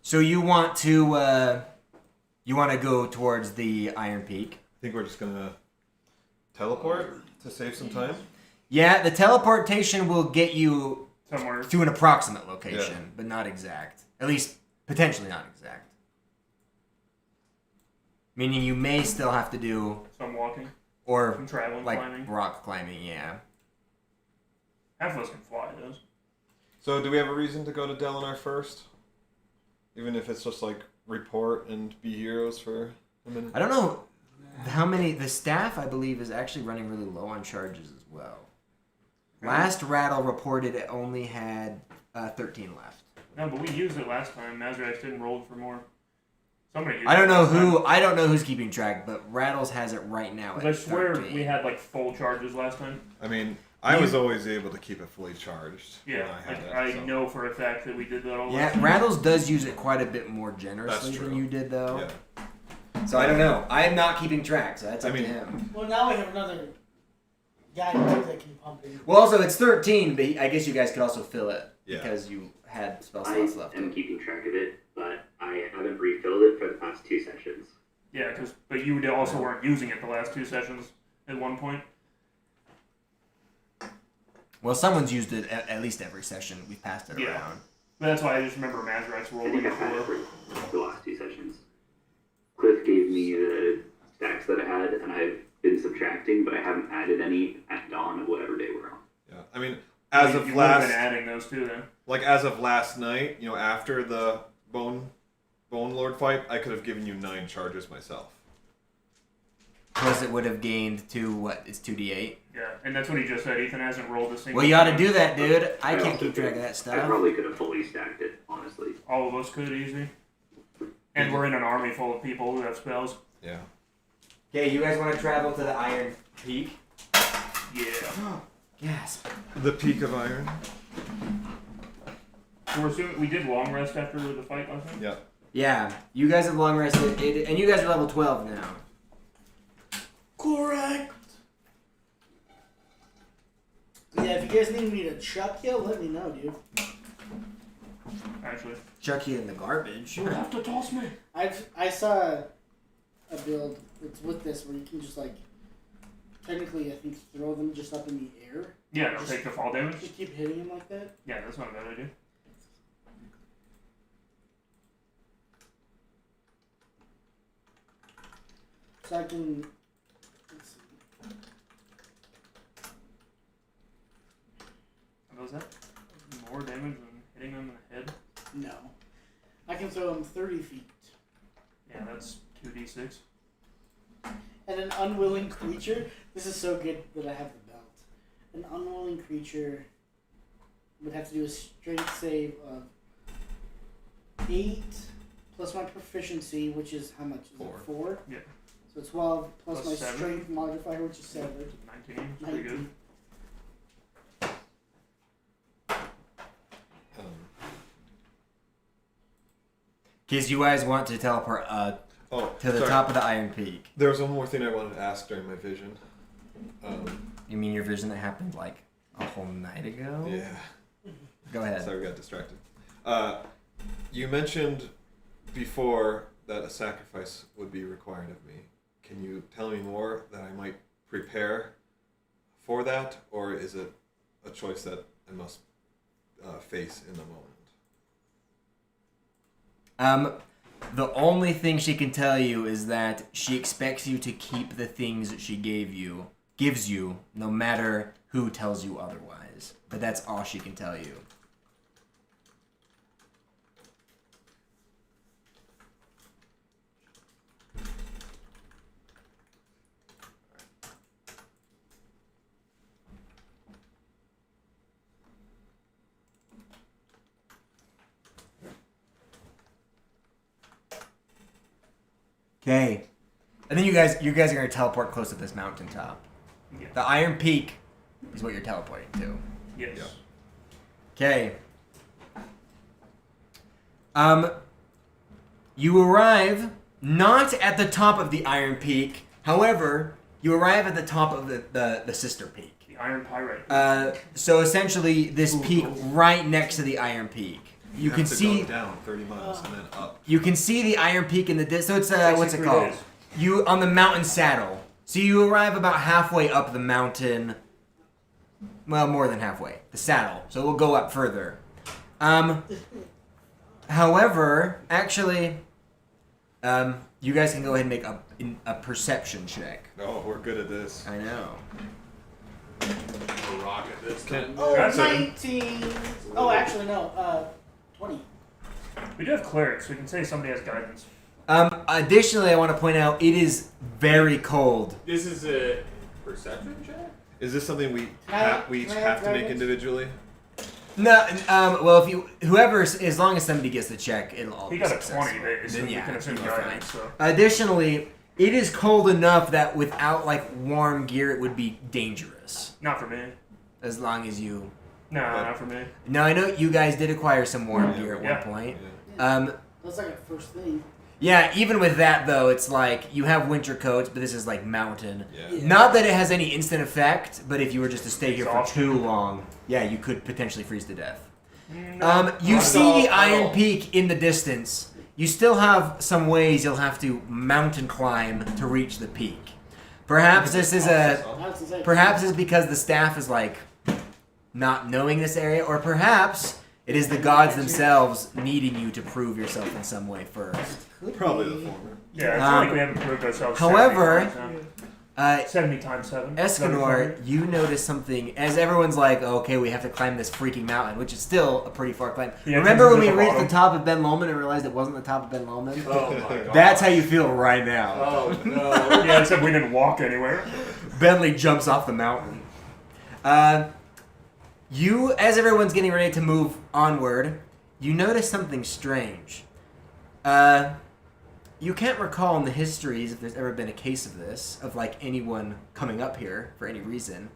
so you want to go towards the Iron Peak? I think we're just gonna teleport to save some time. Yeah, the teleportation will get you somewhere. to an approximate location, but not exact. At least potentially not exact. Meaning you may still have to do Some walking. or Some traveling, like climbing. rock climbing. Yeah. Half of us can fly, though. So, do we have a reason to go to Dalinar first? Even if it's just like report and be heroes for a minute? I don't know how many. The staff, I believe, is actually running really low on charges as well. Last rattle reported it only had 13 left. No, but we used it last time. Mazrax didn't roll for more. Somebody used I don't it know last time. who. I don't know who's keeping track, but Rattles has it right now. I At swear 13. we had like full charges last time. I mean, I was always able to keep it fully charged. Yeah, when I had I it, so. know for a fact that we did that all last Yeah, time. Rattles does use it quite a bit more generously That's than true. you did, though. Yeah. So I don't know. I am not keeping track, so that's up I mean- to him. Well, now we have another guy too that can pump in. Well, also it's 13, but I guess you guys could also fill it Yeah. because you had spell I slots left. am keeping track of it, but I haven't refilled it for the past 2 sessions. Yeah, but you also weren't using it the last 2 sessions at one point. Well, someone's used it at least every session. We passed it Yeah. around. But that's why I just remember Mazrax I think rolling I've had it before. for the last 2 sessions. Cliff gave me the stacks that I had, and I've been subtracting, but I haven't added any at dawn of whatever day we're on. Yeah. I mean, as you of would have last, been adding those too then. like as of last night, you know, after the Bone Lord fight, I could have given you 9 charges myself. Plus, it would have gained to what? It's 2d8. Yeah, and that's what he just said. Ethan hasn't rolled a single. Well, you ought to time. do that, dude. I can't also keep track could- of that I stuff. probably could have fully stacked it, honestly. All of us could easy. And we're in an army full of people who have spells. Yeah. Okay, you guys want to travel to the Iron Peak? Yeah. Gasp. The Peak of Iron. So we're assuming we did long rest after the fight last time? Yeah. Yeah, you guys have long rested, and you guys are level 12 now. Correct. Yeah, if you guys need me to chuck you, let me know, dude. Actually. Chuck you in the garbage. You have to toss me. I saw a build that's with this where you can just like technically I think throw them just up in the air. Yeah, they'll take the fall damage. Just keep hitting them like that. Yeah, that's not a bad idea. So I can. Let's see. Was that more damage than hitting them in the head? No. I can throw them 30 feet. Yeah, that's 2d6. And an unwilling creature. This is so good that I have the belt. An unwilling creature would have to do a strength save of 8 plus my proficiency, which is how much? Is 4. it 4? Yeah. So 12 plus Plus my 7. strength modifier, which is 7. 19. It's pretty good. Because you guys want to teleport to the top of the Iron Peak. There was one more thing I wanted to ask during my vision. You mean your vision that happened like a whole night ago? Yeah. Go ahead. Sorry, we got distracted. You mentioned before that a sacrifice would be required of me. Can you tell me more that I might prepare for that, or is it a choice that I must face in the moment? The only thing she can tell you is that she expects you to keep the things that she gives you, no matter who tells you otherwise. But that's all she can tell you. Okay. And then you guys are gonna teleport close to this mountaintop. Yeah. The Iron Peak is what you're teleporting to. Yes. Okay. You arrive not at the top of the Iron Peak. However, you arrive at the top of the sister peak. The Iron Pyrite. So essentially, this peak right next to the Iron Peak. You can have to see go down 30 miles and then up. You can see the Iron Peak in the distance. So it's what's it 63 called? days. You on the mountain saddle. So you arrive about halfway up the mountain. Well, more than halfway. The saddle. So it will go up further. However, actually, you guys can go ahead and make a perception check. Oh, we're good at this. I know. A rocket this time. Oh, That's 19. Oh, actually, no. 20. We do have clerics. We can say somebody has guidance. Additionally, I want to point out it is very cold. This is a perception check? Is this something we Can I each have have to make guidance? individually? No, well, if you as long as somebody gets the check, it'll all He be got a successful. 20 there, so Then we yeah, can assume you're fine. guidance. So. Additionally, it is cold enough that without like warm gear, it would be dangerous. Not for me. As long as you. No, not for me. Now I know you guys did acquire some warm gear at Yeah. one point. That's like a first thing. Yeah, even with that though, it's like you have winter coats, but this is like mountain. Yeah. Not that it has any instant effect, but if you were just to stay here for Exhaustion. too long, yeah, you could potentially freeze to death. No, You not see at the all. Iron Peak in the distance. You still have some ways you'll have to mountain climb to reach the peak. Perhaps this is Perhaps it's because the staff is like not knowing this area, or perhaps it is the gods themselves needing you to prove yourself in some way first. Probably the former. Yeah, I feel like we haven't proved ourselves. However, 70 times 7. Escanor, you notice something as everyone's like, okay, we have to climb this freaking mountain, which is still a pretty far climb. Yeah, Remember when we at the reached the bottom. top of Ben Lomond and realized it wasn't the top of Ben Lomond? Oh my god. That's how you feel right now. Oh no. Yeah, except we didn't walk anywhere. Bentley jumps off the mountain. You, as everyone's getting ready to move onward, you notice something strange. You can't recall in the histories if there's ever been a case of this, of like anyone coming up here for any reason,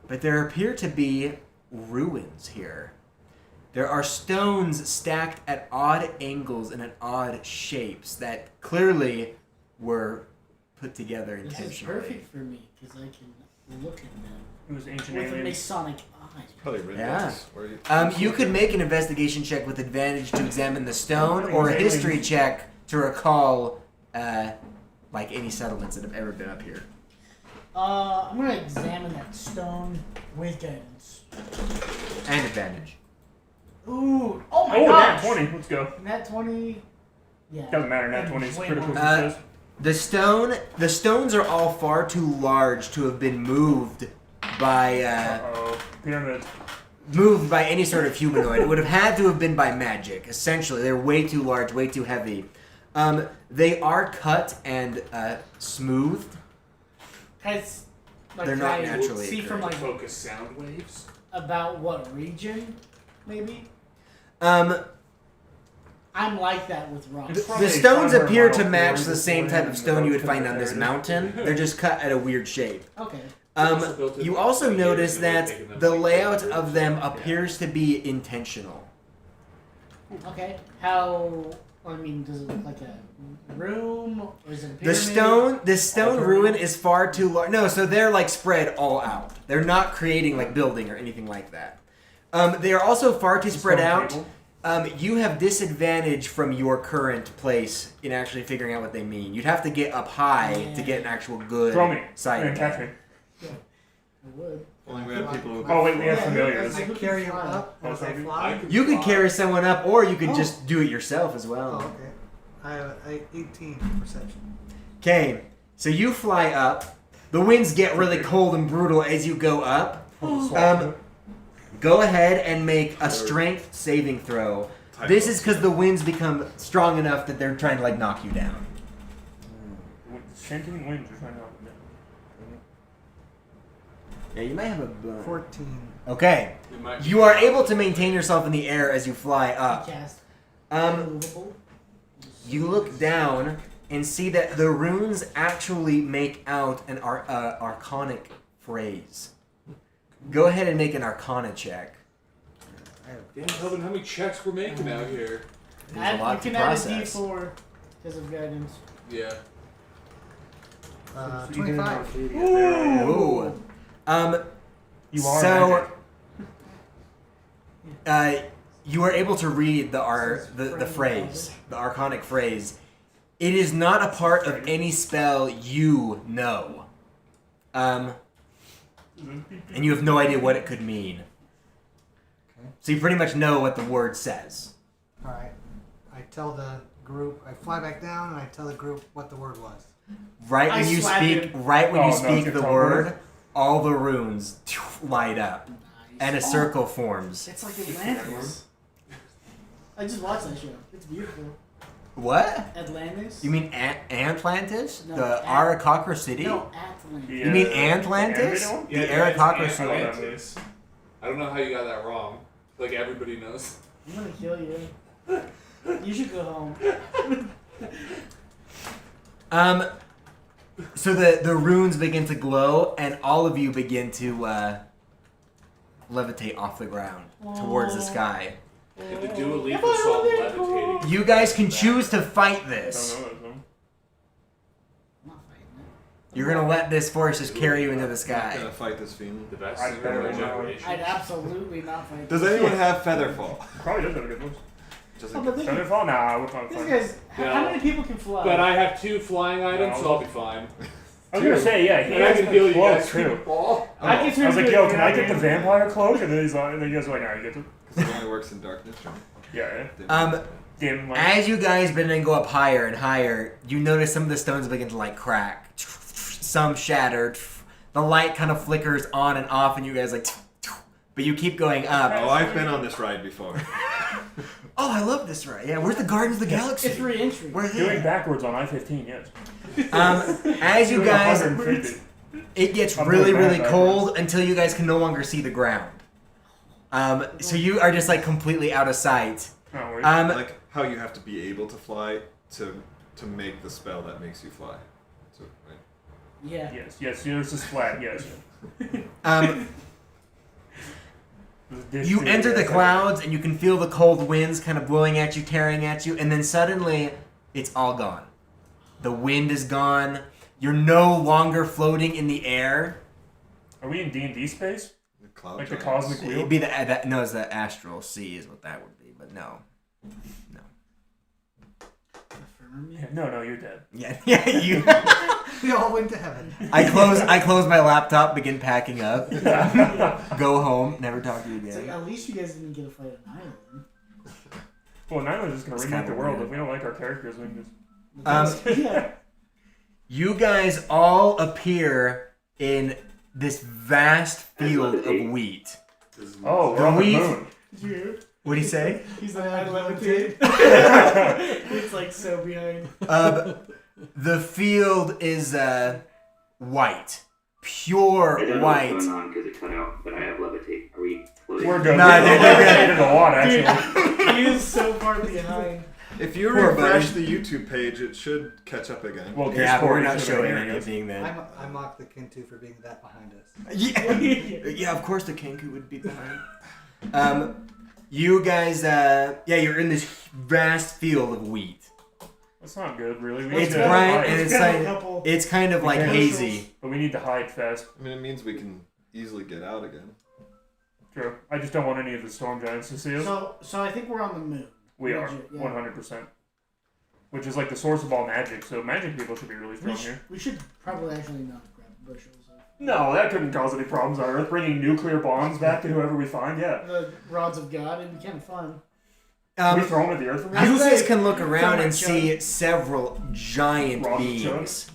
but there appear to be ruins here. There are stones stacked at odd angles and at odd shapes that clearly were put together This is intentionally. perfect for me because I can look at them It was ancient with a aliens. Masonic eye. Probably rid Yeah. Where you You could make an investigation check with advantage to examine the stone, or a history check to recall, like any settlements that have ever been up here. I'm gonna examine that stone with guidance. And advantage. Ooh! Oh my Oh, gosh! nat 20. Let's go. Nat 20. Yeah. Doesn't matter, nat That 20 is is way critical more. success. The stones are all far too large to have been moved by, Uh-oh. Pyramids. moved by any sort of humanoid. It would have had to have been by magic, essentially. They're way too large, way too heavy. They are cut and smoothed. Guys, like, They're not I naturally see from occurring. like Focus sound waves. about what region, maybe. I'm like that with rocks. The stones appear to match the same type of stone you would find on this mountain. They're just cut at a weird shape. Okay. You also notice that the layout of them appears to be intentional. Okay. How? I mean, does it look like a room, or is it a pyramid? The stone ruin is far too large. No, so they're like spread all out. They're not creating like building or anything like that. They are also far too spread out. You have disadvantage from your current place in actually figuring out what they mean. You'd have to get up high to get an actual good Throw me. sight. And catch me. I would. Only we have people who. Oh, wait, we have Yeah, familiars. I carry them up as they fly. You could carry someone up, or you could just do it yourself as well. Oh, okay. I have 18 perception. Okay, so you fly up. The winds get really cold and brutal as you go up. Go ahead and make a strength saving throw. This is because the winds become strong enough that they're trying to like knock you down. Chanting winds are trying to knock me down. Yeah, you might have a 14. Okay, you are able to maintain yourself in the air as you fly up. Cast. You look down and see that the runes actually make out an arcanic phrase. Go ahead and make an arcana check. Damn, Tobin, how many checks we're making out here? There's a lot You to can add a process. D4 because of guidance. Yeah. 25. Ooh. You are So, you are able to read the phrase, the arcanic phrase. It is not a part of any spell you know. and you have no idea what it could mean. Okay. So you pretty much know what the word says. All right. I tell the group. I fly back down and I tell the group what the word was. Right I when you slap speak, him. right when you Oh, no, speak it's the a word, word. all the runes light up, Nice. and a circle forms. It's like Atlantis. I just watched that show. It's beautiful. What? Atlantis? You mean Atlantis? No, The Arakocra city? No, Atlantis. You mean Atlantis? The animated one? The Arakocra city. Atlantis. I don't know how you got that wrong. Like everybody knows. I'm gonna kill you. You should go home. So the runes begin to glow, and all of you begin to levitate off the ground towards the sky. You have to do a lethal assault levitating. You guys can choose to fight I this. don't know that one. I'm not fighting it. You're gonna let this force just carry you into the I'm sky. gonna fight this fiend. The best I'd is better regeneration. I'd absolutely not fight Does this. anyone have Featherfall? Probably does have a good voice. Just Oh, in but case. they can, Featherfall? Nah, I would not these find. guys, how No. many people can fly? But I have 2 flying items, No. so I'll be fine. I was gonna say, yeah, he And I has can the heal you cloak guys too. fall. I can I turn was like, into yo, a can I get the dragon. vampire cloak? And then he's like, and then you guys are like, nah, you get it. It only works in darkness, right? Yeah. Dim like. As you guys begin to go up higher and higher, you notice some of the stones begin to like crack. Some shattered. The light kind of flickers on and off, and you guys like. But you keep going up. Oh, I've been on this ride before. Oh, I love this ride. Yeah, where's the Guardians of the Galaxy? It's re-entry. Where's Doing it? backwards on I-15, yes. As you Doing guys, 150. it gets I'm really, doing really backwards. cold until you guys can no longer see the ground. So you are just like completely out of sight. No worries. Like how you have to be able to fly to make the spell that makes you fly. So, right? Yeah. Yes, yours is flat, yes. You enter the clouds and you can feel the cold winds kind of blowing at you, tearing at you, and then suddenly it's all gone. The wind is gone. You're no longer floating in the air. Are we in D&D space? The cloud Like the giants. cosmic wheel? It'd be no, it's the astral sea is what that would be, but no. Yeah, no, you're dead. Yeah, you. We all went to heaven. I close my laptop, begin packing up, go home, never talk to you It's like, again. at least you guys didn't get a fight an island. Well, Nyla's just gonna It's remake the kinda world. weird. If we don't like our characters, we can just... Yeah. You guys all appear in this vast field of wheat. Oh, we're on the Wheat. moon. Dude. What'd he say? He's like, I levitate. It's like so behind. The field is white, I pure don't know white. what's going on because it cut out, but I have levitate. Are we floating? We're good. Nah, We're they're good. A lot, actually. He is so far behind. If you Poor refresh the YouTube page, it should catch up again. Well, Yeah, but we're Discord not is showing gonna be anything then. I mock the Kintu for being that behind us. Yeah, of course the Kenku would be behind. You guys, you're in this vast field of wheat. That's not good, really. We It's need to bright hide. and it's Got a like couple it's kind of like Okay. hazy. But we need to hide fast. I mean, it means we can easily get out again. True. I just don't want any of the storm giants to see us. So I think we're on the moon. We are. Legit, yeah. 100%. Which is like the source of all magic, so magic people should be really strong here. We should probably actually not grab bushels of No, that couldn't cause any problems on Earth. Bringing nuclear bombs back to whoever we find, yeah. the rods of God. It'd be kind of fun. we throw them at the Earth from You here? guys can look around Sound and like see several giant Rock beings. chunks.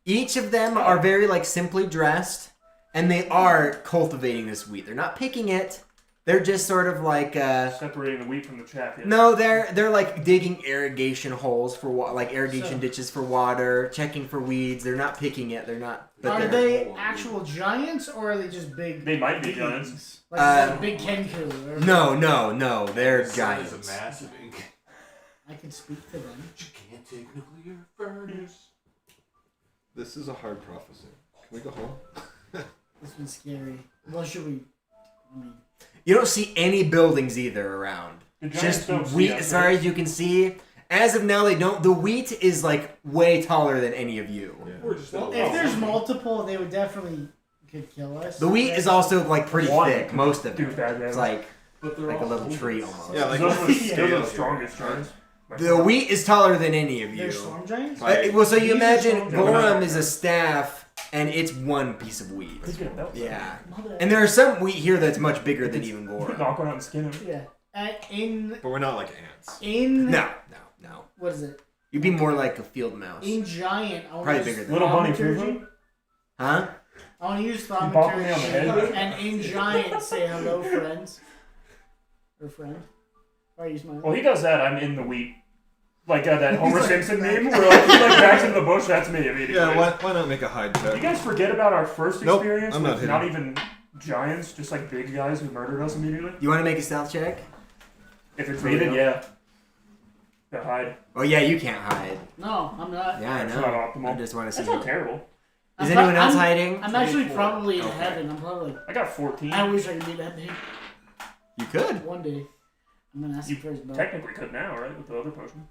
Each of them are very like simply dressed, and they are cultivating this wheat. They're not picking it. They're just sort of like Separating the wheat from the chaff. Yeah. no, they're like digging irrigation holes for like irrigation So- ditches for water, checking for weeds. They're not picking it. They're not. But Are they're- they actual giants or are they just big? They might be beings? giants. Like big Kenku. Or No, they're The sun is giants. a massive ink. I can speak to them. You can't take nuclear furnace. This is a hard prophecy. Can we go home? This one's scary. Well, should we? I mean, You don't see any buildings either around. The giants Just don't see wheat, us, as far right? as you can see. As of now, they don't. The wheat is like way taller than any of you. We're just well, all if there's multiple, they would definitely could kill us. The wheat is also like pretty One. thick. Most of Do it. bad It's damage. like but they're a all little homeless. tree almost. Yeah, like Those are what's the, the those are the scale strongest here? giants. The wheat is taller than any of you. They're storm giants. Well, so you These are imagine strong giants. Gorum is a staff, and it's one piece of wheat. He's got a belt. Yeah. Mother- And there are some wheat here that's much bigger than even Gore. Knock one out and skin him. Yeah. In But we're not like ants. No. what is it? You'd be more like a field mouse. In giant, I want Probably to use bigger than Little bunny thaumaturgy. Fufu. Huh? I want to use bonk me on the head. thaumaturgy and in giant say hello, friends. Or friend. Or use my. Well, he does that. I'm in the wheat. Like that Homer Simpson meme where like, he like backs into the bush. That's me immediately. Yeah, why not make a hide check? You guys forget about our first Nope, experience I'm not with hitting. not even giants, just like big guys who murdered us immediately? You want to make a stealth check? If it's For needed, real? yeah. To hide. Oh yeah, you can't hide. No, I'm not. Yeah, I That's know. not optimal. I just want to see. That's not terrible. Is I'm anyone pro- else I'm- hiding? I'm actually 24. probably in Okay. heaven. I'm probably. I got 14. I wish I could be that big. You could. One day. I'm gonna ask You him for his belt. technically could now, right? With the other potion.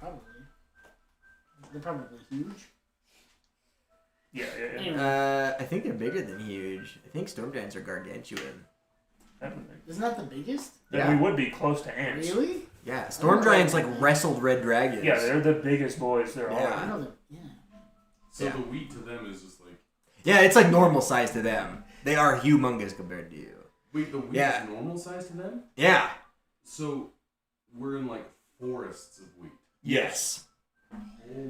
Probably. They're probably huge. Yeah. Anyway, I think they're bigger than huge. I think storm giants are gargantuan. That would make. isn't that the biggest? Then Yeah. we would be close to ants. Really? Yeah, storm giants like wrestled red dragons. Yeah, they're the biggest boys there Yeah. I are. know that. Yeah. So Yeah. the wheat to them is just like. Yeah, it's like normal size to them. They are humongous compared to you. Wait, the wheat Yeah. is normal size to them? Yeah. So we're in like forests of wheat. Yes. Oh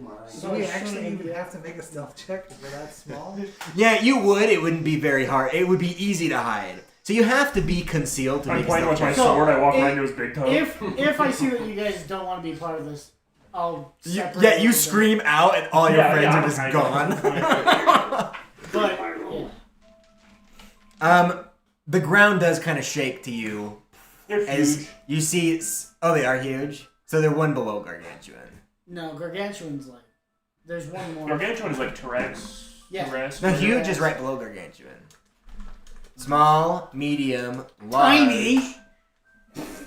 my. So we actually even have to make a stealth check if we're that small? Yeah, you would. It wouldn't be very hard. It would be easy to hide. So you have to be concealed to I'm make a playing stealth with my check. sword. I walk if- right into his big toe. If I see that you guys don't want to be part of this, I'll separate. Yeah, a you little bit. scream out and all your Yeah, friends yeah, are just I gone. know. But yeah. The ground does kind of shake to you They're as huge. you see. Oh, they are huge. So they're one below gargantuan. No, gargantuan's like. There's one more. Gargantuan is like T-Rex. Yeah. T-Rex. No, huge is right below gargantuan. Small, medium, large, Tiny.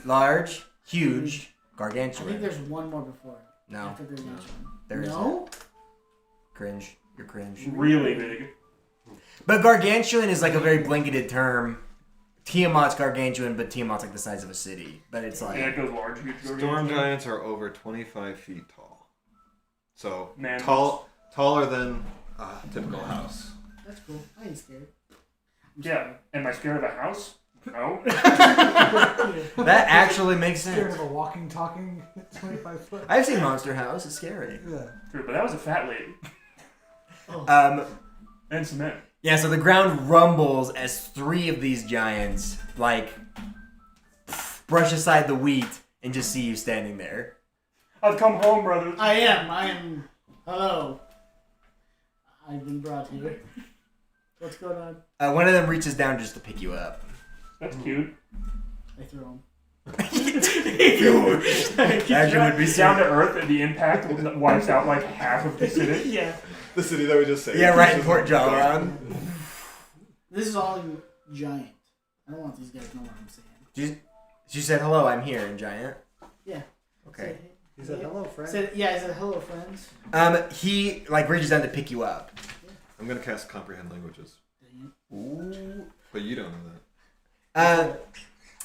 large, huge, I gargantuan. think there's one more before. No, After gargantuan. there isn't. No. Cringe. You're cringe. Really big. But gargantuan is like a very blanketed term. Tiamat's gargantuan, but Tiamat's like the size of a city. But it's like Yeah, it goes large, huge. Storm gargantuan. giants are over 25 feet tall. So Man. taller than a typical house. That's cool. I ain't scared. Yeah. Am I scared of a house? No. that actually makes Scared sense. of a walking, talking 25 foot. I've seen Monster House. It's scary. Yeah. True, but that was a fat lady. And cement. Yeah, so the ground rumbles as three of these giants like brush aside the wheat and just see you standing there. I've come home, brother. I am. Hello. I've been brought here. What's going on? One of them reaches down just to pick you up. That's cute. I throw him. Actually, would be Down to earth, and the impact wipes out like half of the city. Yeah. The city that we just saved. Yeah, right in Port Jalaron. This is all giant. I don't want these guys to know what I'm saying. She said, "Hello, I'm here," in giant. Yeah. Okay. He said, hello, friend. I said hello, friends. He like reaches down to pick you up. I'm gonna cast comprehend languages. Ooh. But you don't know that.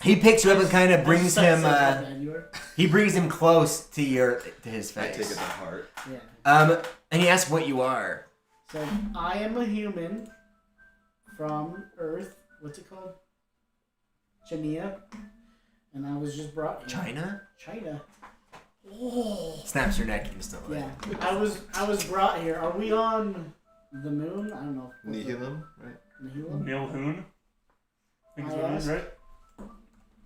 He picks you up and kind of brings That's him. how bad you are. He brings him close to his I face. take it to heart. Yeah. And he asks what you are. So I am a human from Earth. What's it called? Chainyia. And I was just brought here. China. Oh. Snaps your neck instantly. Yeah. I was brought here. Are we on the moon? I don't know. Nihilum, right? Nihilum? Nilhoon. I think is what it is, right?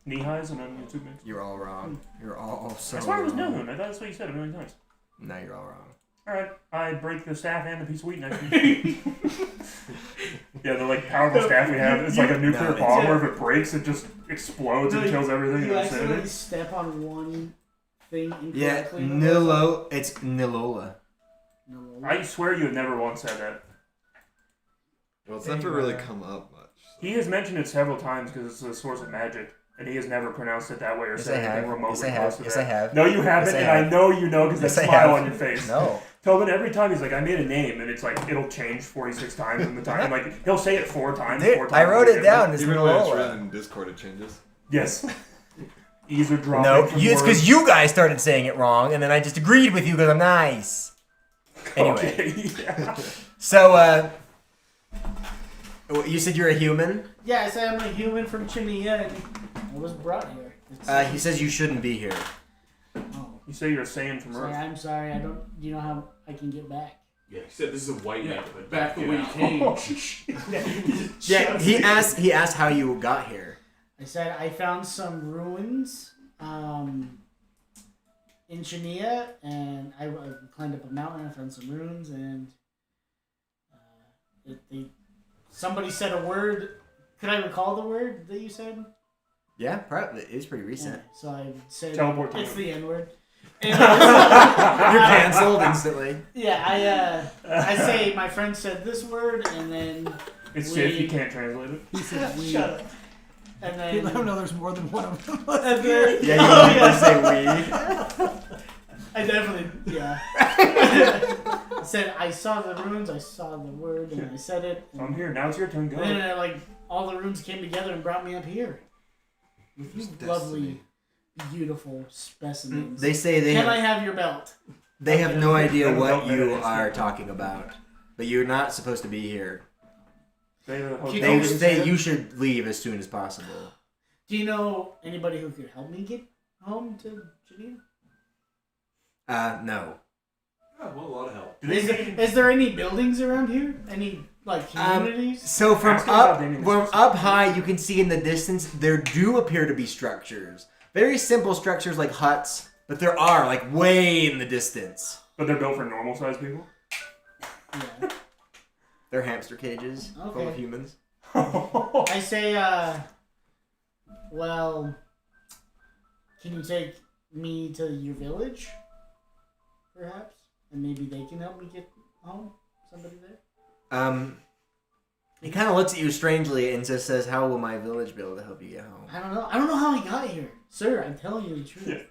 Knee-highs and on YouTube mix. You're all wrong. You're all so That's why it was wrong. Nilhoon. I thought that's what you said a million times. No, you're all wrong. Alright, I break the staff and the piece of wheat next to me. Yeah, the like powerful staff we have. It's like a nuclear bomb where if it breaks, it just explodes and kills everything. You in its accidentally center. step on one thing Yeah, incorrectly. Nilo. It's Nilola. I swear you have never once said that. Well, it's never really come up much. He has mentioned it several times because it's a source of magic, and he has never pronounced it that way or Yes, said I have. anything remotely Yes, I close have. to Yes, that. I have. No, you haven't, Yes, I and have. I know you know because Yes, that I smile have. on your face. No. Tobin, every time he's like, I made a name, and it's like, it'll change 46 times in the time. Like, he'll say it 4 times. Dude, 4 times I wrote it again. down. It's Even when it's Nilola. written in Discord, it changes. Yes. Ease are dropping. No, from it's because words. you guys started saying it wrong, and then I just agreed with you because I'm nice. Anyway. Okay, yeah. So, you said you're a human? Yeah, I said I'm a human from Chainyia and I was brought here. He says you shouldn't be here. Oh. You say you're a Saiyan from Sorry, Earth. I'm sorry. Do you know how I can get back? Yeah, he said this is a white neighborhood. Back the way you came. Yeah, he asked how you got here. I said I found some ruins in Chainyia, and I climbed up a mountain. I found some ruins, and somebody said a word. Could I recall the word that you said? Yeah, probably. It was pretty recent. Yeah, so I said Teleport it's time. the N-word. And You're canceled instantly. Yeah, I say my friend said this word, and then It's safe, you can't translate it. He said we. shut up. And then You let him know there's more than one of them. and then, Yeah, you oh, need yeah. to say we. I definitely, yeah. I said I saw the runes, I saw the word, and I said it. So I'm here. Now it's your turn. Go. And then all the runes came together and brought me up here. With you lovely, beautiful specimens. They say they Can have, I have your belt? they have no idea Don't what bet you it. are talking about. But you're not supposed to be here. Say the Can They you say you should leave as soon as possible. Do you know anybody who could help me get home to Geneva? No. Oh, well, a lot of help. Is there any buildings around here? Any communities? So from Ask him about up naming from this. up high, you can see in the distance there do appear to be structures. Very simple structures like huts, but there are like way in the distance. But they're built for normal sized people. Yeah. They're hamster cages full Okay. of humans. I say, well, can you take me to your village, perhaps? And maybe they can help me get home? Somebody there? He kind of looks at you strangely and just says, "How will my village be able to help you get home?" I don't know. I don't know how he got here. Sir, I'm telling you the truth. Yeah.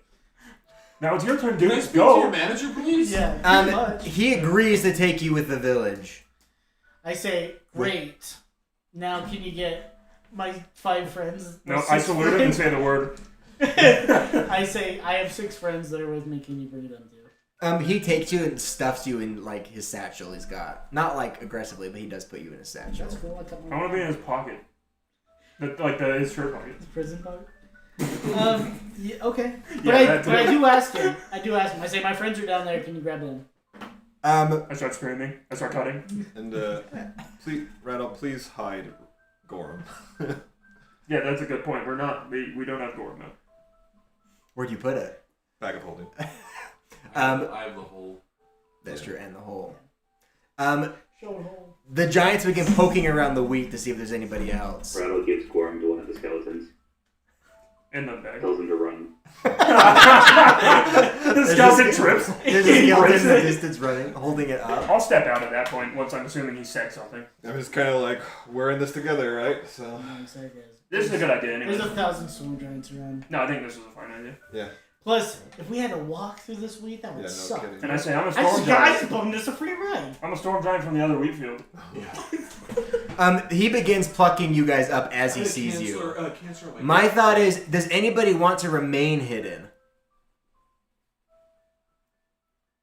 Now it's your turn, Can dude. I speak to Go. your manager, please? Yeah, pretty much. He agrees to take you with the village. I say, great. Now can you get my 5 friends? No, my I 6 salute him and friends? say the word. I say, I have 6 friends that are with me. Can you bring them too? He takes you and stuffs you in like his satchel he's got. Not like aggressively, but he does put you in his satchel. That's cool. I cut I my want to be in his pocket. His shirt pocket. prison part. Yeah, okay. But, Yeah, I that too. do ask him. I say, my friends are down there. Can you grab them? I start screaming. I start cutting. And please, Rattle, please hide Gorham. Yeah, that's a good point. We don't have Gorham now. Where'd you put it? Bag of holding. I have the whole. That's true, and the hole. Show a hole. The giants begin poking around the wheat to see if there's anybody else. Rattle gives Gorham to one of the skeletons. In the bag. Tells him to run. The skeleton trips. There's a skeleton in the distance running, holding it up. I'll step out at that point once I'm assuming he said something. I'm just kind of like, we're in this together, right? So. No, sorry, guys. This is a good idea anyway. There's 1,000 storm giants around. No, I think this is a fine idea. Yeah. Plus, if we had to walk through this week, that would Yeah, no suck. kidding. And I say, I'm a I storm just giant. bummed us a free ride. I'm a storm giant from the other wheat field. He begins plucking you guys up as he sees you. My thought is, does anybody want to remain hidden?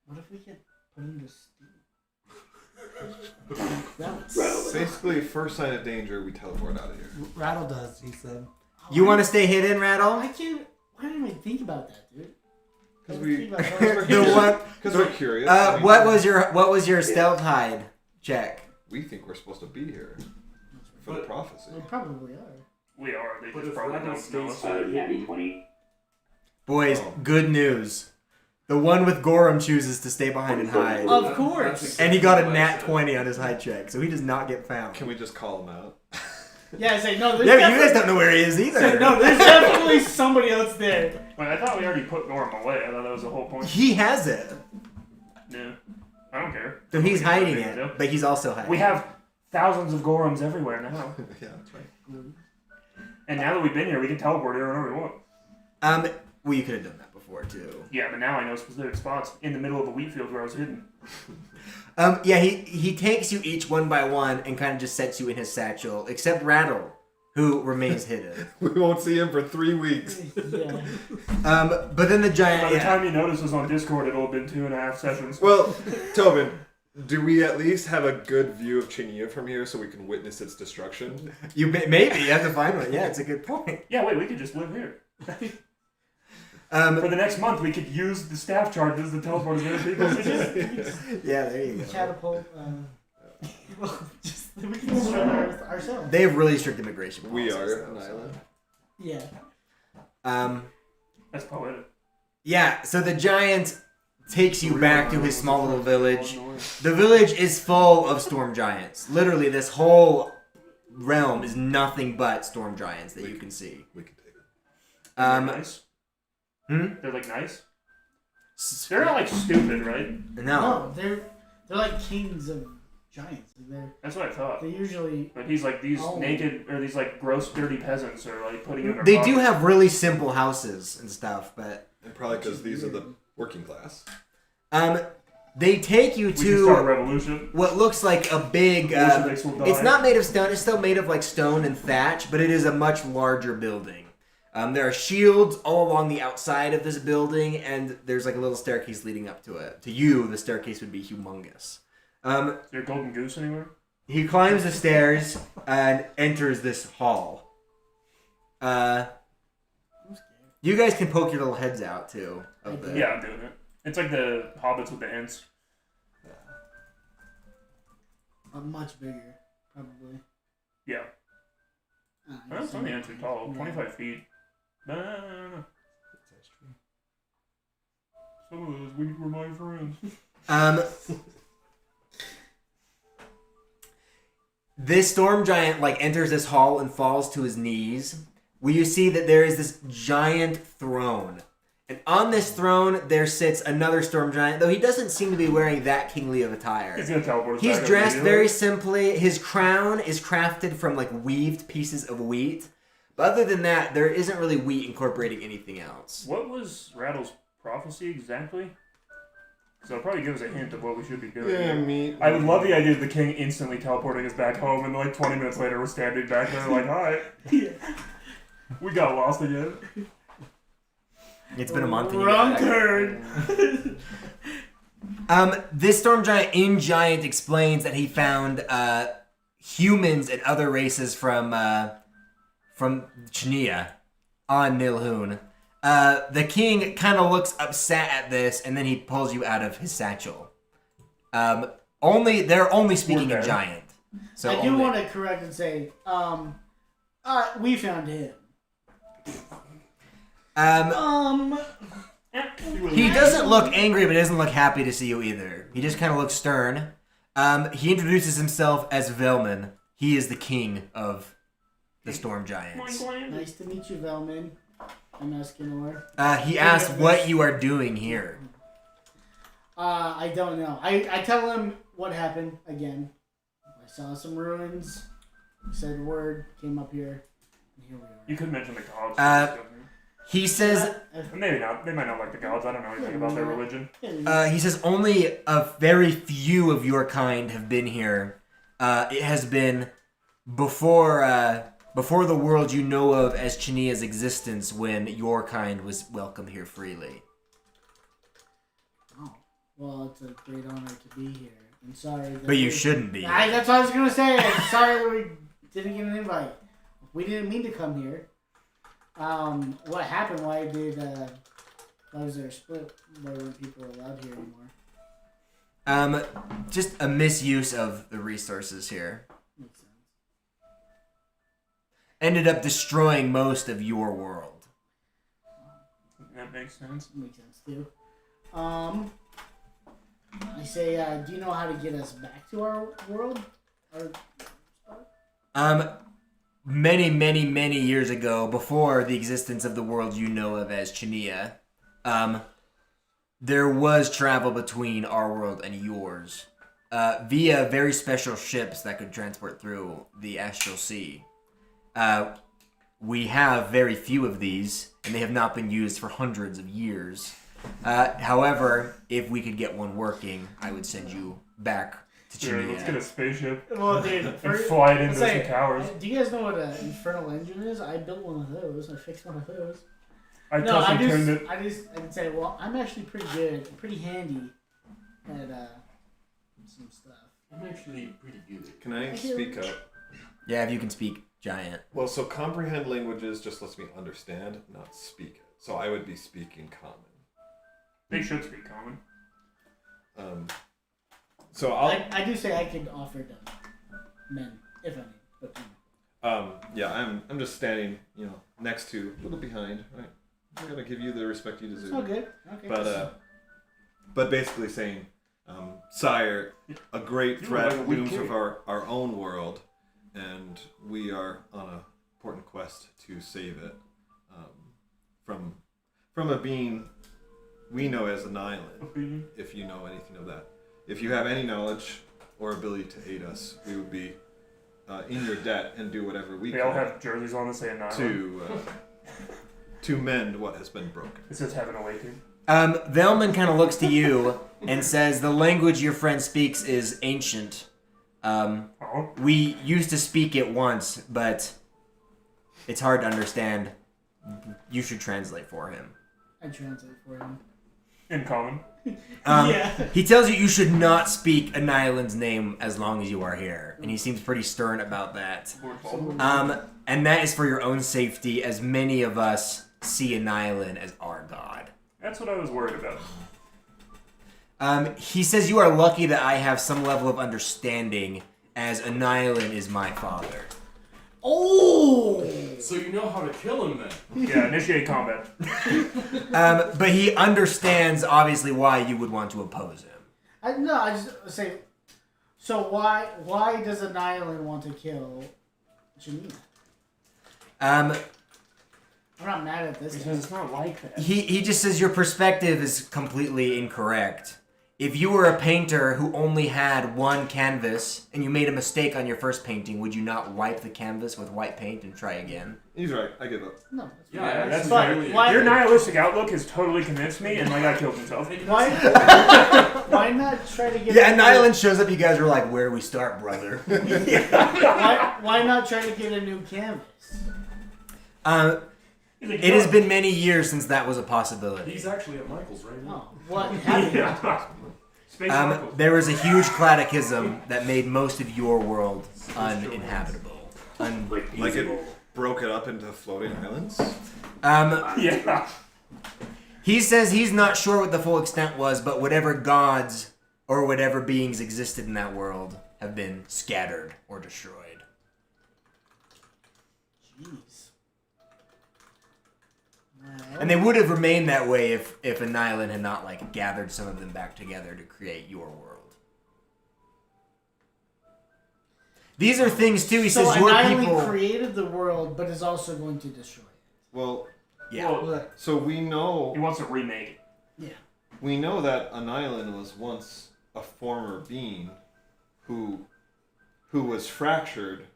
What if we could put him to steam? That would Rattle. suck. Basically, first sign of danger, we teleport out of here. Rattle does, he said. You want to stay hidden, Rattle? I can't. Why didn't I think about that, dude? Because I we. think about that. The one. Because we're curious. What was your stealth hide check? We think we're supposed to be here for the prophecy. We probably are. We are. They But just if probably Rattle don't know us. stays Natty 20. Boys, Oh. good news. The one with Gorham chooses to stay behind and hide. Of course. And he got a nat 20 on his hide check, so he does not get found. Can we just call him out? Yeah, I say no. There's Yeah, but you definitely- guys don't know where he is either. No, there's definitely somebody else there. Wait, I thought we already put Norm away. I thought that was the whole point. He has it. Yeah. I don't care. So he's We have hiding nothing to it, do. but he's also hiding. We have thousands of Gorhams everywhere now. Yeah, that's right. And now that we've been here, we can teleport here whenever we want. Well, you could have done that before too. Yeah, but now I know specific spots in the middle of a wheat field where I was hidden. Yeah, he takes you each one by one and kind of just sets you in his satchel, except Rattle, who remains hidden. We won't see him for 3 weeks. Yeah. But then the giant. By the time you notice us on Discord, it'll have been 2.5 sessions. Well, Tobin, Do we at least have a good view of Chainyia from here so we can witness its destruction? Maybe you have to find one. Yeah, it's a good point. Yeah, wait, we could just live here. For the next month, we could use the staff charges to teleport as many people as we can. Yeah, there you go. Catapult. Well, we can destroy ourselves. They have really strict immigration We policies. are an island. Yeah. That's poetic. Yeah, so the giant takes you back to his small little village. The village is full of storm giants. Literally, this whole realm is nothing but storm giants that you can see. We can take it. They're nice. They're like nice. They're not like stupid, right? No. They're like kings of giants. That's what I thought. They usually. But he's like these naked or these like gross, dirty peasants are like putting in. They do have really simple houses and stuff, but And probably because these are the working class. they take you We can start a to revolution. what looks like a big. Bolsheviks will die. It's not made of stone. It's still made of like stone and thatch, but it is a much larger building. There are shields all along the outside of this building, and there's like a little staircase leading up to it. To you, the staircase would be humongous. Is there a golden goose anywhere? He climbs the stairs and enters this hall. You guys can poke your little heads out too. Yeah, I'm doing it. It's like the hobbits with the ants. Much bigger, probably. Yeah. Well, some of the ants are tall, 25 feet. No. Some of those we were my friends. This storm giant like enters this hall and falls to his knees. Where you see that there is this giant throne. And on this throne, there sits another storm giant, though he doesn't seem to be wearing that kingly of attire. He's gonna teleport us He's back dressed immediately. very simply. His crown is crafted from like weaved pieces of wheat. But other than that, there isn't really wheat incorporating anything else. What was Rattle's prophecy exactly? So it'll probably give us a hint of what we should be doing. Yeah, me. I would love the idea of the king instantly teleporting us back home, and like 20 minutes later, we're standing back there like, hi. We got lost again. It's been a month. And Wrong turn. This storm giant in Giant explains that he found humans and other races from Chainyia on Nilhoon. The king kind of looks upset at this, and then he pulls you out of his satchel. They're only speaking in Giant. So I do want to correct and say, we found him. He doesn't look angry, but he doesn't look happy to see you either. He just kind of looks stern. He introduces himself as Velman. He is the king of the Storm Giants. Nice to meet you, Velman. I'm Escanor. He asks what you are doing here. I don't know. I tell him what happened again. I saw some ruins. Said a word. Came up here. And here we are. You could mention the gods. He says... Maybe not. They might not like the gods. I don't know anything about their religion. He says only a very few of your kind have been here. It has been before the world you know of as Chainyia's existence when your kind was welcome here freely. Oh, well, it's a great honor to be here. I'm sorry. But you shouldn't be. That's what I was going to say. I'm sorry that we didn't get an invite. We didn't mean to come here. What happened? Why was there a split? Why weren't people allowed here anymore? Just a misuse of the resources here. Makes sense. Ended up destroying most of your world. That makes sense. Makes sense too. I say, do you know how to get us back to our world? Many, many, many years ago, before the existence of the world you know of as Chainyia, there was travel between our world and yours via very special ships that could transport through the Astral Sea. We have very few of these, and they have not been used for hundreds of years. However, if we could get one working, I would send you back to Chainyia. Let's get a spaceship. Well, dude, and fly it into some towers. Do you guys know what an infernal engine is? I built one of those. I fixed one of those. I turned it. I can say, well, I'm actually pretty good, pretty handy at some stuff. I'm actually pretty good. Can I speak up? Yeah, if you can speak giant. Well, so comprehend languages just lets me understand, not speak it. So I would be speaking common. They should speak common. So I'll. I do say I can offer them men if I need, but Yeah, I'm just standing, next to, a little behind, right? I'm gonna give you the respect you it's deserve. all good. Okay. But basically saying, sire, a great threat looms of our own world, and we are on an important quest to save it from a being we know as an island. If you know anything of that, if you have any knowledge or ability to aid us, we would be in your debt and do whatever we They can all have jerseys on that say an island. to mend what has been broken. It says Heaven Awakened. Velman kind of looks to you and says, the language your friend speaks is ancient. We used to speak it once, but it's hard to understand. You should translate for him. I translate for him. In common. He tells you should not speak an island's name as long as you are here, and he seems pretty stern about that. And that is for your own safety, as many of us see an island as our god. That's what I was worried about. He says you are lucky that I have some level of understanding, as an island is my father. Oh! So you know how to kill him then? Yeah, initiate combat. But he understands, obviously, why you would want to oppose him. I just say. So why does an island want to kill Chainyia? I'm not mad at this. Because it's not like that. He just says your perspective is completely incorrect. If you were a painter who only had one canvas and you made a mistake on your first painting, would you not wipe the canvas with white paint and try again? He's right. I give up. No. Yeah, that's fine. Your nihilistic outlook has totally convinced me, and my guy killed himself. Why not try to get? Yeah, an island shows up. You guys are like, "Where do we start, brother?" Why not try to get a new canvas? It has been many years since that was a possibility. He's actually at Michael's right now. Oh, what happened? There was a huge cataclysm that made most of your world uninhabitable. Like it broke it up into floating islands? Yeah. He says he's not sure what the full extent was, but whatever gods or whatever beings existed in that world have been scattered or destroyed. Jeez. And they would have remained that way if an island had not gathered some of them back together to create your world. These are things too. He says your an people island created the world, but is also going to destroy it. Well, yeah. Well, so we know he wants to remake it. Yeah. We know that an island was once a former being who was fractured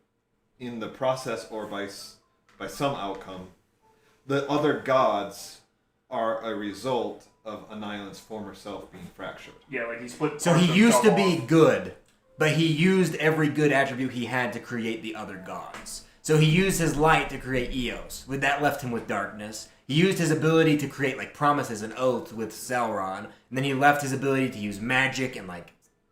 in the process or by some outcome. The other gods are a result of an island's former self being fractured. Yeah, he split. So he used to be good, but he used every good attribute he had to create the other gods. So he used his light to create Eos. With that left him with darkness. He used his ability to create promises and oaths with Sauron, and then he left his ability to use magic and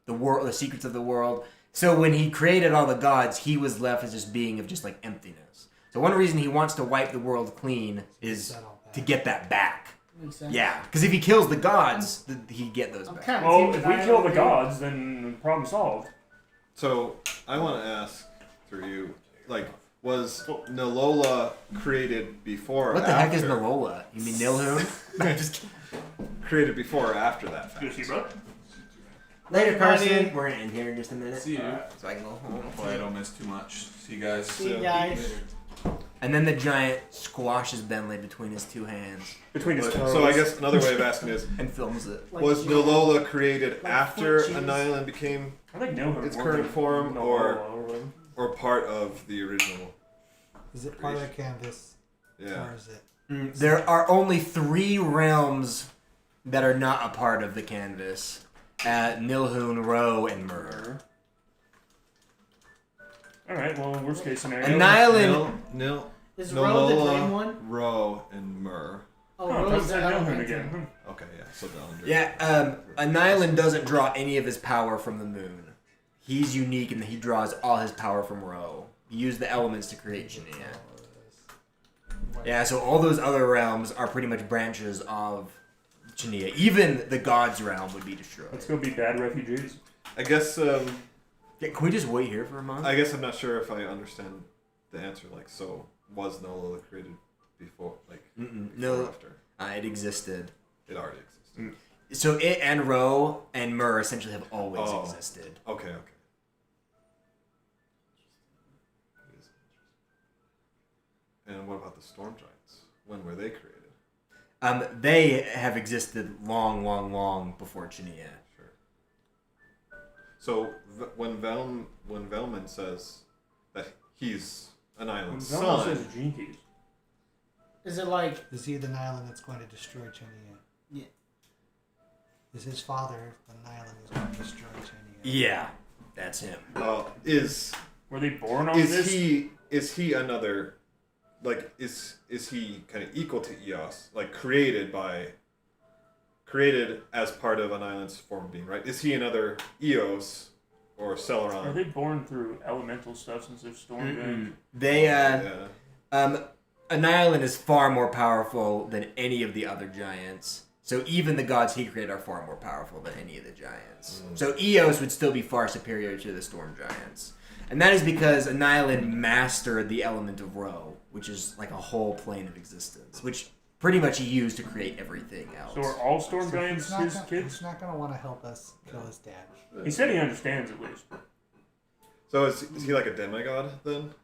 the world, the secrets of the world. So when he created all the gods, he was left as this being of just emptiness. So one reason he wants to wipe the world clean is to get that back. Makes sense. Yeah, because if he kills the gods, he'd get those back. Well, if we kill the gods, then problem solved. So I want to ask through you, was Nalola created before or What the after? heck is Nalola? You mean Nilhun? Just kidding. Created before or after that fact? Good to see, bro. Later, Carson. We're gonna end here in just a minute. See you. So I can go home. Hopefully I don't miss too much. See you guys. See you guys. And then the giant squashes Bentley between his two hands. Between his toes. So I guess another way of asking is, and films it. Was Nalola created after an island became I think Nilhun its current form, or part of the original? Is it part of the canvas? Yeah. Or is it? There are only 3 realms that are not a part of the canvas. Nilhun, Ro, and Murder. Alright, well, worst case scenario. An island... Is Ro the green one? Ro, and Mur. Oh, Oh, Rose that's the Elhorn Elemental. again. Okay, yeah. So down. Yeah, Anilin doesn't draw any of his power from the moon. He's unique in that he draws all his power from Ro. He used the elements to create Chainyia. Yeah, so all those other realms are pretty much branches of Chainyia. Even the gods' realm would be destroyed. Let's go be bad refugees. I guess. Yeah, can we just wait here for a month? I guess I'm not sure if I understand the answer. Like, so was Nola created before? Like, no, or after? It existed. It already existed. So it and Ro and Mur essentially have always existed. Okay. And what about the storm giants? When were they created? They have existed long before Chainyia. Sure. So when Velman says that he's an island son, says Jinkies. Is it like... Is he the Nylon that's going to destroy Chainyia? Yeah. Is his father the Nylon who's going to destroy Chainyia? Yeah, that's him. Were they born on this? Is he another? Like, is he kind of equal to Eos? Like, created as part of an island's form being, right? Is he another Eos or Celeron? Are they born through elemental stuff since they're storm giants? They Anilin is far more powerful than any of the other giants. So even the gods he created are far more powerful than any of the giants. So Eos would still be far superior to the storm giants. And that is because Anilin mastered the element of Ro, which is like a whole plane of existence, which pretty much he used to create everything else. So are all storm giants his kids? He's not going to want to help us kill his dad. He said he understands at least. So is he like a demigod then?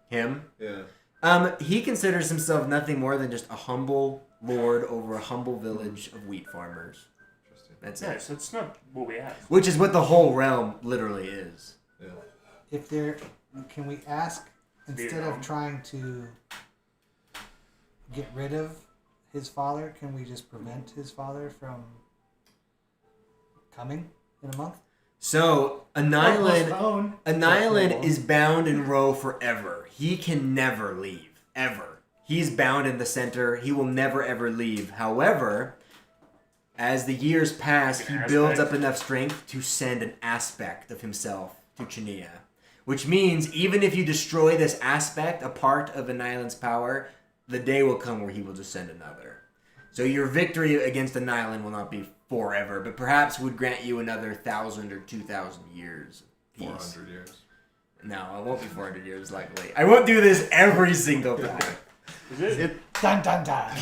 Him? Yeah. He considers himself nothing more than just a humble lord over a humble village of wheat farmers. Interesting. That's Yes, that's not what we asked. Which is what the whole realm literally is. Yeah. If can we ask, instead of trying to get rid of his father, can we just prevent his father from coming in a month? So, Anilin is bound in Ro forever. He can never leave. Ever. He's bound in the center. He will never ever leave. However, as the years pass, he builds up enough strength to send an aspect of himself to Chainyia. Which means, even if you destroy this aspect, a part of Anilin's power, the day will come where he will just send another. So your victory against Anilin will not be forever, but perhaps would grant you another 1,000 or 2,000 years. 400 years. No, it won't be 400 years, likely. I won't do this every single time. Is it? Dun dun dun.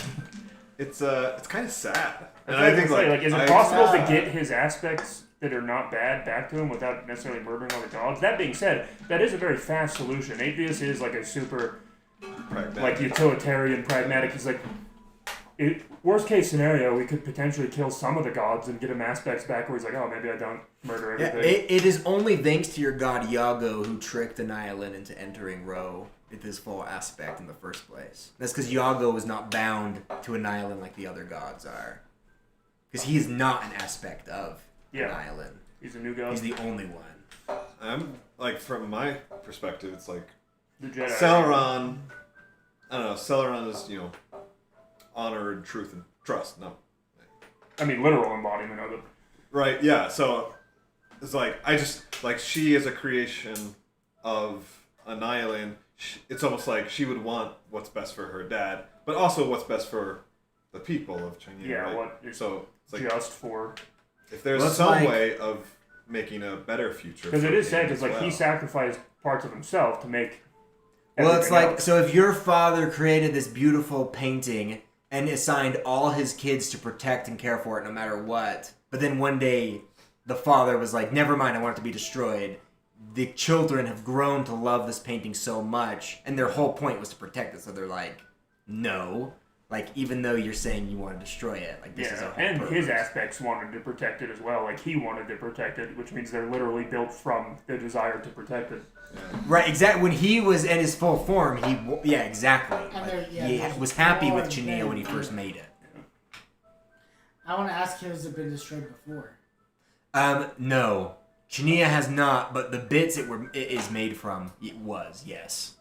It's kind of sad. And I think like, is it possible to get his aspects that are not bad back to him without necessarily murdering all the gods? That being said, that is a very fast solution. Atheist is like a super like utilitarian, pragmatic. He's like, worst case scenario, we could potentially kill some of the gods and get him aspects back where he's like, oh, maybe I don't murder everything. Yeah, it is only thanks to your god Iago who tricked Anilin into entering Ro with his full aspect in the first place. That's because Iago was not bound to Anilin like the other gods are. Because he is not an aspect of Anilin. He's a new god. He's the only one. I'm like, from my perspective, it's like the Jedi. Celeron. I don't know. Celeron is, honor and truth and trust. No. I mean, literal embodiment of it. Right. Yeah. So it's like she is a creation of Anilin. It's almost like she would want what's best for her dad, but also what's best for the people of Chainyia. Yeah. Right? What is so it's like, just for. If there's some way of making a better future. Because it is sad, because he sacrificed parts of himself to make. Well, it's like else. So if your father created this beautiful painting and assigned all his kids to protect and care for it no matter what, but then one day the father was like, never mind, I want it to be destroyed. The children have grown to love this painting so much, and their whole point was to protect it, so they're like, no. Like, even though you're saying you want to destroy it, like, this is our whole and purpose. his aspects wanted to protect it as well. Like, he wanted to protect it, which means they're literally built from the desire to protect it. Yeah. Right, exactly. When he was in his full form, exactly. Like, he was happy with Chainyia when he first made it. I want to ask you, has it been destroyed before? No. Chainyia has not, but the bits it is made from, it was, yes.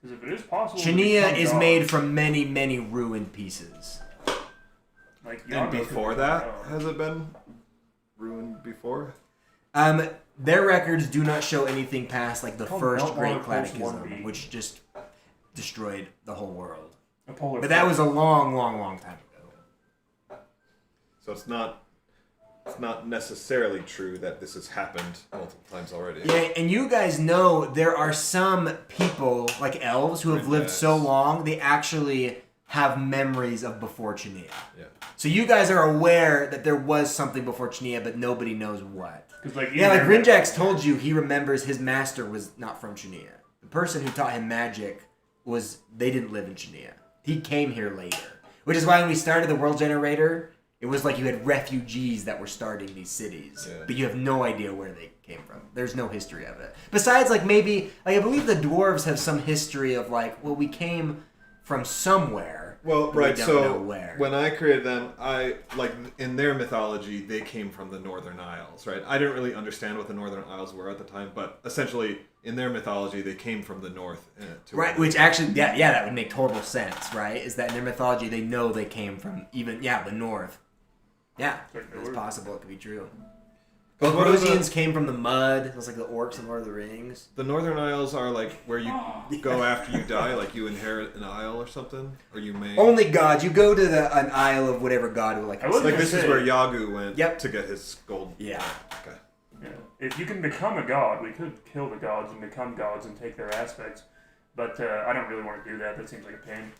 Because if it is possible, Chainyia is made from many, many ruined pieces. Like And Yago before could- that, oh. has it been ruined before? Their records do not show anything past like the Called first Meltwater Great Post Cataclysm, 1B. which just destroyed the whole world. A polar But that flip. was a long, long, long time ago. So it's not necessarily true that this has happened multiple times already. Yeah, and you guys know there are some people, like elves, who have lived so long, they actually have memories of before Chainyia. Yeah. So you guys are aware that there was something before Chainyia, but nobody knows what. Like, Yeah, like Rinjax told you, he remembers his master was not from Chainyia. The person who taught him magic they didn't live in Chainyia. He came here later. Which is why when we started the World Generator, it was like you had refugees that were starting these cities. Yeah. But you have no idea where they came from. There's no history of it. Besides, like, maybe, like, I believe the dwarves have some history of, like, well, we came from somewhere. Well, but we right, don't so know where. when I created them, in their mythology, they came from the Northern Isles, right? I didn't really understand what the Northern Isles were at the time, but essentially, in their mythology, they came from the north. Right, which actually, yeah, that would make total sense, right? Is that in their mythology, they know they came from the north. Yeah, it's possible it could be true. The Rosians came from the mud. It was like the orcs in Lord of the Rings. The Northern Isles are like where you go after you die, like you inherit an isle or something, or you may. Only gods. You go to an isle of whatever god would like. Like this is where Yagu went to get his gold. Yeah. Okay. Yeah. If you can become a god, we could kill the gods and become gods and take their aspects. But I don't really want to do that. That seems like a pain.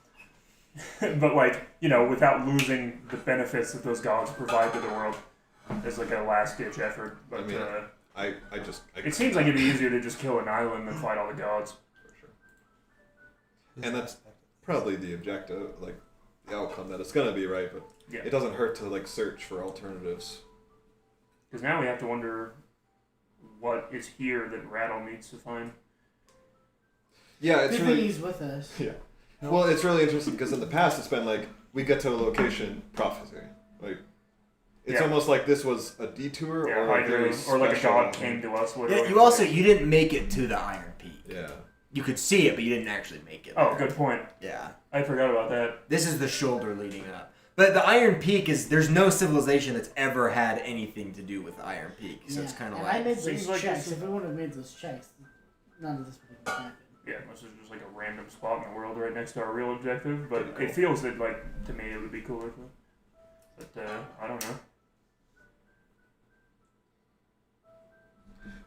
But like, without losing the benefits that those gods provide to the world, as like a last ditch effort. But I mean, it seems like it'd be easier to just kill an island than fight all the gods. For sure. And that's probably the objective, like the outcome that it's gonna be, right? But it doesn't hurt to like search for alternatives. Because now we have to wonder what is here that Rattle needs to find. Yeah, it's Good really. thing he's with us. Yeah. Well, it's really interesting because in the past it's been like we get to a location, prophecy, like. It's almost like this was a detour or a very or like a god came to us. Yeah, you didn't make it to the Iron Peak. Yeah. You could see it, but you didn't actually make it. Oh, good point. Yeah. I forgot about that. This is the shoulder leading up. But the Iron Peak there's no civilization that's ever had anything to do with the Iron Peak. So it's kind of like. I made those checks. If we would have made those checks, none of this would have happened. Yeah, unless it's just like a random spot in the world right next to our real objective. But it feels that, like, to me, it would be cooler. But I don't know.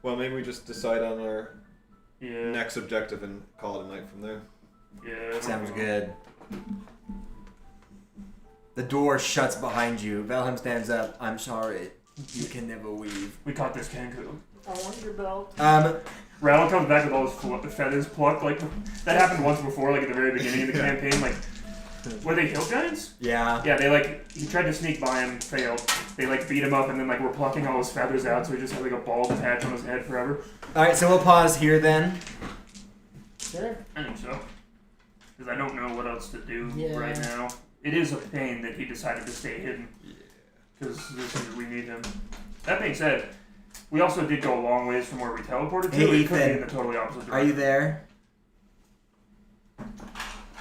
Well, maybe we just decide on our Yeah. next objective and call it a night from there. Yeah. Sounds good. The door shuts behind you. Valheim stands up. I'm sorry. You can never weave. We caught this kangaroo. I want your belt. Rattle comes back with all his feathers plucked. Like, that happened once before, like at the very beginning of the campaign. Like, were they hill giants? Yeah. Yeah, they he tried to sneak by him, failed. They beat him up and then were plucking all his feathers out, so he just had a bald patch on his head forever. Alright, so we'll pause here then. Sure. I think so. Because I don't know what else to do Yeah. right now. It is a pain that he decided to stay hidden. Because we need him. That being said, we also did go a long ways from where we teleported to. Hey, It could be Ethan. in the totally opposite direction. Are you there?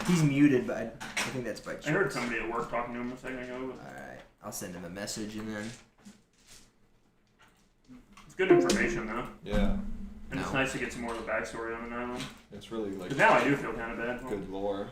He's muted, but I think that's by choice. I heard somebody at work talking to him a second ago. Alright, I'll send him a message and then. It's good information, though. Yeah. And it's nice to get some more of the backstory on an island. It's really like. Because now I do feel kind of bad. Good lore.